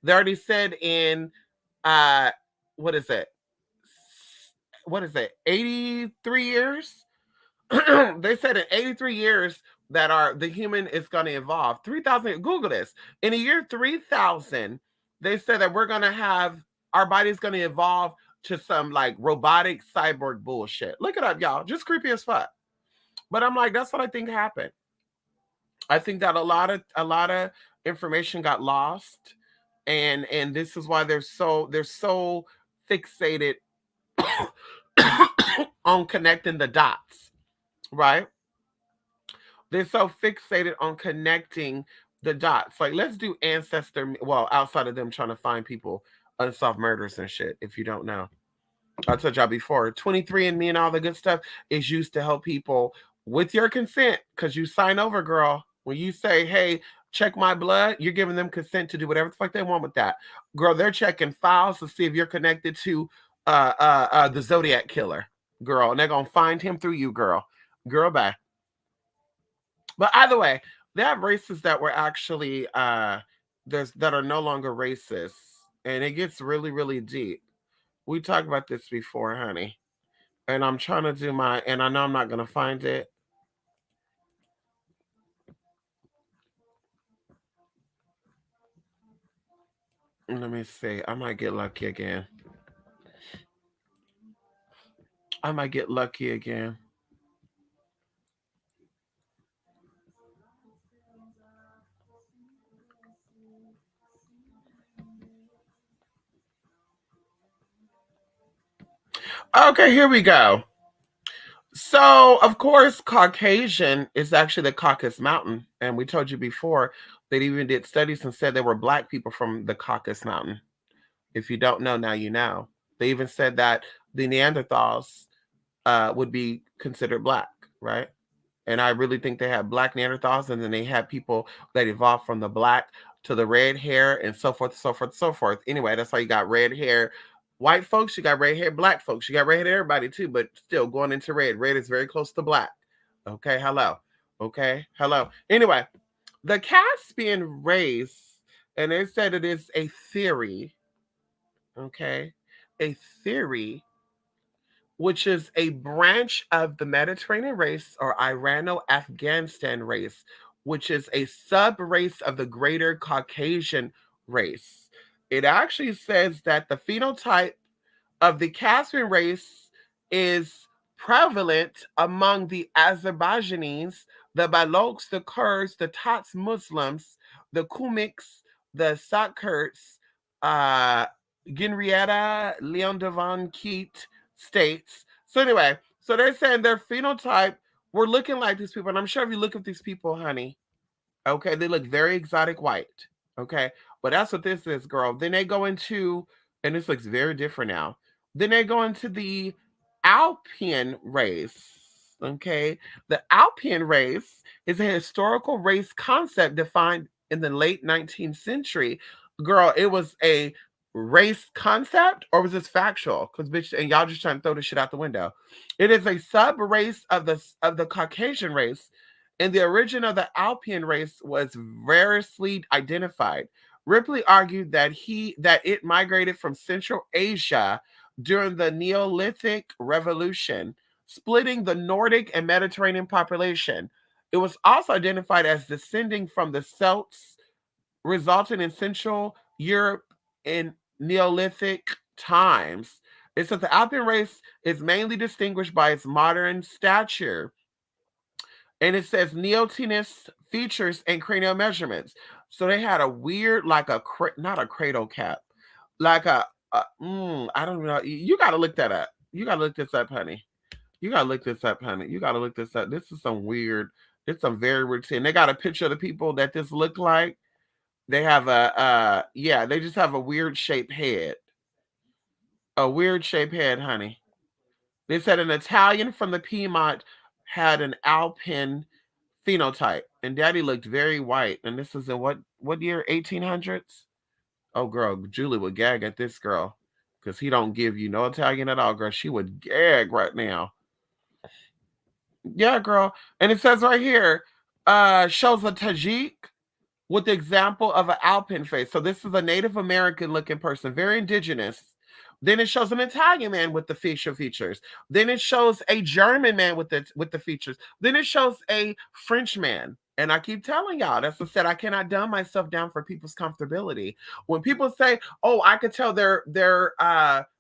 They already said in uh what is it, what is it, 83 years. They said in 83 years that the human is going to evolve. 3,000, Google this. In the year 3,000, they said that we're going to have, our body's going to evolve to some like robotic cyborg bullshit. Look it up, y'all. Just creepy as fuck. But I'm like, that's what I think happened. I think that a lot of information got lost, and this is why they're so fixated on connecting the dots, right? They're so fixated on connecting the dots. Like, let's do ancestor. Well, outside of them trying to find people unsolved murders and shit. If you don't know, I told y'all before, 23andMe and all the good stuff is used to help people with your consent, because you sign over, girl. When you say, hey, check my blood, you're giving them consent to do whatever the fuck they want with that. Girl, they're checking files to see if you're connected to the Zodiac killer, girl. And they're gonna find him through you, girl. Girl, bye. But either way, they have races that were actually there's that are no longer racist. And it gets really, really deep. We talked about this before, honey. And I'm trying to do my, and I know I'm not going to find it. Let me see. I might get lucky again. I might get lucky again. Okay, here we go. So, of course, Caucasian is actually the Caucasus Mountain. And we told you before, they even did studies and said there were black people from the Caucasus Mountain. If you don't know, now you know. They even said that the Neanderthals would be considered black, right? And I really think they had black Neanderthals, and then they had people that evolved from the black to the red hair, and so forth, so forth, so forth. Anyway, that's why you got red hair. White folks, you got red hair. Black folks, you got red hair. Everybody too, but still going into red. Red is very close to black. Okay, hello. Okay, hello. Anyway, the Caspian race, and they said it is a theory. Okay, a theory which is a branch of the Mediterranean race or Irano Afghanistan race, which is a sub race of the greater Caucasian race. It actually says that the phenotype of the Caspian race is prevalent among the Azerbaijanis, the Balochs, the Kurds, the Tats Muslims, the Kumiks, the Sakurts, uh, Ginrieta, Leon Devon Keat states. So anyway, so they're saying their phenotype, we're looking like these people. And I'm sure if you look at these people, honey, okay, they look very exotic white. Okay. But that's what this is, girl. Then they go into, and this looks very different now. Then they go into the Alpine race. Okay. The Alpine race is a historical race concept defined in the late 19th century. Girl, it was a race concept, or was this factual? Because bitch, and y'all just trying to throw this shit out the window. It is a sub race of the Caucasian race, and the origin of the Alpine race was variously identified. Ripley argued that it migrated from Central Asia during the Neolithic Revolution, splitting the Nordic and Mediterranean population. It was also identified as descending from the Celts, resulting in Central Europe in Neolithic times. It says the Alpine race is mainly distinguished by its modern stature, and it says neotenous features and cranial measurements. So they had a weird, like not a cradle cap, like I don't know. You got to look that up. You got to look this up, honey. You got to look this up, honey. You got to look this up. This is some weird. It's some very weird thing. They got a picture of the people that this looked like. They have yeah, they just have a weird shaped head. A weird shaped head, honey. They said an Italian from the Piedmont had an Alpine phenotype, and Daddy looked very white. And this is in what year? 1800s. Oh, girl, Julie would gag at this girl because he don't give you no Italian at all, girl. She would gag right now. Yeah, girl. And it says right here, shows a Tajik with the example of an Alpine face. So this is a Native American looking person, very indigenous, Then it shows an Italian man with the facial features. Then it shows a German man with the features. Then it shows a French man. And I keep telling y'all, that's what I said, I cannot dumb myself down for people's comfortability. When people say, "Oh, I could tell they're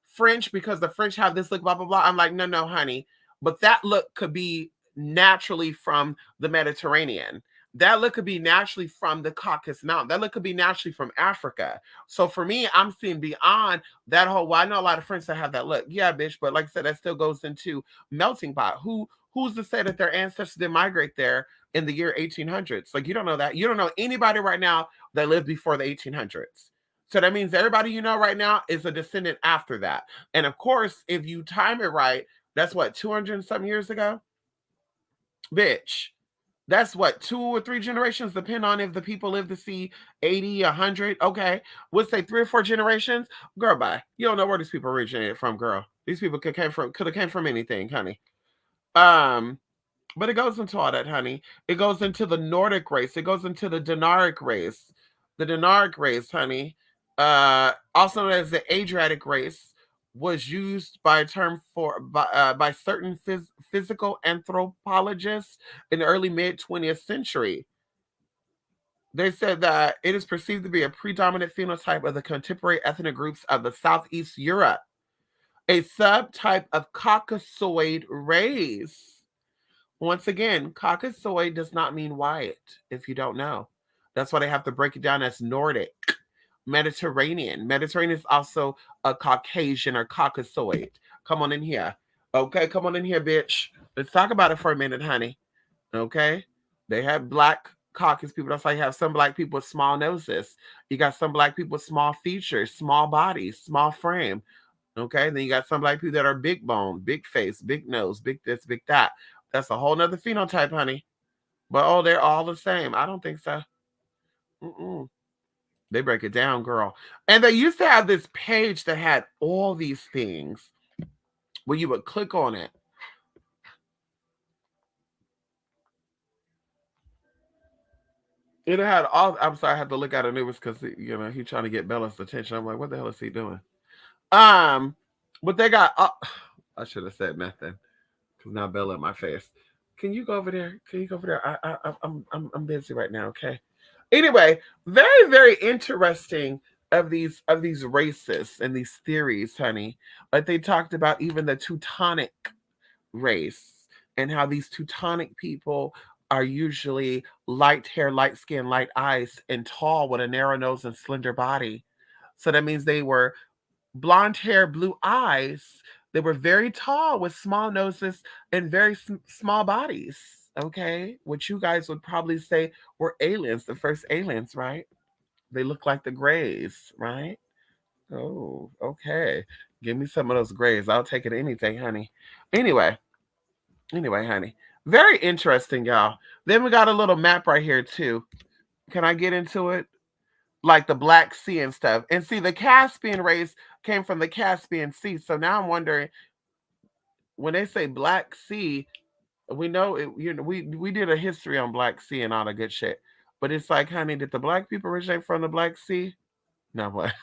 French because the French have this look," blah blah blah. I'm like, no, no, honey. But that look could be naturally from the Mediterranean. That look could be naturally from the Caucasus Mountain. That look could be naturally from Africa. So for me, I'm seeing beyond that whole. Well, I know a lot of friends that have that look. Yeah, bitch. But like I said, that still goes into melting pot. Who's to say that their ancestors didn't migrate there in the year 1800s? Like, you don't know that. You don't know anybody right now that lived before the 1800s. So that means everybody you know right now is a descendant after that. And of course, if you time it right, that's what, 200 and some years ago, bitch. That's what, two or three generations, depend on if the people live to see 80, 100. Okay. We'll say three or four generations. Girl, bye. You don't know where these people originated from, girl. These people could have came from anything, honey. Um, but it goes into all that, honey. It goes into the Nordic race. It goes into the Dinaric race. The Dinaric race, honey, also known as the Adriatic race, was used by a term by certain physical anthropologists in the early mid 20th century. They said that it is perceived to be a predominant phenotype of the contemporary ethnic groups of the Southeast Europe, a subtype of Caucasoid race. Once again, Caucasoid does not mean white, if you don't know. That's why they have to break it down as Nordic, Mediterranean. Mediterranean is also a Caucasian or Caucasoid. Come on in here. Okay, come on in here, bitch. Let's talk about it for a minute, honey. Okay? They have black Caucasian people. That's why you have some black people with small noses. You got some black people with small features, small bodies, small frame. Okay, then you got some black people that are big bone, big face, big nose, big this, big that. That's a whole nother phenotype, honey. But oh, they're all the same. I don't think so. Mm-mm. They break it down, girl. And they used to have this page that had all these things where you would click on it. It had all. I'm sorry, I had to look at it. It was because he trying to get Bella's attention. I'm like, what the hell is he doing? Um, but they got. I should have said nothing because now Bella in my face. Can you go over there? Can you go over there? I'm busy right now. Okay. Anyway, very very interesting of these races and these theories, honey. Like they talked about even the Teutonic race and how these Teutonic people are usually light hair, light skin, light eyes, and tall with a narrow nose and slender body. So that means they were blonde hair, blue eyes. They were very tall with small noses and very small bodies. Okay, which you guys would probably say were aliens, the first aliens, right? They look like the Greys, right? Oh, okay. Give me some of those Greys. I'll take it anything, honey. Anyway, honey. Very interesting, y'all. Then we got a little map right here too. Can I get into it? Like the Black Sea and stuff. And see, the Caspian race came from the Caspian Sea. So now I'm wondering, when they say Black Sea, we know it. We did a history on Black Sea and all the good shit. But it's like, honey, did the black people originate from the Black Sea? No, what?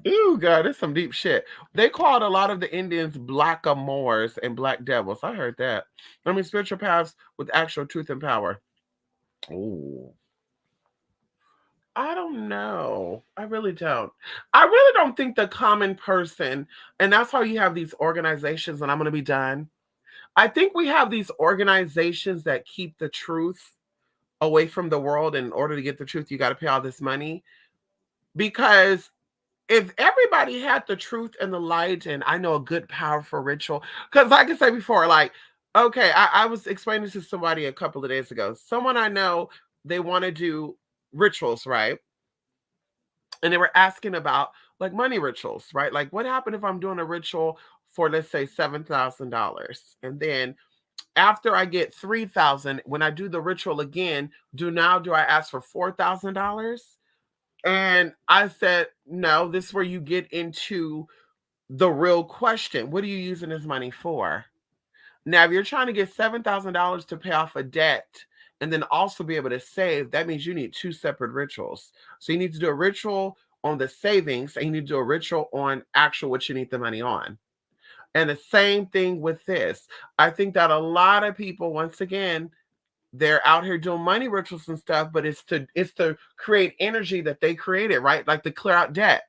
Ooh, God, it's some deep shit. They called a lot of the Indians blackamoors and black devils. I heard that. I mean, spiritual paths with actual truth and power. Oh, I don't know. I really don't. I really don't think the common person, and that's why you have these organizations, and I'm going to be done. I think we have these organizations that keep the truth away from the world. In order to get the truth, you got to pay all this money. Because if everybody had the truth and the light, and I know a good, powerful ritual, because like I said before, like, okay, I was explaining to somebody a couple of days ago. Someone I know, they want to do rituals, right? And they were asking about like money rituals, right? Like, what happened if I'm doing a ritual for, let's say, $7,000, and then after I get 3,000, when I do the ritual again, do I ask for $4,000? And I said, no, this is where you get into the real question. What are you using this money for? Now, if you're trying to get $7,000 to pay off a debt and then also be able to save, that means you need two separate rituals. So you need to do a ritual on the savings, and you need to do a ritual on actual what you need the money on. And the same thing with this. I think that a lot of people, once again, they're out here doing money rituals and stuff, but it's to create energy that they created, right? Like to clear out debt.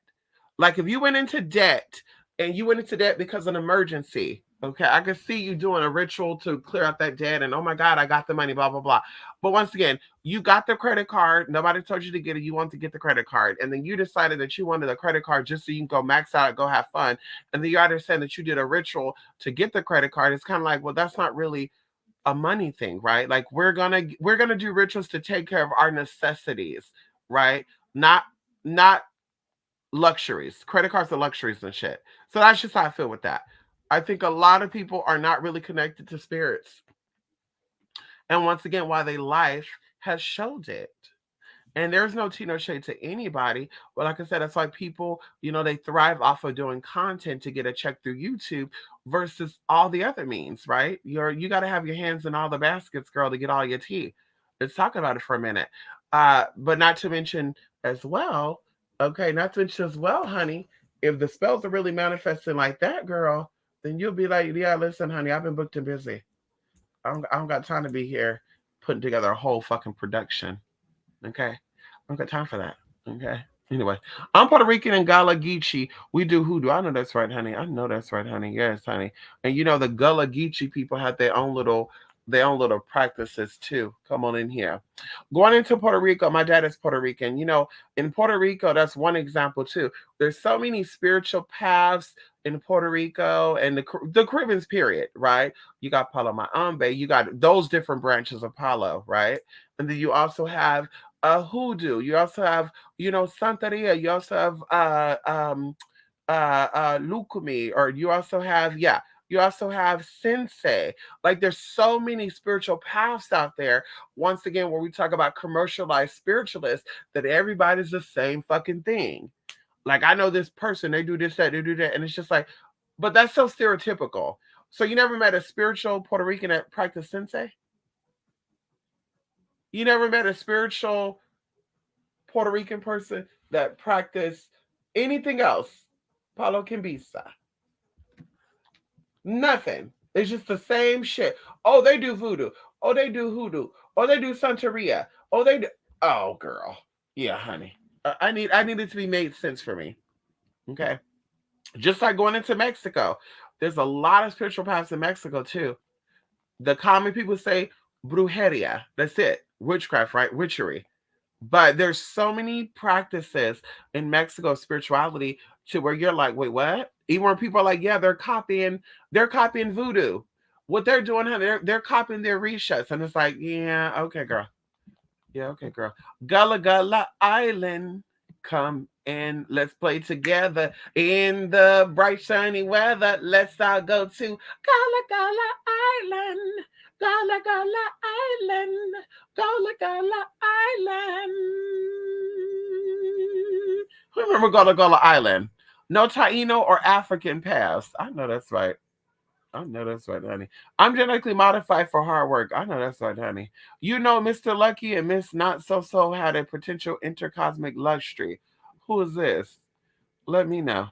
Like if you went into debt and you went into debt because of an emergency, okay, I could see you doing a ritual to clear out that debt and oh my God, I got the money, blah, blah, blah. But once again, you got the credit card. Nobody told you to get it. You want to get the credit card. And then you decided that you wanted a credit card just so you can go max out, go have fun. And then you understand that you did a ritual to get the credit card. It's kind of like, well, that's not really a money thing, right? Like we're gonna do rituals to take care of our necessities, right? Not luxuries. Credit cards are luxuries and shit. So that's just how I feel with that. I think a lot of people are not really connected to spirits. And once again, why they life has showed it. And there's no tea, no shade to anybody. But like I said, that's why people, they thrive off of doing content to get a check through YouTube versus all the other means, right? You got to have your hands in all the baskets, girl, to get all your tea. Let's talk about it for a minute. But not to mention as well, okay, not to mention as well, honey, if the spells are really manifesting like that, girl, then you'll be like, yeah, listen, honey, I've been booked and busy. I don't got time to be here putting together a whole fucking production. Okay. I don't got time for that. Okay. Anyway, I'm Puerto Rican and Gullah Geechee. We do hoodoo. I know that's right, honey. I know that's right, honey. Yes, honey. And the Gullah Geechee people have their own little practices too. Come on in here. Going into Puerto Rico, my dad is Puerto Rican. In Puerto Rico, that's one example too. There's so many spiritual paths in Puerto Rico and the Caribbean period, right? You got Palo Mayombe, you got those different branches of Palo, right? And then you also have hoodoo. You also have, Santeria. You also have Lukumi, or you also have, yeah, you also have Sensei. Like there's so many spiritual paths out there. Once again, where we talk about commercialized spiritualists, that everybody's the same fucking thing. Like I know this person, they do this, that, they do that, and it's just like, but that's so stereotypical. So you never met a spiritual Puerto Rican that practiced Sensei? You never met a spiritual Puerto Rican person that practiced anything else? Palo Kimbisa. Nothing. It's just the same shit. Oh, they do voodoo. Oh, they do hoodoo. Oh, they do Santeria. Oh, they do. Oh, girl. Yeah, honey. I need it to be made sense for me. Okay. Just like going into Mexico. There's a lot of spiritual paths in Mexico too. The common people say brujeria. That's it. Witchcraft, right? Witchery. But there's so many practices in Mexico spirituality to where you're like, wait, what? Even when people are like, yeah, they're copying voodoo. What they're doing, they're copying their reshuts. And it's like, yeah, okay, girl. Yeah, okay, girl. Gullah Gullah Island. Come and let's play together in the bright sunny weather. Let's all go to Gullah Gullah Island. Gullah Gullah Island. Gullah Gullah Island. Who remember Gullah Gullah Island? No Taino or African past. I know that's right. I know that's right, honey. I'm genetically modified for hard work. I know that's right, honey. Mr. Lucky and Miss Not So So had a potential intercosmic luxury. Who is this? Let me know.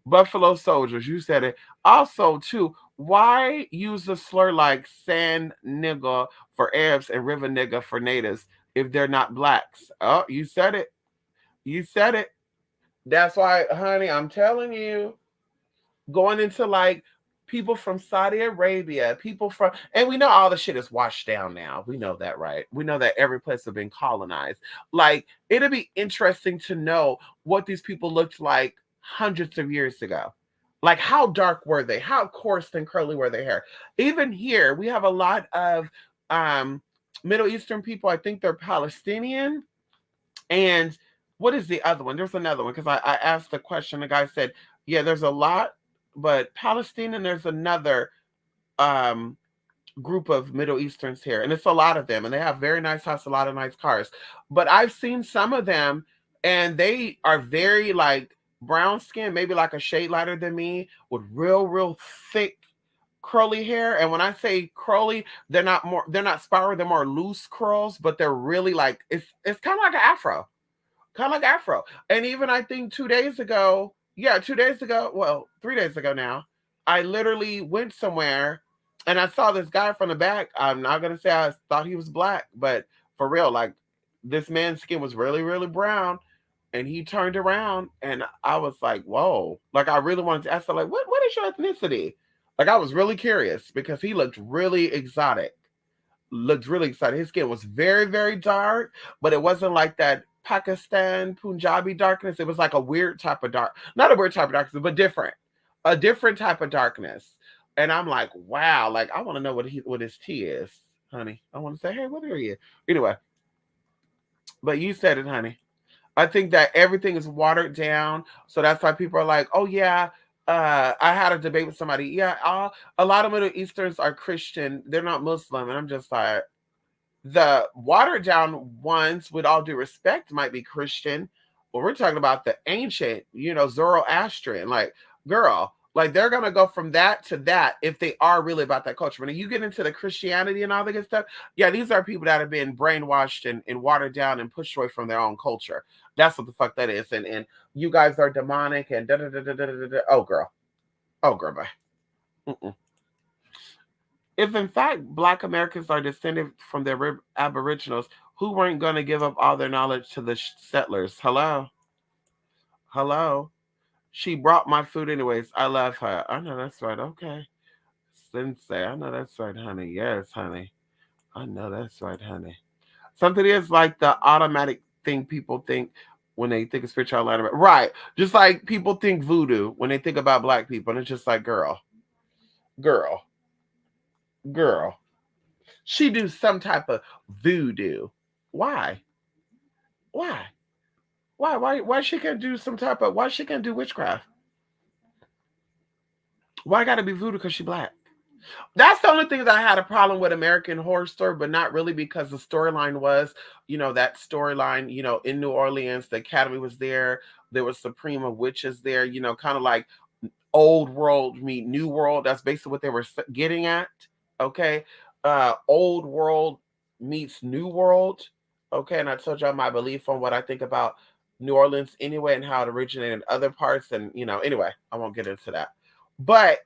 Buffalo Soldiers, you said it. Also, too, why use a slur like sand nigga for Arabs and river nigga for natives if they're not blacks? Oh, you said it. You said it. That's why, honey, I'm telling you, going into like people from Saudi Arabia, people from, and we know all the shit is washed down now. We know that, right? We know that every place has been colonized. Like, it'll be interesting to know what these people looked like hundreds of years ago. Like, how dark were they? How coarse and curly were their hair? Even here, we have a lot of um, Middle Eastern people. I think they're Palestinian. And what is the other one? There's another one because I asked the question. The guy said, yeah, there's a lot, but Palestine, and there's another um, group of Middle Easterns here, and it's a lot of them, and they have very nice house, a lot of nice cars. But I've seen some of them, and they are very like brown skin, maybe like a shade lighter than me, with real, real thick curly hair. And when I say curly, they're not spiral, they're more loose curls, but they're really like it's kind of like an afro. Kind of like afro. And even I think 2 days ago, yeah, 2 days ago, well, 3 days ago now, I literally went somewhere and I saw this guy from the back. I'm not gonna say I thought he was black, but for real, like this man's skin was really, really brown. And he turned around and I was like, whoa. Like I really wanted to ask him, like, what is your ethnicity? Like I was really curious because he looked really exotic. Looked really excited. His skin was very, very dark, but it wasn't like that Pakistan Punjabi darkness. It was like a weird type of dark, not a weird type of darkness, but different, a different type of darkness. And I'm like, wow, like I want to know what his tea is, honey. I want to say, hey, what are you? Anyway, but you said it, honey. I think that everything is watered down, so that's why people are like, oh yeah. I had a debate with somebody. Yeah, a lot of Middle Easterns are Christian. They're not Muslim, and I'm just like, the watered down ones, with all due respect, might be Christian, but we're talking about the ancient, Zoroastrian. Like, girl, like they're gonna go from that to that if they are really about that culture. When you get into the Christianity and all that good stuff, yeah, these are people that have been brainwashed and watered down and pushed away from their own culture. That's what the fuck that is. And you guys are demonic and da da da da da da da. Oh girl, bye. Mm-mm. If in fact Black Americans are descended from the Aboriginals who weren't going to give up all their knowledge to the settlers, hello, hello. She brought my food anyways. I love her. I know that's right. Okay, Sensei. I know that's right, honey. Yes, honey. I know that's right, honey. Something is like the automatic thing people think when they think of spirituality, right? Just like people think voodoo when they think about Black people, and it's just like, girl, girl. She do some type of voodoo. Why? Why? Why she can do some type of why she can do witchcraft? Why gotta be voodoo because she black? That's the only thing that I had a problem with American Horror Story, but not really because the storyline was, that storyline, in New Orleans, the Academy was there, there was Supreme of Witches there, kind of like old world meet new world. That's basically what they were getting at. Okay. Old world meets new world. Okay. And I told y'all my belief on what I think about New Orleans anyway and how it originated in other parts. And, anyway, I won't get into that. But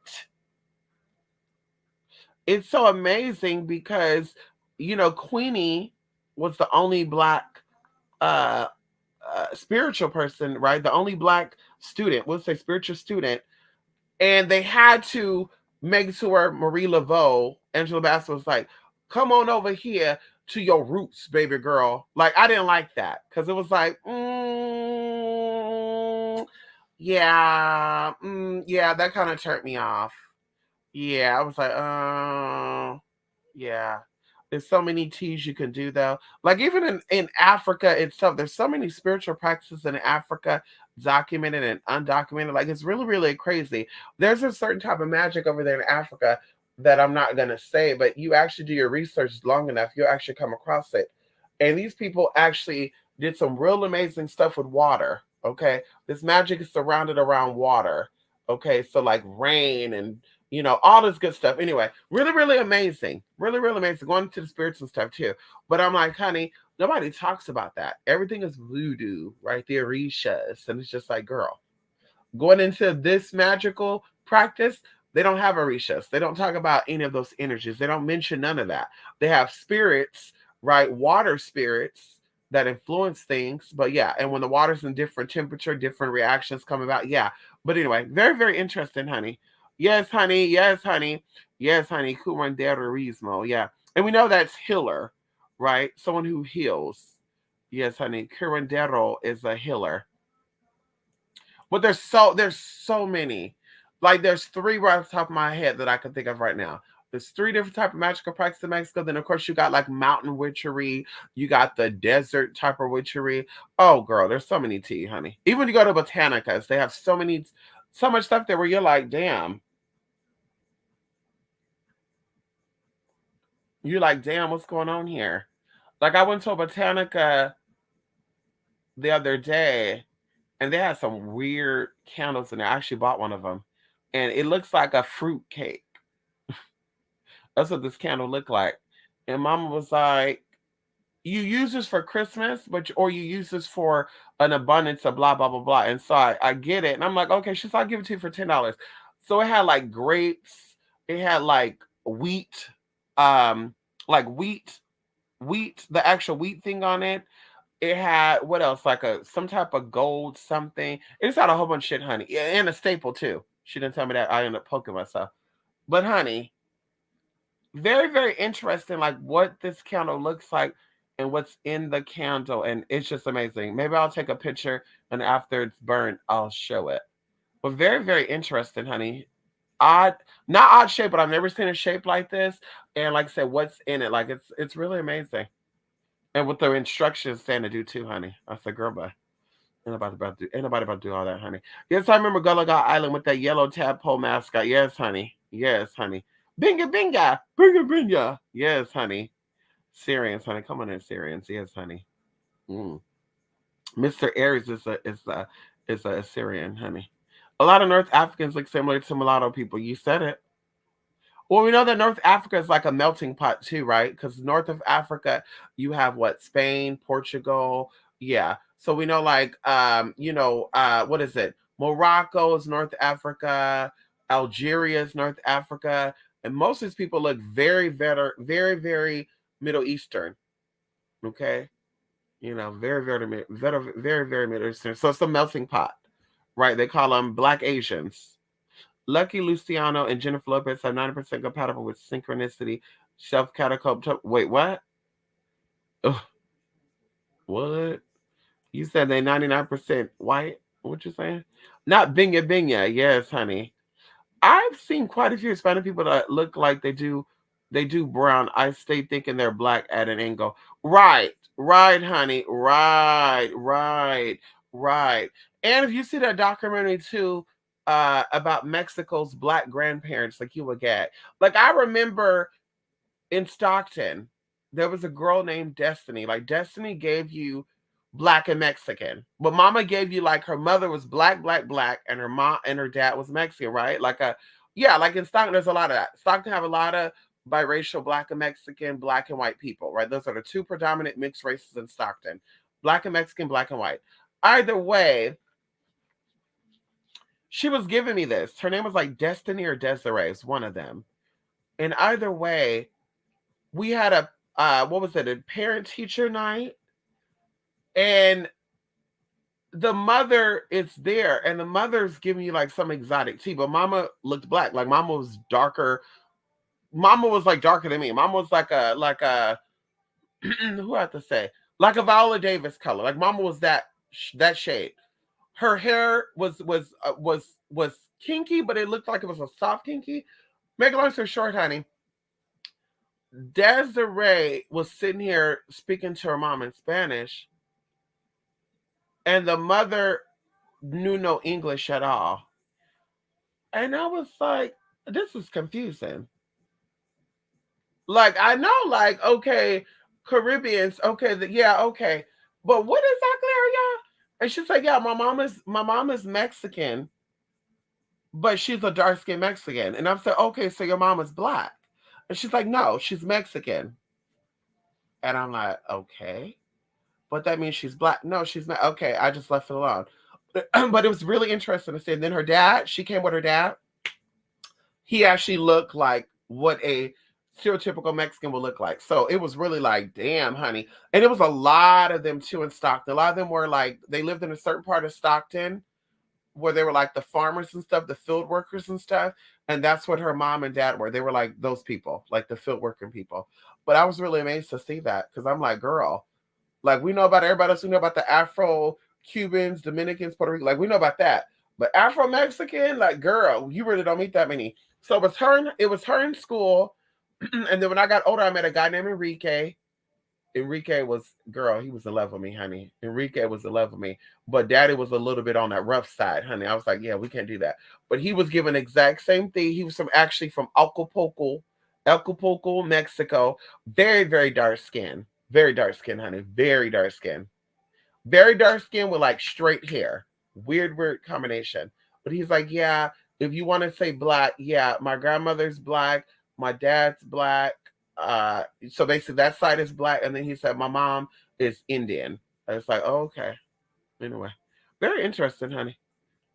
it's so amazing because, Queenie was the only black uh, spiritual person, right? The only black student, we'll say spiritual student, and they had to make it to where Marie Laveau, Angela Bassett was like, "Come on over here to your roots, baby girl." Like I didn't like that because it was like, yeah, yeah, that kind of turned me off. Yeah, I was like, oh, yeah. There's so many teas you can do though. Like even in Africa itself, there's so many spiritual practices in Africa, documented and undocumented. Like it's really, really crazy. There's a certain type of magic over there in Africa that I'm not gonna say, but you actually do your research long enough, you'll actually come across it. And these people actually did some real amazing stuff with water. Okay. This magic is surrounded around water. Okay. So like rain and all this good stuff. Anyway, really, really amazing. Really, really amazing. Going to the spirits and stuff too. But I'm like, honey, nobody talks about that. Everything is voodoo, right? The orishas. And it's just like, girl, going into this magical practice, they don't have orishas. They don't talk about any of those energies. They don't mention none of that. They have spirits, right? Water spirits that influence things. But yeah, and when the water's in different temperature, different reactions come about. Yeah. But anyway, very, very interesting, honey. Yes, honey. Yes, honey. Yes, honey. Curanderismo. Yeah. And we know that's healer, right? Someone who heals. Yes, honey. Curandero is a healer. But there's so many. Like there's three right off the top of my head that I can think of right now. There's three different type of magical practices in Mexico. Then of course you got like mountain witchery. You got the desert type of witchery. Oh girl, there's so many tea, honey. Even when you go to botanicas, they have so much stuff there where you're like, damn. You're like, damn, what's going on here? Like I went to a botanica the other day and they had some weird candles in there. I actually bought one of them, and it looks like a fruit cake. That's what this candle looked like. And mama was like, you use this for Christmas, or you use this for an abundance of blah blah blah blah. And so I get it, and I'm like, okay. She's like, I'll give it to you for $10. So it had like grapes, it had wheat, um, like wheat, the actual wheat thing on it. It had what else? Like some type of gold something. It just had a whole bunch of shit, honey, and a staple too. She didn't tell me that. I ended up poking myself. But honey, very very interesting, like what this candle looks like and what's in the candle, and it's just amazing. Maybe I'll take a picture, and after it's burned I'll show it. But very very interesting, honey. Odd, not odd shape, but I've never seen a shape like this. And like I said, what's in it, like it's really amazing. And with the instructions saying to do too, honey. I said, girl, bye. Ain't nobody about to do all that, honey. Yes, I remember Gullah Island with that yellow tadpole mascot. Yes, honey. Yes, honey. Binga binga. Binga binga. Yes, honey. Syrians, honey. Come on in, Syrians. Yes, honey. Mm. Mr. Aries is a Assyrian, honey. A lot of North Africans look similar to mulatto people. You said it. Well, we know that North Africa is like a melting pot too, right? Because north of Africa, you have what? Spain, Portugal. Yeah. So we know what is it? Morocco is North Africa, Algeria is North Africa, and most of these people look very, very, very, very Middle Eastern. Okay. Very, very, very, very, very Middle Eastern. So it's a melting pot, right? They call them Black Asians. Lucky Luciano and Jennifer Lopez are 90% compatible with synchronicity. Self catacomb. Wait, what? Ugh, what? You said they 99% white? What you saying? Not Binya Binya. Yes, honey. I've seen quite a few Hispanic people that look like they do brown. I stay thinking they're black at an angle. Right, right, honey. Right, right, right. And if you see that documentary too, about Mexico's black grandparents, like you would get. Like I remember in Stockton, there was a girl named Destiny. Like Destiny gave you black and Mexican. But mama gave you like her mother was black, black, black, and her mom and her dad was Mexican, right? Like in Stockton, there's a lot of that. Stockton have a lot of biracial black and Mexican, black and white people, right? Those are the two predominant mixed races in Stockton. Black and Mexican, black and white. Either way, she was giving me this. Her name was like Destiny or Desiree. It's one of them. And either way, we had a what was it, a parent teacher night, and the mother is there, and the mother's giving you like some exotic tea, but mama looked black. Like mama was darker. Mama was like darker than me. Mama was like a who I have to say, like a Viola Davis color. Like mama was that shade. Her hair was kinky, but it looked like it was a soft kinky. Make a long story short, honey, Desiree was sitting here speaking to her mom in Spanish, and the mother knew no English at all. And I was like, this is confusing. Like, I know, like, okay, Caribbeans, okay, yeah, okay. But what exactly are y'all? And she's like, yeah, my mom is Mexican, but she's a dark skinned Mexican. And I'm saying, okay, so your mom is black. And she's like, no, she's Mexican. And I'm like, okay. But that means she's black. No, she's not. Okay, I just left it alone. But it was really interesting to see. And then her dad, she came with her dad. He actually looked like what a stereotypical Mexican would look like. So it was really like, damn, honey. And it was a lot of them too in Stockton. A lot of them were like, they lived in a certain part of Stockton where they were like the farmers and stuff, the field workers and stuff. And that's what her mom and dad were. They were like those people, like the field working people. But I was really amazed to see that because I'm like, girl, like we know about everybody else. We know about the Afro Cubans, Dominicans, Puerto Rico. Like we know about that. But Afro Mexican, like girl, you really don't meet that many. So it was her in school. And then when I got older, I met a guy named Enrique. Enrique was girl, he was in love with me, honey. Enrique was in love with me. But daddy was a little bit on that rough side, honey. I was like, yeah, we can't do that. But he was given the exact same thing. He was from Acapulco, Mexico. Very, very dark skin. Very dark skin, honey. Very dark skin. Very dark skin with like straight hair. Weird, weird combination. But he's like, yeah, if you want to say black, yeah, my grandmother's black. My dad's black. So basically that side is black, and then he said my mom is Indian. I was like, oh, okay. Anyway, very interesting, honey.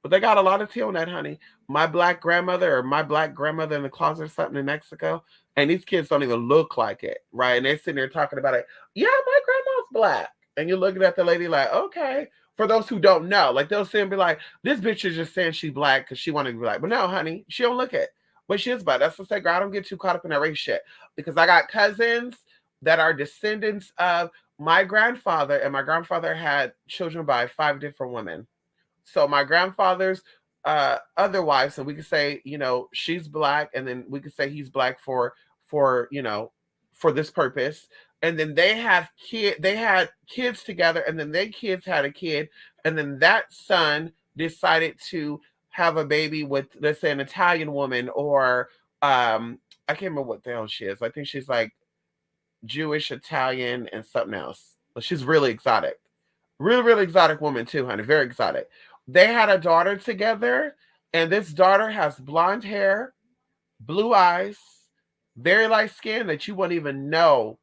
But they got a lot of tea on that, honey. My black grandmother in the closet or something in Mexico, and these kids don't even look like it, right? And they're sitting there talking about it. Yeah, my grandma's black. And you're looking at the lady like, okay. For those who don't know, like they'll sit and be like, this bitch is just saying she's black because she wanted to be black. But no, honey, she don't look it. But she is black. That's what I say, girl. I don't get too caught up in that race shit. Because I got cousins that are descendants of my grandfather, and my grandfather had children by 5 different women. So my grandfather's other wife, so we could say, she's black, and then we could say he's black for for this purpose. And then they had kids together, and then their kids had a kid, and then that son decided to have a baby with, let's say, an Italian woman, or I can't remember what the hell she is. I think she's like Jewish, Italian, and something else. But she's really exotic. Really, really exotic woman too, honey. Very exotic. They had a daughter together, and this daughter has blonde hair, blue eyes, very light skin that you wouldn't even know.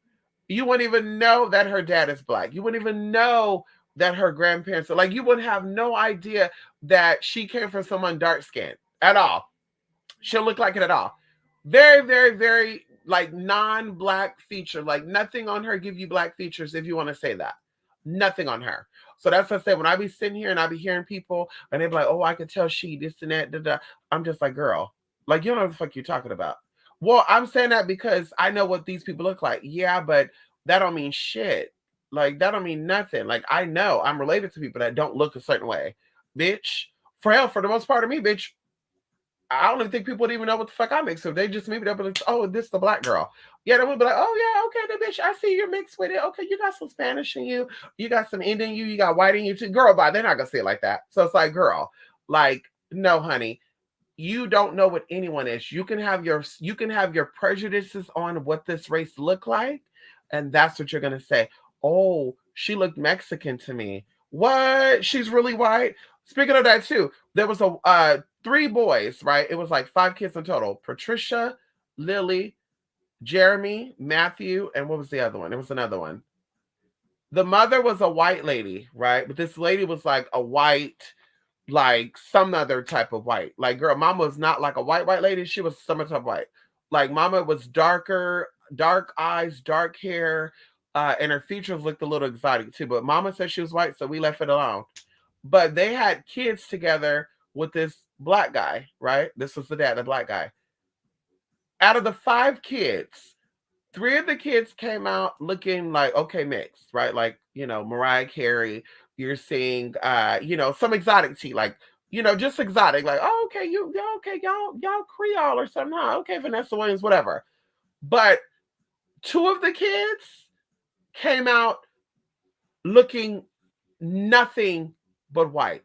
You wouldn't even know that her dad is black. You wouldn't even know that her grandparents are like, you would have no idea that she came from someone dark skinned at all. She don't look like it at all. Very, very, very like non-black feature. Like nothing on her give you black features if you want to say that. Nothing on her. So that's what I said. When I be sitting here and I be hearing people and they be like, oh, I could tell she this and that, da, da. I'm just like, girl, like you don't know what the fuck you're talking about. Well, I'm saying that because I know what these people look like. Yeah, but that don't mean shit. Like that don't mean nothing. Like I know I'm related to people that don't look a certain way. Bitch. For hell, for the most part of me, bitch, I don't even think people would even know what the fuck I mix. So they just maybe they'll be like, oh, this is the black girl. Yeah, they would be like, oh yeah, okay, the bitch, I see you're mixed with it. Okay, you got some Spanish in you, you got some Indian in you, you got white in you too. Girl, bye. They're not gonna say it like that. So it's like, girl, like, no, honey, you don't know what anyone is. You can have your prejudices on what this race look like, and that's what you're gonna say. Oh, she looked Mexican to me. What? She's really white. Speaking of that too, there was a 3 boys, right? It was like 5 kids in total. Patricia, Lily, Jeremy, Matthew, and what was the other one? It was another one. The mother was a white lady, right? But this lady was like a white, like some other type of white. Like, girl, mama was not like a white lady. She was some other type of white. Like, mama was darker, dark eyes, dark hair, and her features looked a little exotic too. But mama said she was white, so we left it alone. But they had kids together with this black guy, right? This was the dad, the black guy. Out of the 5 kids, 3 of the kids came out looking like okay mixed, right? Like Mariah Carey. You're seeing some exotic tea, like just exotic, like oh okay okay y'all Creole or something, huh? Okay, Vanessa Williams, whatever. But 2 of the kids came out looking nothing but white.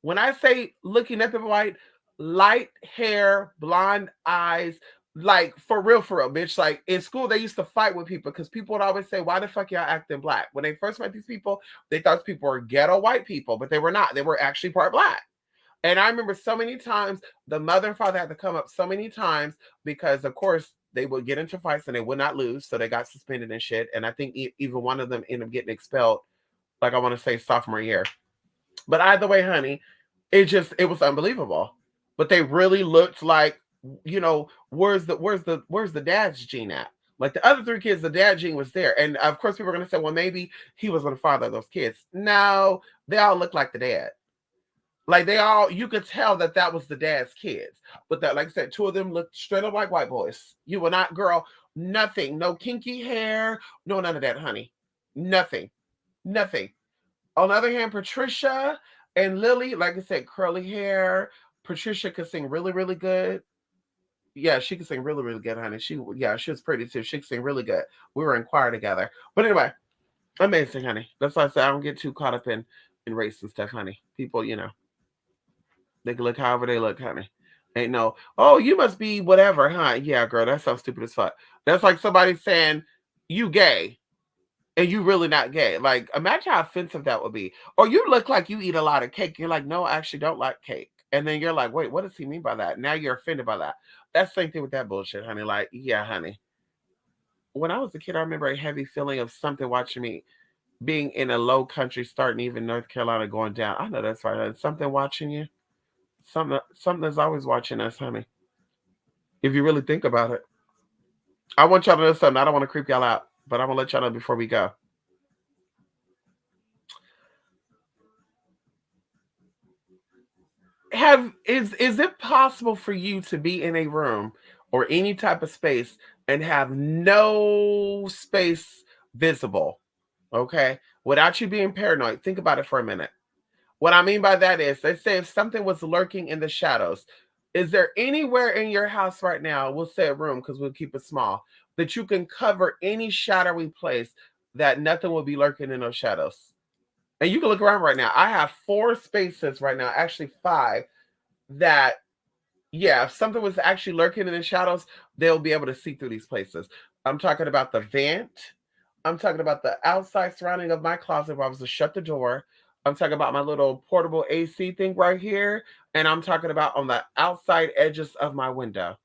When I say looking nothing but white, light hair, blonde eyes, like for real, bitch. Like in school, they used to fight with people because people would always say, "Why the fuck y'all acting black?" When they first met these people, they thought these people were ghetto white people, but they were not. They were actually part black. And I remember so many times the mother and father had to come up so many times because, of course, they would get into fights and they would not lose, so they got suspended and shit. And I think even one of them ended up getting expelled, like I want to say sophomore year. But either way, honey, it was unbelievable. But they really looked like, where's the dad's gene at? Like the other 3 kids, the dad gene was there. And of course people are gonna say, well, maybe he was the father of those kids. No, they all look like the dad. Like you could tell that was the dad's kids. But that, like I said, 2 of them looked straight up like white boys. You were not, girl, nothing, no kinky hair, no none of that, honey. Nothing. Nothing. On the other hand, Patricia and Lily, like I said, curly hair. Patricia could sing really, really good. Yeah, she could sing really, really good, honey. She was pretty too. She could sing really good. We were in choir together. But anyway, amazing, honey. That's why I said I don't get too caught up in race and stuff, honey. People, they can look however they look, honey. Ain't no, oh, you must be whatever, huh? Yeah, girl, that sounds stupid as fuck. That's like somebody saying you gay and you really not gay. Like, imagine how offensive that would be. Or you look like you eat a lot of cake. You're like, no, I actually don't like cake. And then you're like, wait, what does he mean by that? Now you're offended by that. That's the same thing with that bullshit, honey. Like, yeah, honey. When I was a kid, I remember a heavy feeling of something watching me being in a low country, starting even North Carolina, going down. I know that's right, honey. Something watching you. Something that's always watching us, honey. If you really think about it. I want y'all to know something. I don't want to creep y'all out, but I'm gonna let y'all know before we go. Have is it possible for you to be in a room or any type of space and have no space visible? Okay, without you being paranoid. Think about it for a minute. What I mean by that is, let's say if something was lurking in the shadows, is there anywhere in your house right now, we'll say a room because we'll keep it small, that you can cover any shadowy place that nothing will be lurking in those shadows? And you can look around right now. I have four spaces right now, actually five, that, yeah, if something was actually lurking in the shadows, they'll be able to see through these places. I'm talking about the vent. I'm talking about the outside surrounding of my closet where I was to shut the door. I'm talking about my little portable AC thing right here. And I'm talking about on the outside edges of my window.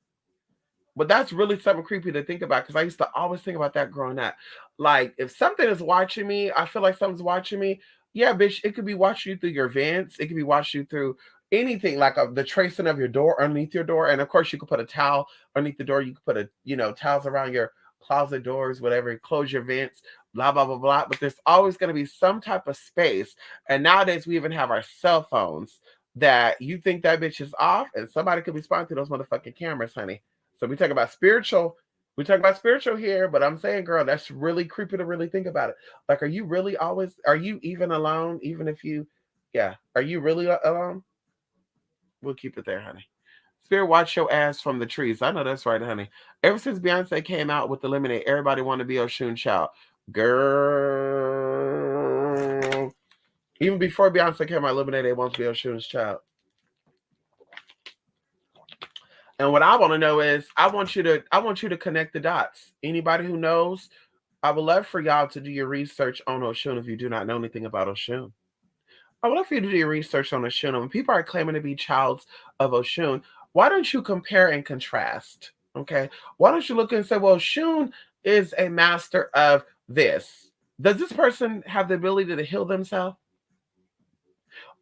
But that's really something creepy to think about because I used to always think about that growing up. Like, if something is watching me, I feel like something's watching me. Yeah, bitch, it could be watching you through your vents. It could be watching you through anything, like the tracing of your door underneath your door. And of course, you could put a towel underneath the door. You could put towels around your closet doors, whatever. Close your vents, blah blah blah blah. But there's always going to be some type of space. And nowadays, we even have our cell phones that you think that bitch is off, and somebody could be spying through those motherfucking cameras, honey. So we talk about spiritual. We talk about spiritual here, but I'm saying, girl, that's really creepy to really think about it. Like, are you really always? Are you even alone? Even if you, yeah, are you really alone? We'll keep it there, honey. Spirit, watch your ass from the trees. I know that's right, honey. Ever since Beyonce came out with the Lemonade, everybody want to be Oshun child. Girl. Even before Beyonce came out, Lemonade, they want to be Oshun's child. And what I want to know is, I want you to connect the dots. Anybody who knows, I would love for y'all to do your research on Oshun if you do not know anything about Oshun. I would love for you to do your research on Oshun. When people are claiming to be childs of Oshun, why don't you compare and contrast? Okay. Why don't you look and say, well, Oshun is a master of this. Does this person have the ability to heal themselves?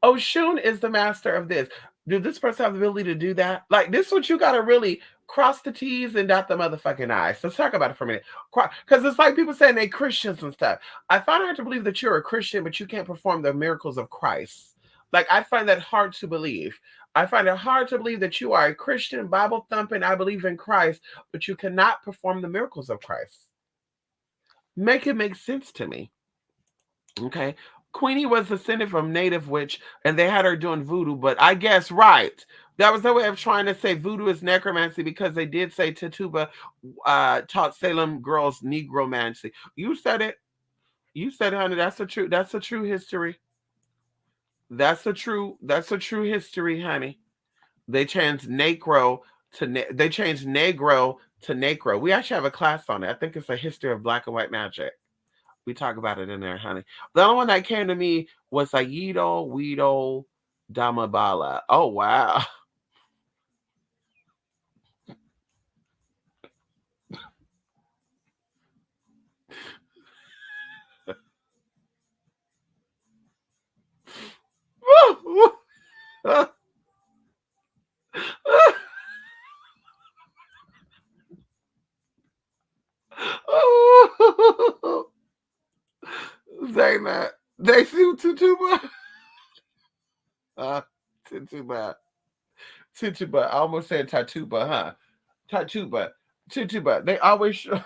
Oshun is the master of this. Do this person have the ability to do that? Like, this is what you gotta really cross the T's and dot the motherfucking I's. Let's talk about it for a minute. Because it's like people saying they Christians and stuff. I find it hard to believe that you're a Christian, but you can't perform the miracles of Christ. Like, I find that hard to believe. I find it hard to believe that you are a Christian, Bible thumping, I believe in Christ, but you cannot perform the miracles of Christ. Make it make sense to me. Okay. Queenie was descended from native witch, and they had her doing voodoo, but I guess right. That was their way of trying to say voodoo is necromancy because they did say Tituba taught Salem girls negromancy. You said it. You said it, honey. That's a true history. That's a true history, honey. They changed they changed negro to necro. We actually have a class on it. I think it's a history of black and white magic. We talk about it in there, honey. The only one that came to me was Aido Weedo Damabala. Oh wow. Say that. They see Tutuba. Uh, Tutuba. Tutuba. I almost said Tatuba, huh? Tatuba. Tutuba. They always show.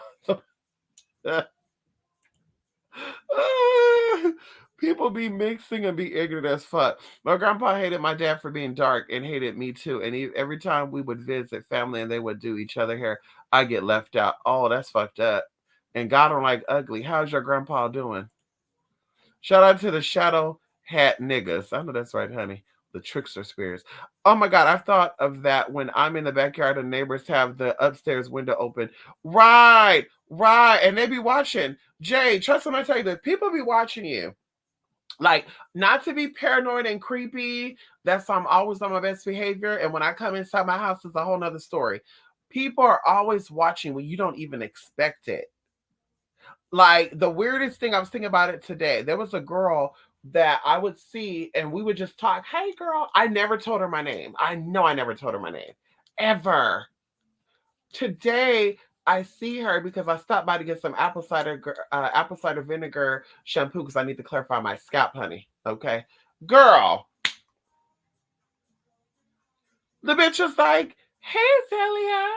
People be mixing and be ignorant as fuck. My grandpa hated my dad for being dark and hated me too. And every time we would visit family and they would do each other hair, I get left out. Oh, that's fucked up. And God don't like ugly. How's your grandpa doing? Shout out to the shadow hat niggas. I know that's right, honey. The trickster spirits. Oh my God, I've thought of that when I'm in the backyard and neighbors have the upstairs window open. Right, right. And they be watching. Jay, trust me, I tell you that people be watching you. Like, not to be paranoid and creepy. That's why I'm always on my best behavior. And when I come inside my house, it's a whole nother story. People are always watching when you don't even expect it. Like the weirdest thing, I was thinking about it today. There was a girl that I would see and we would just talk. Hey girl, I never told her my name. I know I never told her my name. Ever. Today I see her because I stopped by to get some apple cider vinegar shampoo because I need to clarify my scalp, honey. Okay, girl, the bitch was like, "Hey, Zelia,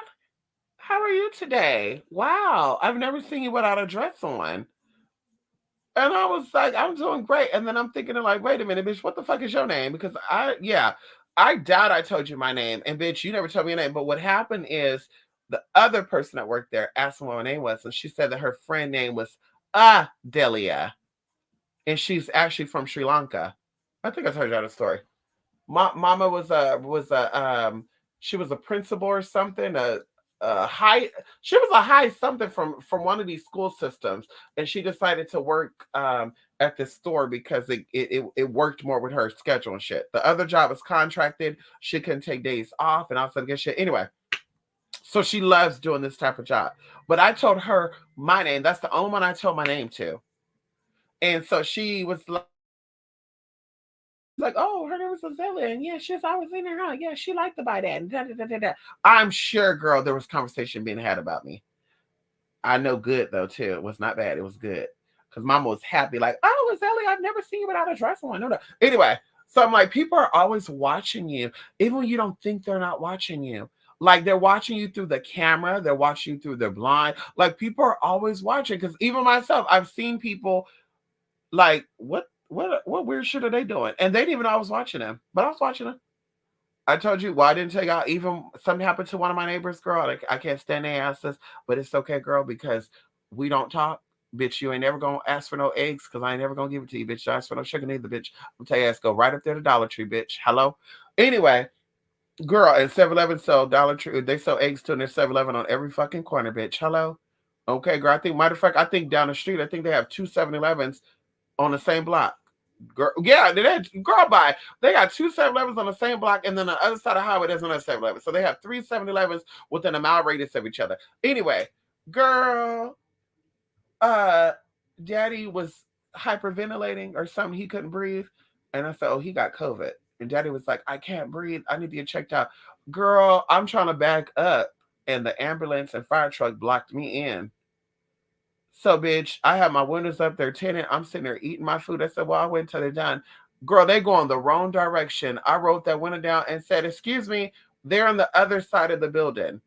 how are you today? Wow, I've never seen you without a dress on." And I was like, "I'm doing great." And then I'm thinking, like, "Wait a minute, bitch, what the fuck is your name?" Because yeah, I doubt I told you my name, and bitch, you never told me your name. But what happened is the other person that worked there asked me what my name was, and she said that her friend name was Delia, and she's actually from Sri Lanka. I think I told you that story. Mama was a she was a principal or something, a high she was a high something from one of these school systems, and she decided to work at this store because it worked more with her schedule and shit. The other job was contracted, she couldn't take days off and all that good shit. Anyway, so she loves doing this type of job. But I told her my name. That's the only one I told my name to. And so she was like, "Oh, her name was Azalea, and yeah, she's always in her, huh? Yeah, she liked to buy that." And da, da, da, da, da. I'm sure, girl, there was conversation being had about me. I know good though too. It was not bad. It was good because Mama was happy, like, "Oh, Azalea, I've never seen you without a dress on." No, no. Anyway, so I'm like, people are always watching you, even when you don't think they're not watching you. Like they're watching you through the camera, they're watching you through their blind. Like people are always watching because even myself, I've seen people like, what weird shit are they doing? And they didn't even know I was watching them, but I was watching them. I told you, well, I didn't take out even something happened to one of my neighbors, girl. Like, I can't stand their asses, but it's okay, girl, because we don't talk. Bitch, you ain't never gonna ask for no eggs because I ain't never gonna give it to you, bitch. Don't ask for no sugar neither, bitch. I'm tell you, ass go right up there to Dollar Tree, bitch. Hello? Anyway, girl, and 7-Eleven sell Dollar Tree, they sell eggs too, and there's 7-Eleven on every fucking corner, bitch. Hello? Okay, girl. I think, matter of fact, I think down the street, I think they have two 7-Elevens on the same block. Girl, yeah, girl by. They got two 7-Elevens on the same block, and then on the other side of the highway, there's another 7-Eleven. So they have three 7-Elevens within a mile radius of each other. Anyway, girl, uh, daddy was hyperventilating or something. He couldn't breathe. And I said, "Oh, he got COVID." And daddy was like, "I can't breathe. I need to get checked out." Girl, I'm trying to back up, and the ambulance and fire truck blocked me in. So, bitch, I have my windows up, they're tinted. I'm sitting there eating my food. I said, "Well, I'll wait until they're done." Girl, they go in the wrong direction. I wrote that window down and said, "Excuse me, they're on the other side of the building."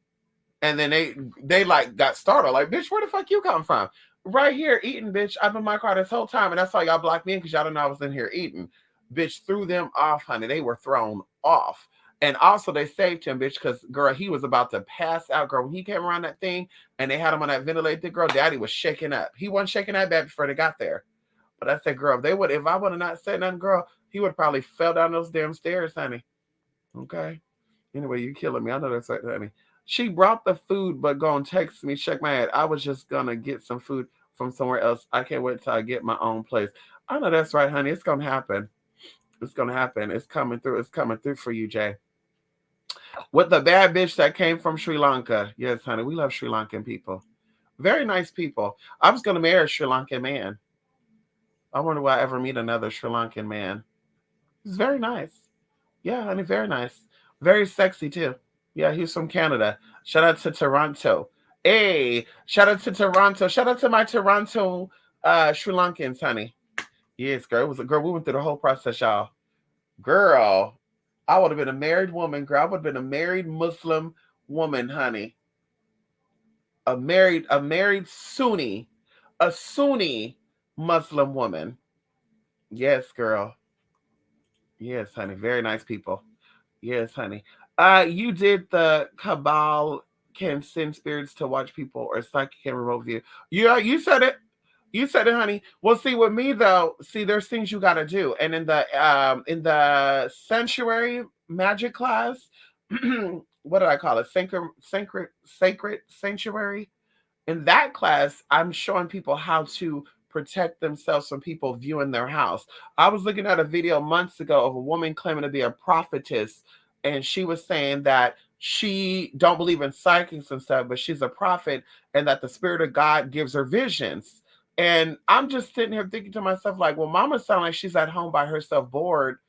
And then they like got startled, like, "Bitch, where the fuck you come from?" "Right here eating, bitch. I've been in my car this whole time, and that's why y'all blocked me in because y'all didn't know I was in here eating." Bitch threw them off, honey. They were thrown off. And also they saved him, bitch, because girl, he was about to pass out, girl. When he came around that thing and they had him on that ventilator, girl, daddy was shaking up. He wasn't shaking that bad before they got there. But I said, girl, if I would have not said nothing, girl, he would have probably fell down those damn stairs, honey. Okay. Anyway, you killing me. I know that's right, honey. She brought the food, but gonna text me, check my head. I was just gonna get some food from somewhere else. I can't wait till I get my own place. I know that's right, honey. It's gonna happen. It's gonna happen. It's coming through. It's coming through for you, Jay. With the bad bitch that came from Sri Lanka. Yes, honey. We love Sri Lankan people. Very nice people. I was gonna marry a Sri Lankan man. I wonder will I ever meet another Sri Lankan man. He's very nice. Yeah, honey, very nice. Very sexy too. Yeah, he's from Canada. Shout out to Toronto. Hey, shout out to Toronto. Shout out to my Toronto Sri Lankans, honey. Yes, girl. It was a girl. We went through the whole process, y'all. Girl, I would have been a married woman, girl. I would have been a married Muslim woman, honey. A married Sunni Muslim woman. Yes, girl. Yes, honey. Very nice people. Yes, honey. You did the cabal can send spirits to watch people or psychic can remote view. Yeah, you said it. You said it, honey. Well, see, with me though, see, there's things you gotta do. And in the sanctuary magic class, what did I call it? Sacred sanctuary. In that class, I'm showing people how to protect themselves from people viewing their house. I was looking at a video months ago of a woman claiming to be a prophetess, and she was saying that she don't believe in psychics and stuff, but she's a prophet, and that the spirit of God gives her visions. And I'm just sitting here thinking to myself, like, well, mama sounds like she's at home by herself, bored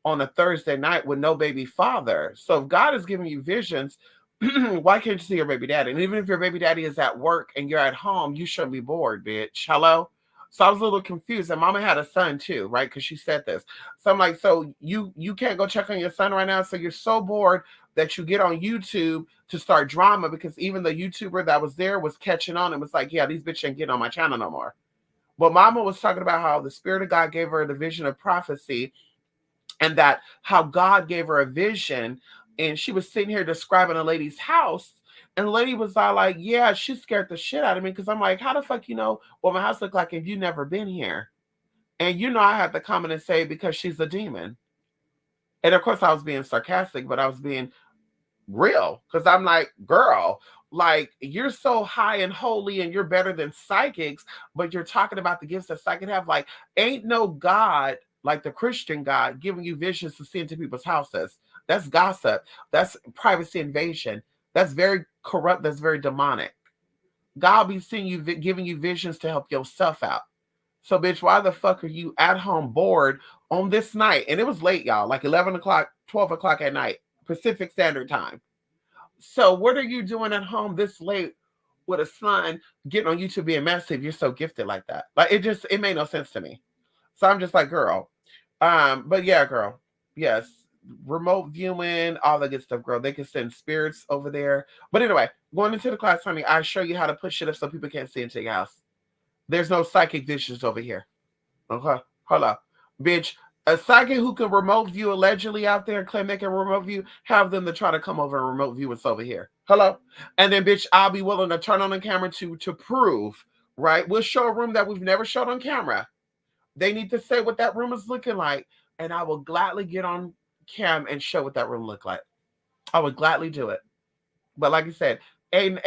on a Thursday night with no baby father. So if God is giving you visions, why can't you see your baby daddy? And even if your baby daddy is at work and you're at home, you shouldn't be bored, bitch. Hello? So I was a little confused. And mama had a son too, right? Because she said this. So I'm like, so you can't go check on your son right now. So you're so bored that you get on YouTube to start drama, because even the YouTuber that was there was catching on and was like, yeah, these bitches ain't getting on my channel no more. Well, mama was talking about how the spirit of God gave her the vision of prophecy, and that how God gave her a vision. And she was sitting here describing a lady's house. And the lady was all like, yeah, she scared the shit out of me, because I'm like, how the fuck you know what my house looked like if you never been here? And I had to comment and say, because she's a demon. And of course I was being sarcastic, but I was being real, because I'm like, girl, like, you're so high and holy and you're better than psychics, but you're talking about the gifts that psychics have. Like, ain't no God like the Christian God giving you visions to see into people's houses. That's gossip. That's privacy invasion. That's very corrupt. That's very demonic. God be seeing you, giving you visions to help yourself out. So, bitch, why the fuck are you at home bored on this night? And it was late, y'all, like 11 o'clock, 12 o'clock at night, Pacific Standard Time. So, what are you doing at home this late with a son getting on YouTube being messy if you're so gifted like that? Like, it made no sense to me. So I'm just like, girl. But yeah, girl. Yes. Remote viewing, all that good stuff, girl. They can send spirits over there. But anyway, going into the class, honey, I show you how to put shit up so people can't see into your house. There's no psychic visions over here. Okay. Hold on. Bitch, a psychic who can remote view allegedly out there and claim they can remote view, have them to try to come over and remote view us over here. Hello? And then, bitch, I'll be willing to turn on the camera to prove, right? We'll show a room that we've never showed on camera. They need to say what that room is looking like, and I will gladly get on cam and show what that room look like. I would gladly do it. But like I said, ain't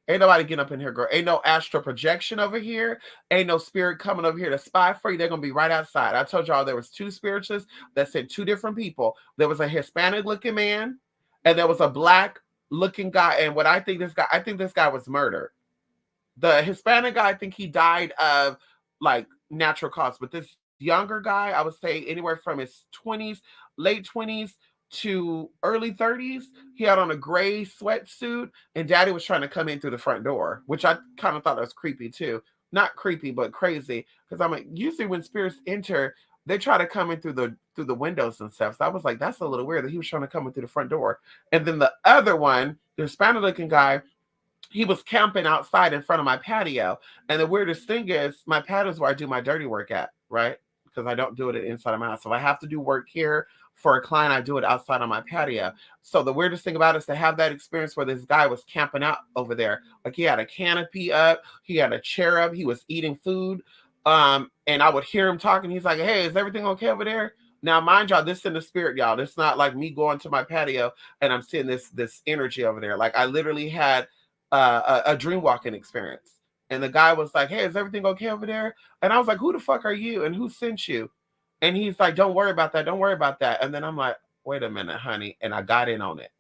nobody getting up in here, girl. Ain't no astral projection over here. Ain't no spirit coming over here to spy for you. They're gonna be right outside. I told y'all there was two spiritualists that sent two different people. There was a Hispanic looking man, and there was a black looking guy. And what I think this guy was murdered. The Hispanic guy, I think he died of like natural cause, but this younger guy, I would say anywhere from his 20s, late 20s to early 30s, he had on a gray sweatsuit, and daddy was trying to come in through the front door, which I kind of thought was creepy too. Not creepy, but crazy. Because I'm like, usually when spirits enter, they try to come in through the windows and stuff. So I was like, that's a little weird that he was trying to come in through the front door. And then the other one, the Hispanic looking guy, he was camping outside in front of my patio. And the weirdest thing is, my patio is where I do my dirty work at, right? Because I don't do it inside of my house. So if I have to do work here for a client, I do it outside on my patio. So the weirdest thing about it is to have that experience where this guy was camping out over there. Like, he had a canopy up, he had a chair up, he was eating food. And I would hear him talking. He's like, hey, is everything okay over there? Now, mind y'all, this is in the spirit, y'all. This is not like me going to my patio and I'm seeing this energy over there. Like, I literally had a dream walking experience. And the guy was like, hey, is everything okay over there? And I was like, who the fuck are you? And who sent you? And he's like, don't worry about that. Don't worry about that. And then I'm like, wait a minute, honey. And I got in on it.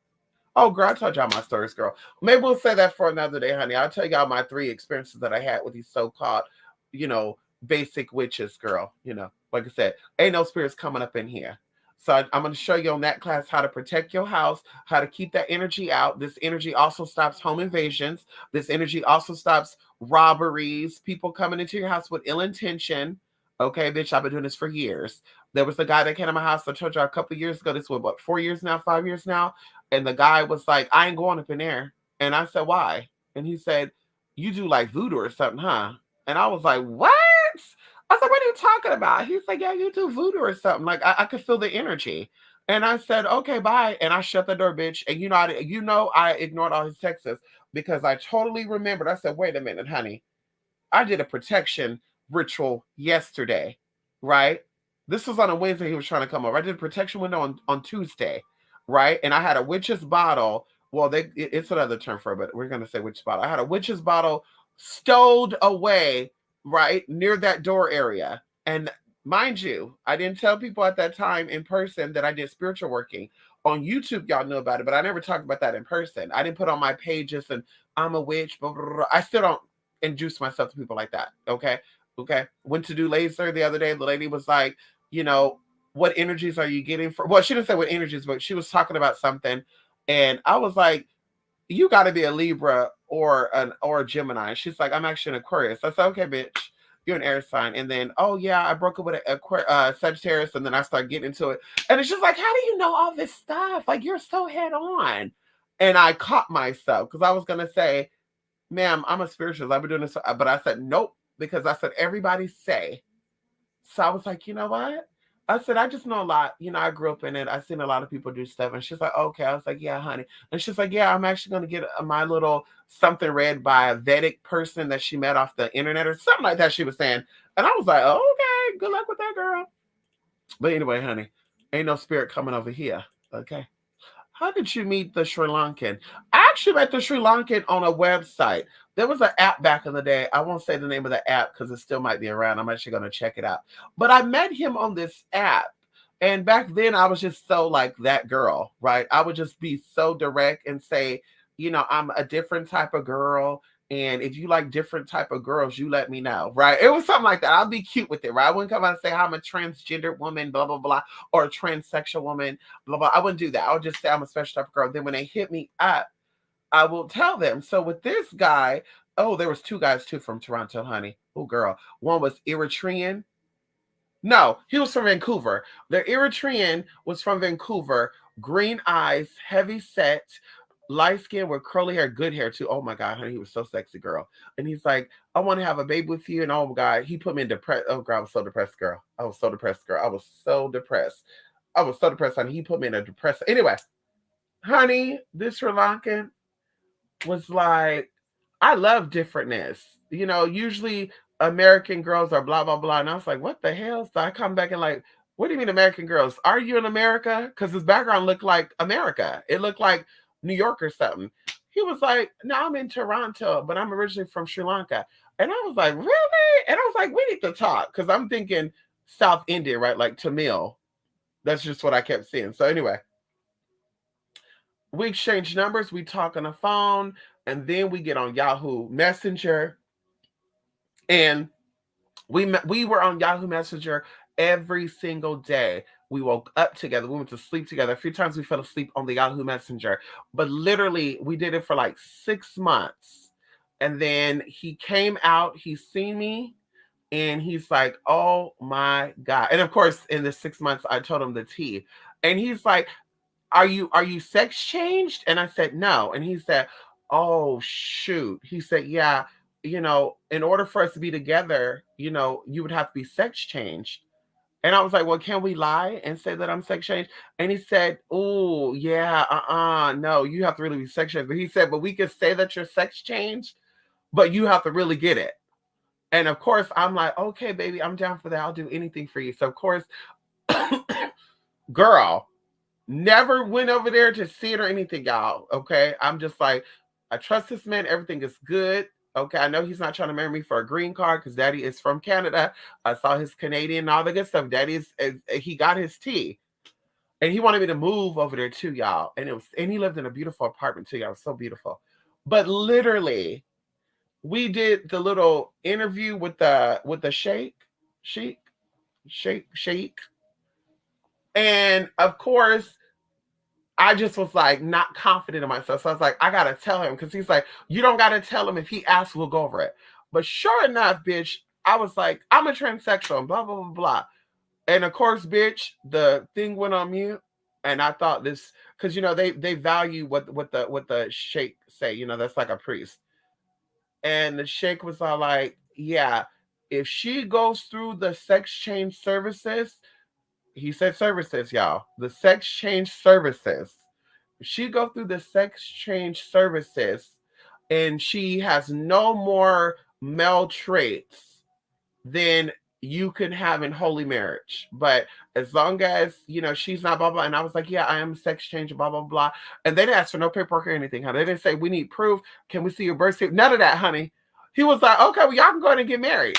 Oh, girl, I told y'all my stories, girl. Maybe we'll say that for another day, honey. I'll tell y'all my 3 experiences that I had with these so-called, you know, basic witches, girl. You know, like I said, ain't no spirits coming up in here. So I'm going to show you on that class how to protect your house, how to keep that energy out. This energy also stops home invasions. This energy also stops robberies, people coming into your house with ill intention. Okay, bitch, I've been doing this for years. There was a guy that came to my house, I told you a couple of years ago. This was, what, 4 years now, 5 years now? And the guy was like, I ain't going up in there. And I said, why? And he said, you do like voodoo or something, huh? And I was like, what? I said, what are you talking about? He's like, yeah, you do voodoo or something. Like, I could feel the energy. And I said, okay, bye. And I shut the door, bitch. And I ignored all his texts because I totally remembered. I said, wait a minute, honey. I did a protection ritual yesterday, right? This was on a Wednesday. He was trying to come over. I did a protection window on Tuesday, right? And I had a witch's bottle. Well, it's another term for it, but we're going to say witch's bottle. I had a witch's bottle stowed away right near that door area. And mind you, I didn't tell people at that time in person that I did spiritual working. On YouTube, y'all know about it, but I never talked about that in person. I didn't put on my pages and I'm a witch. Blah, blah, blah. I still don't introduce myself to people like that. Okay. Okay. Went to do laser the other day. The lady was like, you know, what energies are you getting for? Well, she didn't say what energies, but she was talking about something. And I was like, you got to be a Libra or a Gemini. She's like, I'm actually an Aquarius. I said, okay, bitch, you're an air sign. And then, oh yeah, I broke up with a Sagittarius, and then I start getting into it. And it's just like, how do you know all this stuff? Like, you're so head on. And I caught myself because I was gonna say, ma'am, I'm a spiritualist. I've been doing this, but I said nope because I said everybody say. So I was like, you know what? I said, I just know a lot. You know, I grew up in it. I've seen a lot of people do stuff. And she's like, okay. I was like, yeah, honey. And she's like, yeah, I'm actually going to get my little something read by a Vedic person that she met off the internet or something like that, she was saying. And I was like, oh, okay, good luck with that, girl. But anyway, honey, ain't no spirit coming over here. Okay. How did you meet the Sri Lankan? I actually met the Sri Lankan on a website. There was an app back in the day. I won't say the name of the app because it still might be around. I'm actually going to check it out. But I met him on this app. And back then, I was just so like that girl, right? I would just be so direct and say, you know, I'm a different type of girl. And if you like different type of girls, you let me know, right? It was something like that. I'll be cute with it, right? I wouldn't come out and say I'm a transgender woman, blah, blah, blah, or a transsexual woman, blah, blah. I wouldn't do that. I would just say I'm a special type of girl. Then when they hit me up, I will tell them. So with this guy, oh, there was two guys too from Toronto, honey. Oh, girl. One was Eritrean. No, he was from Vancouver. The Eritrean was from Vancouver. Green eyes, heavy set, light skin with curly hair, good hair too. Oh my God, honey, he was so sexy, girl. And he's like, I want to have a baby with you. And oh my God, he put me in depressed. Oh God, I was so depressed, girl. I was so depressed, girl. I was so depressed. I was so depressed, honey. He put me in a depressed. Anyway, honey, this Sri Lankan was like, I love differentness. You know, usually American girls are blah blah blah, and I was like, what the hell? So I come back and like, what do you mean American girls? Are you in America? Because his background looked like America. It looked like New York or something. He was like, no, I'm in Toronto, but I'm originally from Sri Lanka. And I was like, really? And I was like, we need to talk because I'm thinking South India, right? Like Tamil. That's just what I kept seeing. So anyway, we exchange numbers, we talk on the phone, and then we get on Yahoo Messenger, and we were on Yahoo Messenger every single day. We woke up together. We went to sleep together. A few times we fell asleep on the Yahoo Messenger, but literally we did it for like 6 months. And then he came out. He seen me, and he's like, "Oh my God!" And of course, in the 6 months, I told him the tea, and he's like, are you sex changed? And I said, no. And he said, oh shoot. He said, yeah, you know, in order for us to be together, you know, you would have to be sex changed. And I was like, well, can we lie and say that I'm sex changed? And he said, oh yeah, no, you have to really be sex changed. But he said, but we could say that you're sex changed, but you have to really get it. And of course, I'm like, okay, baby, I'm down for that. I'll do anything for you. So of course, girl, never went over there to see it or anything, y'all. Okay. I'm just like, I trust this man. Everything is good. Okay. I know he's not trying to marry me for a green card because daddy is from Canada. I saw his Canadian and all the good stuff. Daddy he got his tea. And he wanted me to move over there too, y'all. And he lived in a beautiful apartment too, y'all. It was so beautiful. But literally, we did the little interview with the sheik. And of course, I just was like not confident in myself. So I was like, I gotta tell him because he's like, you don't gotta tell him. If he asks, we'll go over it. But sure enough, bitch, I was like, I'm a transsexual and blah blah blah blah. And of course, bitch, the thing went on mute. And I thought this because you know they value what the sheikh say, you know, that's like a priest. And the sheikh was all like, yeah, if she goes through the sex change services, he said services, y'all. The sex change services. She go through the sex change services and she has no more male traits, then you can have in holy marriage. But as long as you know she's not blah blah. And I was like, yeah, I am sex change, blah blah blah. And they didn't ask for no paperwork or anything, honey. They didn't say we need proof. Can we see your birth certificate? None of that, honey. He was like, okay, well, y'all can go ahead and get married.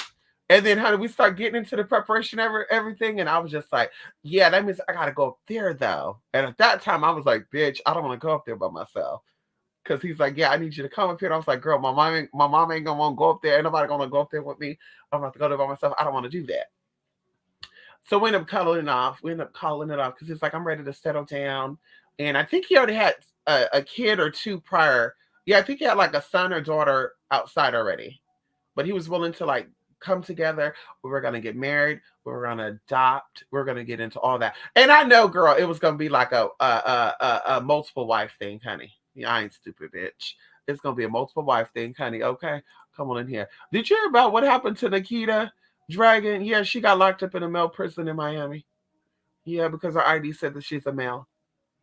And then, honey, we start getting into the preparation of everything, and I was just like, "Yeah, that means I gotta go up there, though." And at that time, I was like, "Bitch, I don't want to go up there by myself." Because he's like, "Yeah, I need you to come up here." And I was like, "Girl, my mom ain't gonna want to go up there. Ain't nobody gonna go up there with me. I'm gonna have to go there by myself. I don't want to do that." So we end up calling it off. We end up calling it off because he's like, "I'm ready to settle down." And I think he already had a kid or two prior. Yeah, I think he had like a son or daughter outside already, but he was willing to like come together. We were gonna get married. We were gonna adopt. We are gonna get into all that. And I know, girl, it was gonna be like a multiple wife thing, honey. Yeah, I ain't stupid, bitch. It's gonna be a multiple wife thing, honey. Okay, come on in here. Did you hear about what happened to Nikita Dragon? Yeah, she got locked up in a male prison in Miami. Yeah, because her ID said that she's a male.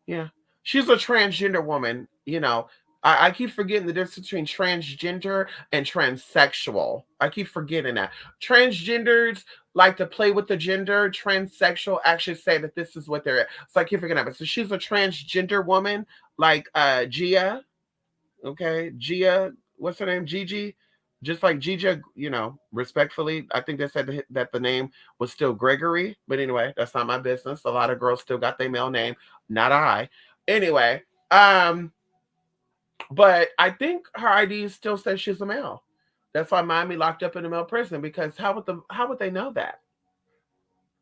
Yeah. She's a transgender woman, you know. I keep forgetting the difference between transgender and transsexual. I keep forgetting that. Transgenders like to play with the gender. Transsexual actually say that this is what they're at. So I keep forgetting that. So she's a transgender woman, like Gia. Okay. Gia, what's her name? Gigi. Just like Gigi, you know, respectfully, I think they said that the name was still Gregory. But anyway, that's not my business. A lot of girls still got their male name, not I. Anyway, but I think her ID still says she's a male. That's why Miami locked up in a male prison because how would they know that?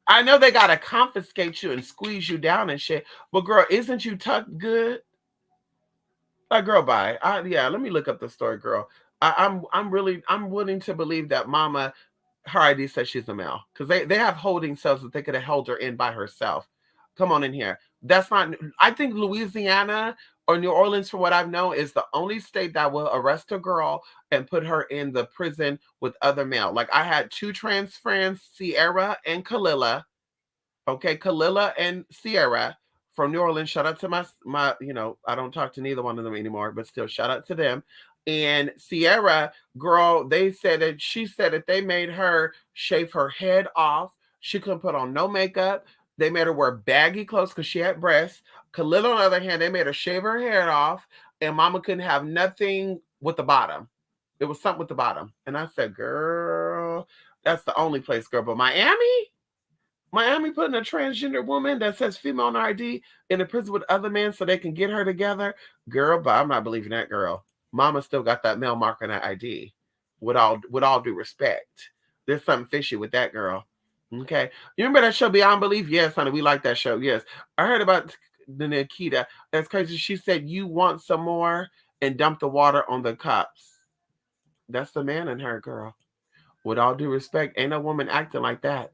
I know they gotta confiscate you and squeeze you down and shit, but girl, isn't you tucked good? Like, girl, bye. Yeah, let me look up the story, girl. I'm willing to believe that Mama, her ID says she's a male because they have holding cells that they could have held her in by herself. Come on in here. That's not. I think Louisiana or New Orleans, from what I've known, is the only state that will arrest a girl and put her in the prison with other male. Like I had two trans friends, Sierra and Kalila. Okay, Kalila and Sierra from New Orleans. Shout out to my, you know, I don't talk to neither one of them anymore, but still shout out to them. And Sierra, girl, they said that she said that they made her shave her head off. She couldn't put on no makeup. They made her wear baggy clothes because she had breasts. Kalila, on the other hand, they made her shave her hair off, and Mama couldn't have nothing with the bottom. It was something with the bottom. And I said, girl, that's the only place, girl. But Miami putting a transgender woman that says female on ID in a prison with other men so they can get her together. Girl, but I'm not believing that girl. Mama still got that male mark on that ID. With all due respect. There's something fishy with that girl. Okay. You remember that show Beyond Belief? Yes, honey, we like that show. Yes. I heard about the Nikita. That's crazy. She said you want some more and dump the water on the cups. That's the man in her, girl. With all due respect, ain't no woman acting like that.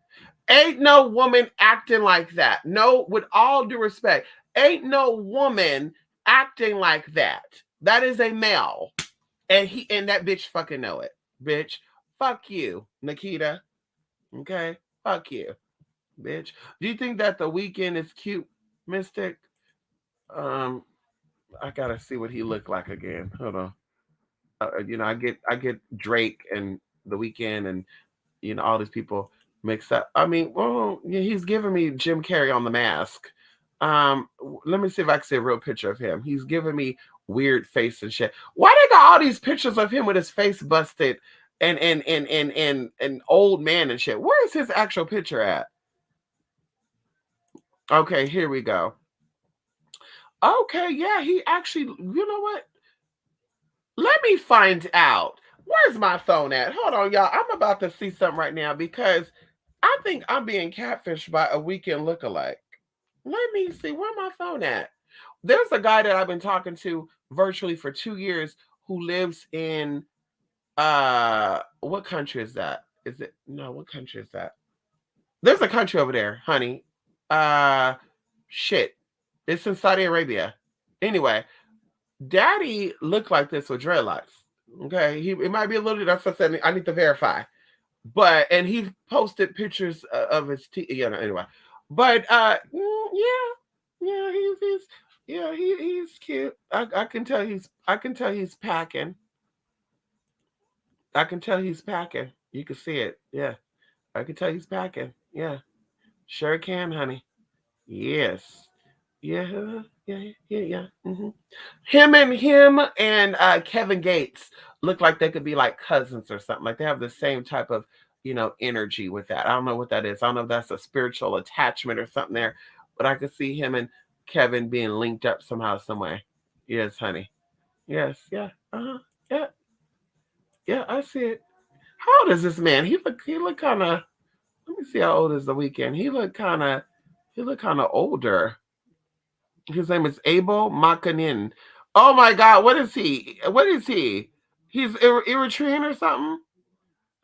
Ain't no woman acting like that. No, with all due respect, ain't no woman acting like that. That is a male. And that bitch fucking know it. Bitch, fuck you, Nikita. Okay? Fuck you, bitch. Do you think that the weekend is cute, Mystic? Um, I gotta see what he looked like again. Hold on. You know, I get Drake and the weekend and all these people mixed up. I mean, well, yeah, he's giving me Jim Carrey on The Mask. Let me see if I can see a real picture of him. He's giving me weird face and shit. Why they got all these pictures of him with his face busted and old man and shit? Where is his actual picture at? Okay, here we go. Okay, yeah, he actually, you know what? Let me find out. Where's my phone at? Hold on, y'all. I'm about to see something right now because I think I'm being catfished by a weekend lookalike. Let me see where my phone at. There's a guy that I've been talking to virtually for 2 years who lives in what country is that? Is it no, what country is that? There's a country over there, honey. Uh shit. It's in Saudi Arabia. Anyway, Daddy looked like this with dreadlocks. Okay, it might be a little. That's what I said. I need to verify. But and he posted pictures of his teeth. Anyway, but yeah, he's yeah, he's cute. I can tell he's packing. I can tell he's packing. You can see it. Yeah, I can tell he's packing. Yeah, sure can, honey. Yes. Yeah, yeah. Him and Kevin Gates look like they could be like cousins or something. Like they have the same type of energy with that. I don't know what that is. I don't know if that's a spiritual attachment or something there, but I could see him and Kevin being linked up somehow, some way. Yes, honey. Yes, yeah. Uh-huh. Yeah, yeah, I see it. How old is this man? He look kind of. Let me see how old is the weekend. He look kind of older. His name is Abel Makanin. Oh my God, what is he? What is he? He's Eritrean or something?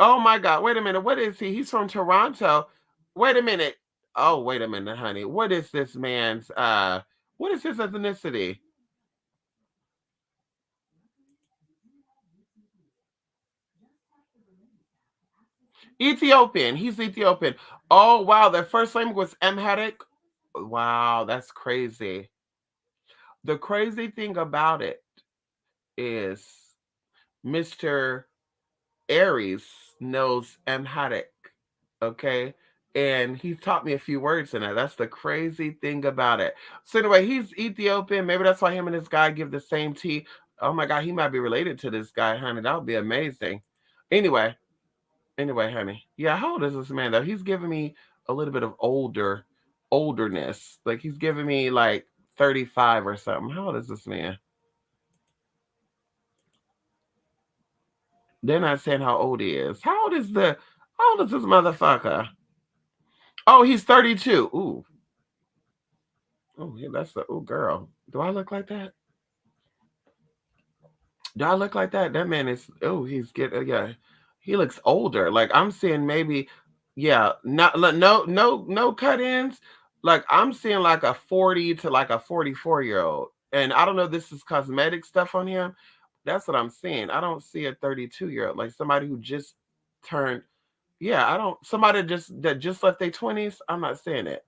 Oh my God, wait a minute. What is he? He's from Toronto. Wait a minute. Oh, wait a minute, honey. What is his ethnicity? Ethiopian. He's Ethiopian. Oh wow, their first language was Amharic. Wow, that's crazy. The crazy thing about it is Mr. Aries knows Amharic, okay? And he taught me a few words in it. That's the crazy thing about it. So anyway, he's Ethiopian. Maybe that's why him and this guy give the same tea. Oh my God, he might be related to this guy, honey. That would be amazing. Anyway, anyway, honey. Yeah, how old is this man though? He's giving me a little bit of olderness. Like he's giving me like 35 or something. How old is this man? They're not saying how old he is. How old is this motherfucker? Oh, he's 32. Ooh. Oh, yeah, that's the ooh girl. Do I look like that? Do I look like that? That man is he's getting yeah. He looks older. Like I'm seeing maybe yeah, not no cut-ins. Like I'm seeing like a 40 to like a 44-year-old. And I don't know if this is cosmetic stuff on him. That's what I'm seeing. I don't see a 32-year-old like somebody who just turned yeah, I don't somebody that just left their 20s. I'm not saying it.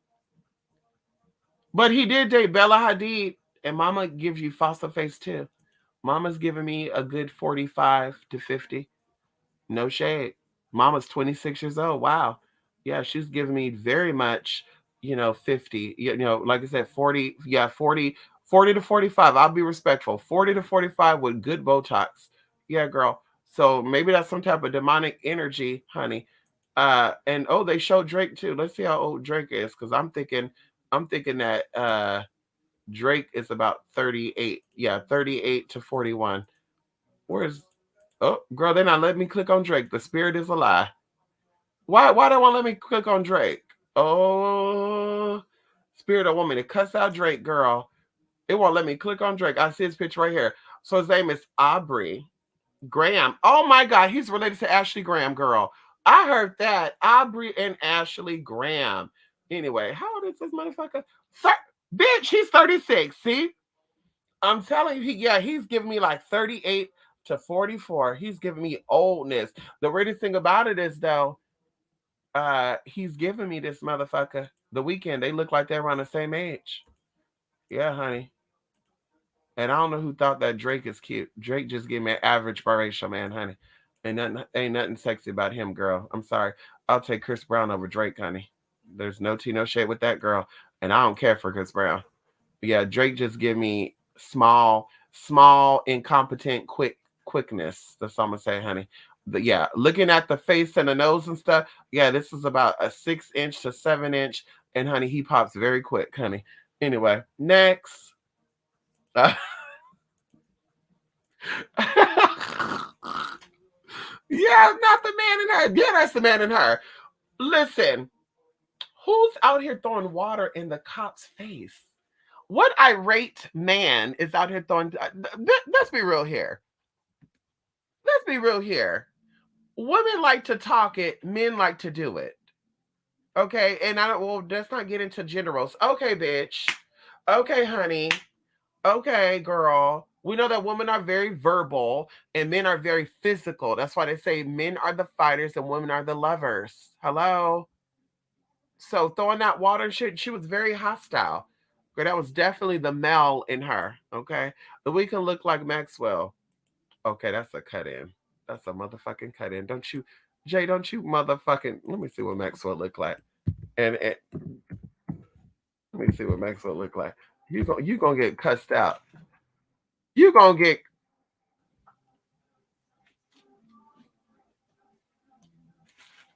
But he did date Bella Hadid, and Mama gives you fossil face too. Mama's giving me a good 45 to 50. No shade. Mama's 26 years old. Wow. Yeah, she's giving me very much, 50. Like I said, 40, yeah, 40 to 45. I'll be respectful. 40 to 45 with good Botox. Yeah, girl. So maybe that's some type of demonic energy, honey. And oh, they showed Drake too. Let's see how old Drake is, because I'm thinking that Drake is about 38. Yeah, 38 to 41. Where's oh girl, they're not letting me click on Drake. The spirit is a lie. Why don't want to let me click on Drake? Oh spirit don't want me to cuss out Drake, girl. It won't let me click on Drake. I see his picture right here. So his name is Aubrey Graham. Oh my God, he's related to Ashley Graham, girl. I heard that. Aubrey and Ashley Graham. Anyway, how old is this motherfucker? Bitch, he's 36. See? I'm telling you, he's giving me like 38 to 44. He's giving me oldness. The weirdest thing about it is though, he's giving me this motherfucker. The weekend, they look like they're around the same age. Yeah, honey. And I don't know who thought that Drake is cute. Drake just gave me an average biracial man, honey. Ain't nothing sexy about him, girl. I'm sorry. I'll take Chris Brown over Drake, honey. There's no tea, no shade with that girl. And I don't care for Chris Brown. Yeah, Drake just give me small, incompetent, quickness. That's all I'm gonna say, honey. But yeah, looking at the face and the nose and stuff, yeah, this is about a 6 inch to 7 inch, and honey, he pops very quick, honey. Anyway, next. Uh, yeah, not the man in her. Yeah, that's the man in her. Listen, who's out here throwing water in the cop's face? What irate man is out here throwing? Let's be real here. Let's be real here. Women like to talk it, men like to do it. Okay, and I don't. Well, let's not get into gender roles. Okay, bitch. Okay, honey. Okay, girl. We know that women are very verbal and men are very physical. That's why they say men are the fighters and women are the lovers. Hello. So throwing that water and shit, she was very hostile. Girl, that was definitely the male in her. Okay, but we can look like Maxwell. Okay, that's a cut in. That's a motherfucking cut in. Don't you, Jay? Don't you motherfucking? Let me see what Maxwell look like. And let me see what Maxwell look like. You gonna get cussed out. You gonna get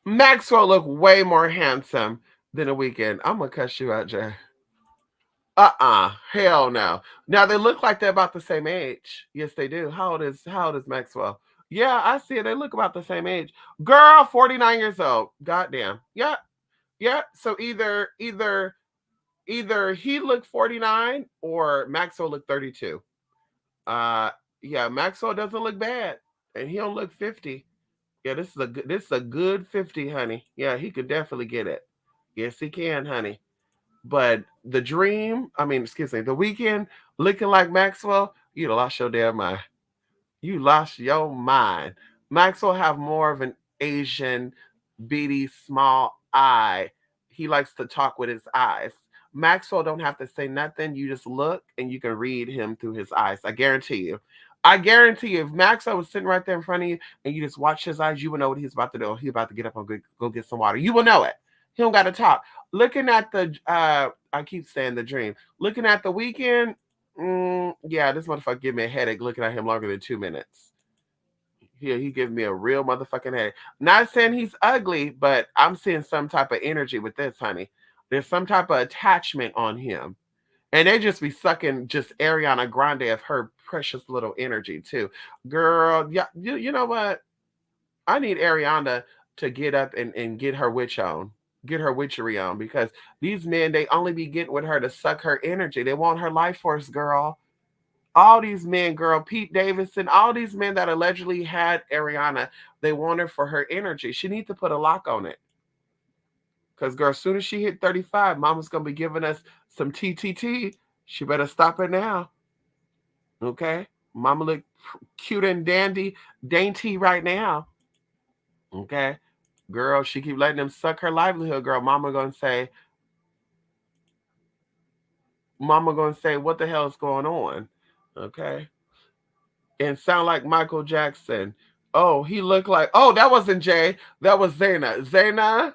Maxwell look way more handsome than a weekend. I'm gonna cuss you out, Jay. Hell no. Now they look like they're about the same age. Yes, they do. How old is Maxwell? Yeah, I see it. They look about the same age. Girl, 49 years old. Goddamn. Yeah, yeah. So either he looked 49 or Maxwell looked 32. Uh yeah, Maxwell doesn't look bad. And he don't look 50. Yeah, this is a good 50, honey. Yeah, he could definitely get it. Yes, he can, honey. But the dream, I mean, excuse me, the weekend looking like Maxwell, you lost your damn mind. You lost your mind. Maxwell have more of an Asian, beady, small eye. He likes to talk with his eyes. Maxwell don't have to say nothing. You just look and you can read him through his eyes. I guarantee you. I guarantee you, if Maxwell was sitting right there in front of you and you just watch his eyes, you will know what he's about to do. He's about to get up and go get some water. You will know it. He don't got to talk. Looking at I keep saying the dream. Looking at the weekend, yeah, this motherfucker give me a headache looking at him longer than 2 minutes. He gives me a real motherfucking headache. Not saying he's ugly, but I'm seeing some type of energy with this, honey. There's some type of attachment on him. And they just be sucking just Ariana Grande of her precious little energy too. Girl, yeah, you know what? I need Ariana to get up and get her witch on. Get her witchery on because these men they only be getting with her to suck her energy. They want her life force, girl. All these men, girl, Pete Davidson, all these men that allegedly had Ariana, they want her for her energy. She needs to put a lock on it. Because, girl, as soon as she hit 35, mama's going to be giving us some TTT. She better stop it now. Okay? Mama look cute and dainty right now. Okay? Girl, she keep letting them suck her livelihood, girl. Mama gonna say, what the hell is going on? Okay? And sound like Michael Jackson. Oh, he looked like, oh, that wasn't Jay. That was Zayna. Zayna.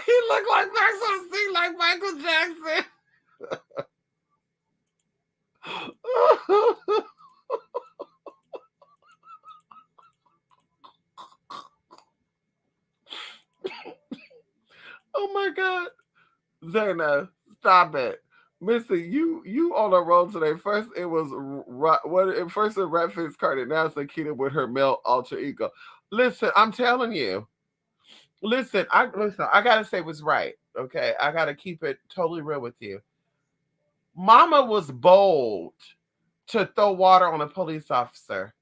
He looked like Maxwell sing like Michael Jackson. Oh my God. Zayna, stop it. Missy, you on a roll today. First it was what at first it Rat Fitz Carter, now it's Nikita with her male alter ego. Listen, I'm telling you. Listen, I gotta say what's right. Okay. I gotta keep it totally real with you. Mama was bold to throw water on a police officer.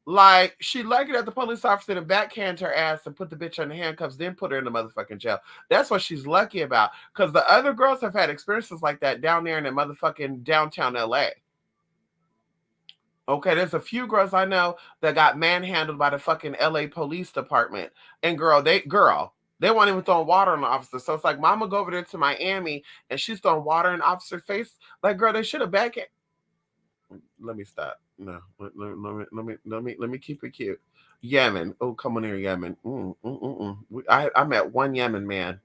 Like she liked it at the police officer and backhand her ass and put the bitch in the handcuffs, then put her in the motherfucking jail. That's what she's lucky about. Because the other girls have had experiences like that down there in the motherfucking downtown LA. Okay, there's a few girls I know that got manhandled by the fucking LA police department. And they weren't even throwing water on the officer. So it's like mama go over there to Miami and she's throwing water in the officer's face. Like, girl, they should have backhand. Let me stop. No, let me keep it cute. Yemen. Oh, come on here, Yemen. I met one Yemen man.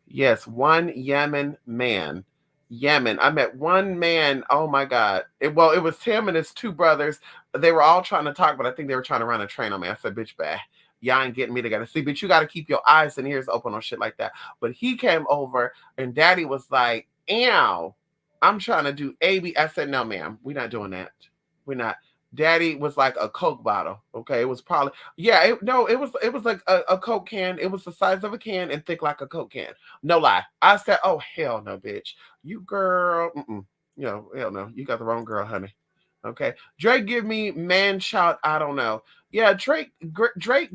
Yes, one Yemen man. Yemen. I met one man. Oh my God. It was him and his two brothers. They were all trying to talk, but I think they were trying to run a train on me. I said, bitch, bah. Y'all ain't getting me together. See, but you got to keep your eyes and ears open on shit like that. But he came over and daddy was like, ew, I'm trying to do AB. I said, no, ma'am, we're not doing that. We're not. Daddy was like a Coke bottle. Okay. It was probably, yeah, no, it was like a Coke can. It was the size of a can and thick like a Coke can. No lie. I said, oh, hell no, bitch. You girl, hell no. You got the wrong girl, honey. Okay. Drake give me man child, I don't know. Yeah, Drake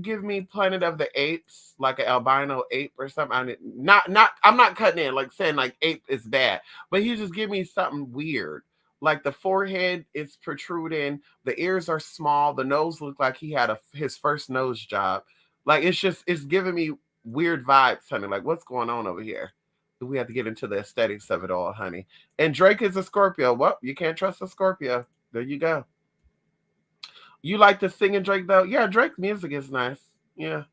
give me Planet of the Apes, like an albino ape or something. I'm not cutting in, like saying like ape is bad, but he just give me something weird. Like the forehead is protruding, the ears are small, the nose looked like he had his first nose job. Like it's giving me weird vibes, honey. Like what's going on over here? We have to get into the aesthetics of it all, honey. And Drake is a Scorpio. Well, you can't trust a Scorpio. There you go. You like to sing and Drake though? Yeah, Drake music is nice. Yeah.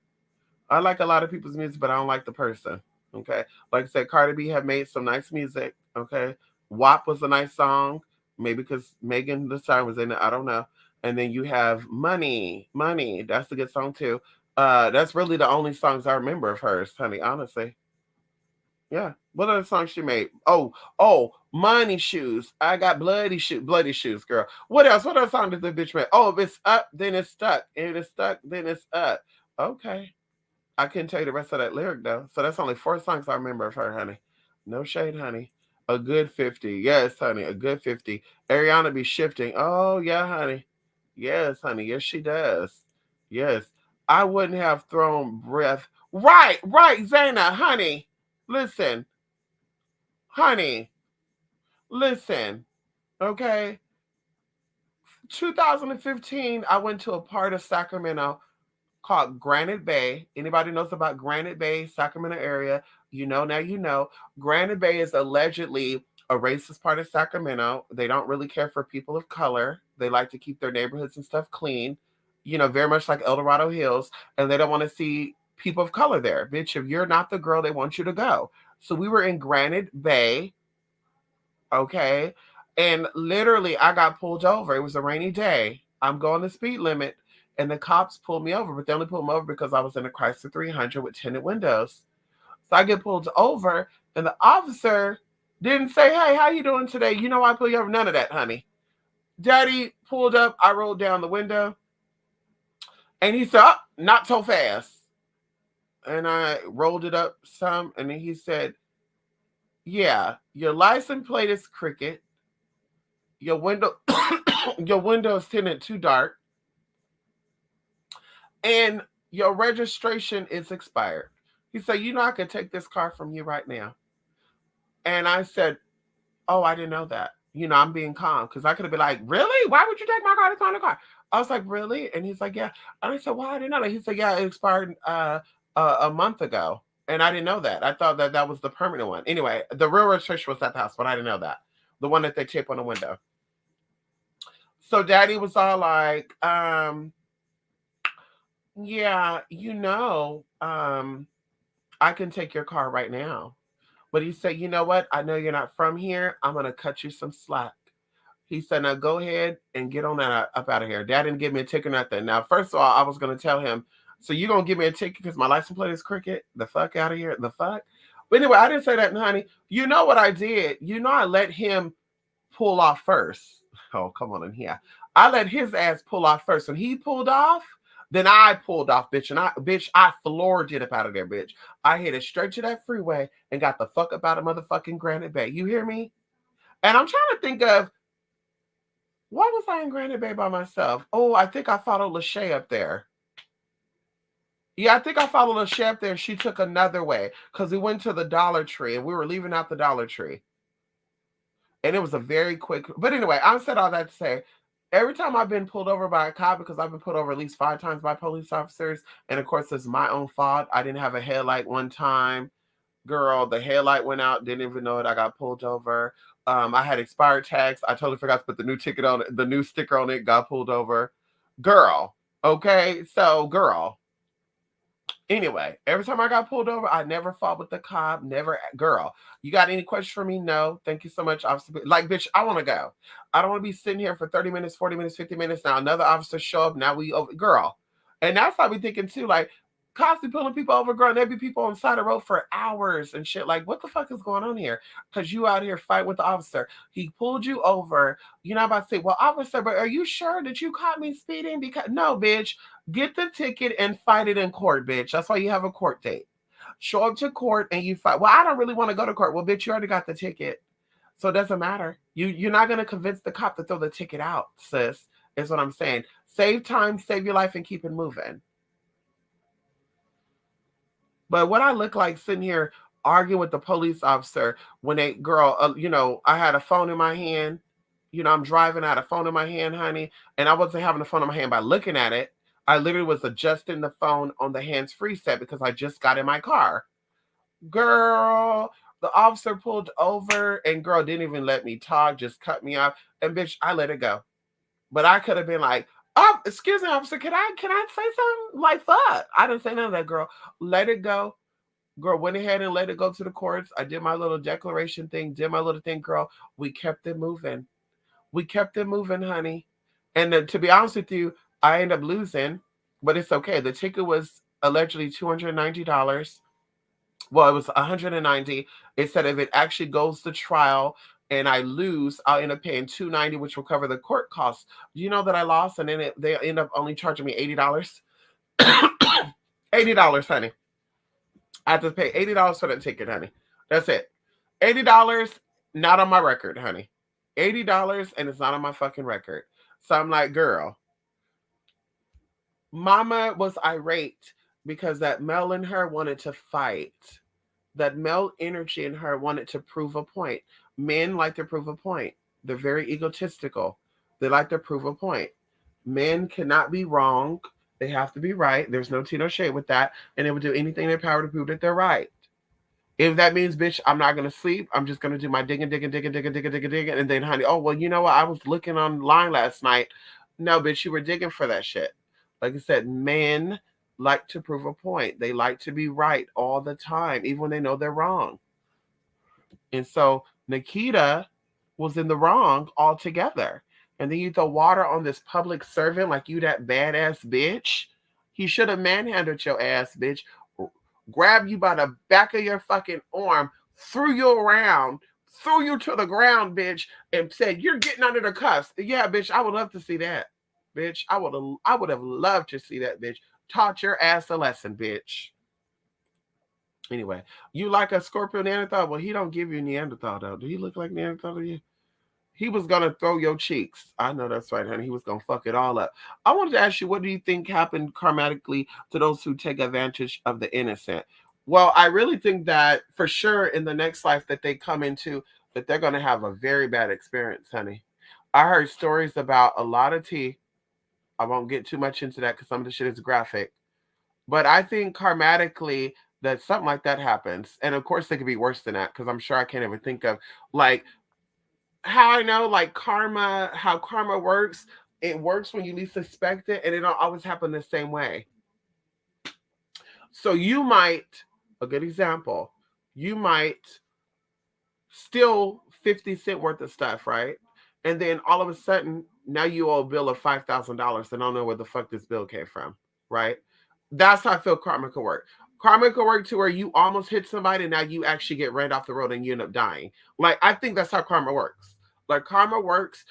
I like a lot of people's music, but I don't like the person. Okay. Like I said, Cardi B have made some nice music. Okay. WAP was a nice song, maybe because Megan Thee Stallion was in it. I don't know. And then you have Money, Money. That's a good song too. That's really the only songs I remember of hers, honey. Honestly, yeah. What other songs she made? Money Shoes. I got bloody shoes, girl. What else? What other song did the bitch make? Oh, if it's up, then it's stuck. If it's stuck, then it's up. Okay. I couldn't tell you the rest of that lyric though. So that's only four songs I remember of her, honey. No shade, honey. A good 50. Yes, honey. A good 50. Ariana be shifting. Oh, yeah, honey. Yes, honey. Yes, she does. Yes. I wouldn't have thrown breath. Right, right, Zayna, honey. Listen, honey. Listen. Okay. 2015, I went to a part of Sacramento called Granite Bay. Anybody knows about Granite Bay, Sacramento area? You know now you know. Granite Bay is allegedly a racist part of Sacramento. They don't really care for people of color. They like to keep their neighborhoods and stuff clean. You know, very much like El Dorado Hills, and they don't want to see people of color there. Bitch, if you're not the girl, they want you to go. So we were in Granite Bay, okay? And literally, I got pulled over. It was a rainy day. I'm going the speed limit, and the cops pulled me over, but they only pulled me over because I was in a Chrysler 300 with tinted windows. So I get pulled over, and the officer didn't say, "Hey, how you doing today? You know I pulled you over." None of that, honey. Daddy pulled up. I rolled down the window, and he said, "Oh, not so fast." And I rolled it up some, and then he said, "Yeah, your license plate is crooked. Your window your window is tinted too dark, and your registration is expired." He said, "You know I could take this car from you right now." And I said, "Oh, I didn't know that." You know, I'm being calm because I could have been like, "Really? Why would you take my car to find a car?" I was like, "Really?" And he's like, "Yeah." And I said, "Why? I didn't know that." He said, "Yeah, it expired a month ago." And I didn't know that. I thought that that was the permanent one. Anyway, the real registration was at the house, but I didn't know that. The one that they tape on the window. So daddy was all like, yeah, I can take your car right now. But he said, "You know what? I know you're not from here. I'm going to cut you some slack." He said, "Now go ahead and get on that up out of here." Dad didn't give me a ticket or nothing. Now, first of all, I was going to tell him, "So you going to give me a ticket because my license plate is crooked? The fuck out of here. The fuck?" But anyway, I didn't say that, honey. You know what I did? You know, I let him pull off first. Oh, come on in here. I let his ass pull off first. When he pulled off, then I pulled off, bitch. And I floored it up out of there, bitch. I hit it straight to that freeway and got the fuck up out of motherfucking Granite Bay. You hear me? And I'm trying to think of why was I in Granite Bay by myself? Oh, I think I followed Lachey up there. Yeah, I think I followed Lachey up there and she took another way because we went to the Dollar Tree and we were leaving out the Dollar Tree. And it was a very quick. But anyway, I said all that to say, every time I've been pulled over by a cop, because I've been pulled over at least 5 times by police officers, and of course it's my own fault. I didn't have a headlight one time. Girl, the headlight went out. Didn't even know it. I got pulled over. I had expired tags. I totally forgot to put the new ticket on it, the new sticker on it. Got pulled over. Girl, okay, so girl, anyway, every time I got pulled over, I never fought with the cop. Never, girl. You got any questions for me? No. Thank you so much, officer. Like, bitch, I want to go. I don't want to be sitting here for 30 minutes, 40 minutes, 50 minutes. Now another officer show up. Now we over, girl. And that's what I be thinking too. Like, constantly pulling people over, girl. And there be people on the side of the road for hours and shit. Like, what the fuck is going on here? Because you out here fighting with the officer. He pulled you over. You're not about to say, "Well, officer, but are you sure that you caught me speeding?" Because no, bitch. Get the ticket and fight it in court, bitch. That's why you have a court date. Show up to court and you fight. Well, I don't really want to go to court. Well, bitch, you already got the ticket. So it doesn't matter. You're not gonna convince the cop to throw the ticket out, sis. Is what I'm saying. Save time, save your life, and keep it moving. But what I look like sitting here arguing with the police officer when they, girl, I had a phone in my hand. I'm driving, I had a phone in my hand, honey, and I wasn't having the phone in my hand by looking at it. I literally was adjusting the phone on the hands-free set because I just got in my car. Girl, the officer pulled over and girl didn't even let me talk, just cut me off. And bitch, I let it go. But I could have been like, "Oh, excuse me, officer, can I say something?" Like, fuck. I didn't say none of that, girl. Let it go. Girl, went ahead and let it go to the courts. I did my little declaration thing, did my little thing, girl. We kept it moving. We kept it moving, honey. And to be honest with you, I ended up losing, but it's okay. The ticket was allegedly $290. Well, it was 190. It said if it actually goes to trial and I lose, I'll end up paying 290, which will cover the court costs. You know that I lost, and then they end up only charging me $80. $80, honey. I have to pay $80 for that ticket, honey. That's it. $80, not on my record, honey. $80 and it's not on my fucking record. So I'm like, girl, mama was irate because that male in her wanted to fight. That male energy in her wanted to prove a point. Men like to prove a point. They're very egotistical. They like to prove a point. Men cannot be wrong. They have to be right. There's no tea, no shade with that. And they will do anything in their power to prove that they're right. If that means, bitch, I'm not gonna sleep, I'm just gonna do my digging, and then, honey, oh well, you know what? I was looking online last night. No, bitch, you were digging for that shit. Like I said, men like to prove a point. They like to be right all the time, even when they know they're wrong. And so Nikita was in the wrong altogether. And then you throw water on this public servant like you that badass bitch. He should have manhandled your ass, bitch. Grab you by the back of your fucking arm, threw you around, threw you to the ground, bitch, and said, "You're getting under the cuffs." Yeah, bitch, I would love to see that. Bitch, I would have loved to see that, bitch. Taught your ass a lesson, bitch. Anyway, you like a Scorpio Neanderthal? Well, he don't give you Neanderthal though. Do he look like Neanderthal to you? He was gonna throw your cheeks. I know that's right, honey. He was gonna fuck it all up. I wanted to ask you, what do you think happened karmatically to those who take advantage of the innocent? Well, I really think that for sure in the next life that they come into, that they're gonna have a very bad experience, honey. I heard stories about a lot of tea. I won't get too much into that because some of the shit is graphic. But I think karmatically that something like that happens. And of course, it could be worse than that because I'm sure I can't even think of like how I know like karma, how karma works. It works when you least expect it, and it don't always happen the same way. So you might, a good example, you might steal 50 cents worth of stuff, right? And then all of a sudden, now you owe a bill of $5,000 and don't know where the fuck this bill came from, right? That's how I feel karma could work. Karma could work to where you almost hit somebody and now you actually get ran off the road and you end up dying. Like, I think that's how karma works. Like, karma works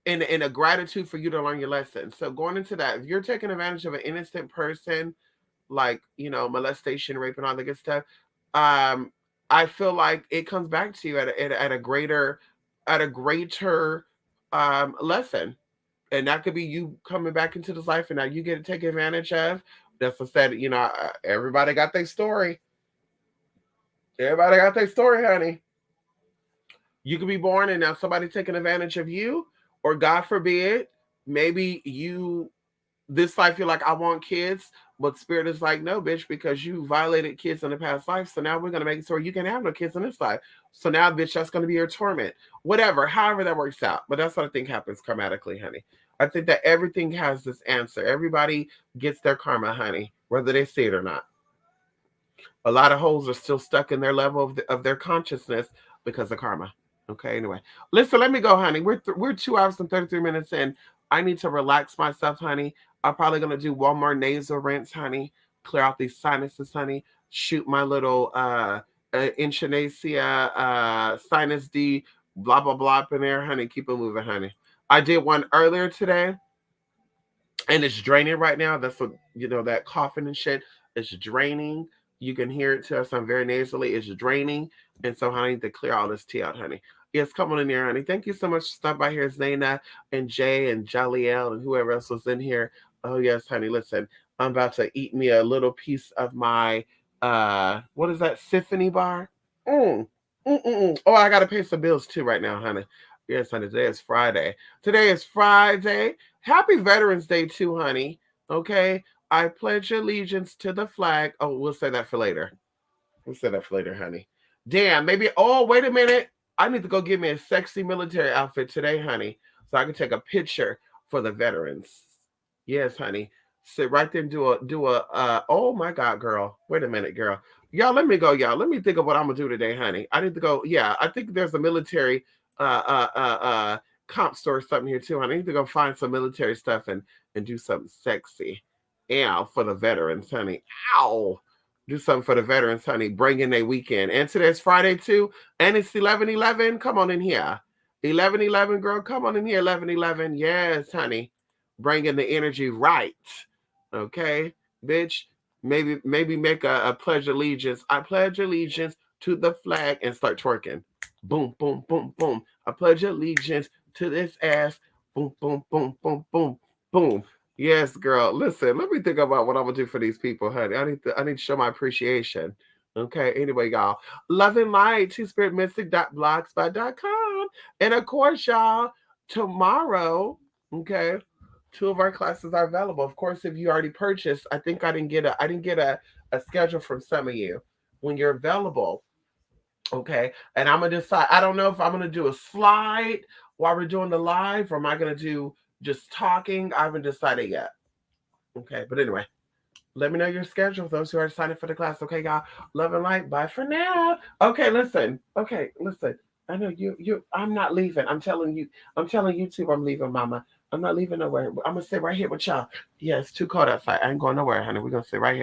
in a gratitude for you to learn your lesson. So, going into that, if you're taking advantage of an innocent person, like, molestation, rape, and all that good stuff, um, I feel like it comes back to you at a greater lesson, and that could be you coming back into this life, and now you get to take advantage of. That's what said. Everybody got their story. Everybody got their story, honey. You could be born and now somebody taking advantage of you, or God forbid, maybe you this life you're like, I want kids, but spirit is like, no, bitch, because you violated kids in the past life. So now we're gonna make it so you can have no kids in this life. So now, bitch, that's gonna be your torment. Whatever, however that works out. But that's what I think happens karmatically, honey. I think that everything has this answer. Everybody gets their karma, honey, whether they see it or not. A lot of holes are still stuck in their level of their consciousness because of karma. Okay, anyway. Listen, let me go, honey. We're 2 hours and 33 minutes in. I need to relax myself, honey. I'm probably gonna do one more nasal rinse, honey. Clear out these sinuses, honey. Shoot my little Echinacea sinus D blah blah blah up in there, honey. Keep it moving, honey. I did one earlier today and it's draining right now. That's what that coughing and shit is draining. You can hear it to us. I'm very nasally. It's draining, and so I need to clear all this tea out, honey. Yes, come on in here, honey. Thank you so much for stopping by here, Zaina and Jay and Jaliel and whoever else was in here. Oh yes, honey. Listen, I'm about to eat me a little piece of my what is that symphony bar? Mm. Mm-mm-mm. Oh, I gotta pay some bills too right now, honey. Yes, honey. Today is Friday. Today is Friday. Happy Veterans Day too, honey. Okay. I pledge allegiance to the flag. Oh, we'll say that for later. We'll say that for later, honey. Damn, maybe. Oh, wait a minute. I need to go get me a sexy military outfit today, honey, so I can take a picture for the veterans. Yes, honey. Sit right there and do a. Oh my God, girl. Wait a minute, girl. Y'all, let me go, y'all. Let me think of what I'm gonna do today, honey. I need to go. Yeah, I think there's a military comp store or something here too. I need to go find some military stuff and do something sexy. Ow, for the veterans, honey. Ow. Do something for the veterans, honey. Bring in their weekend. And today's Friday too. And it's 11/11. Come on in here. 11/11, girl. Come on in here. 11/11. Yes, honey. Bring in the energy right. Okay, bitch. Maybe make a pledge allegiance. I pledge allegiance to the flag and start twerking. Boom, boom, boom, boom. I pledge allegiance to this ass. Boom, boom, boom, boom, boom, boom. Yes, girl. Listen, let me think about what I'm gonna do for these people, honey. I need to show my appreciation. Okay. Anyway, y'all. Love and light, two-spiritmystic.blogspot.com. And of course, y'all, tomorrow, okay, two of our classes are available. Of course, if you already purchased, I didn't get a schedule from some of you when you're available. Okay. And I'm gonna decide. I don't know if I'm gonna do a slide while we're doing the live, or am I gonna do just talking? I haven't decided yet. Okay. But anyway, let me know your schedule. Those who are signing for the class. Okay, y'all. Love and light. Bye for now. Okay, listen. Okay, listen. I know I'm not leaving. I'm telling you. I'm telling YouTube I'm leaving, mama. I'm not leaving nowhere. I'm gonna sit right here with y'all. Yeah, it's too cold outside. I ain't going nowhere, honey. We're gonna sit right here.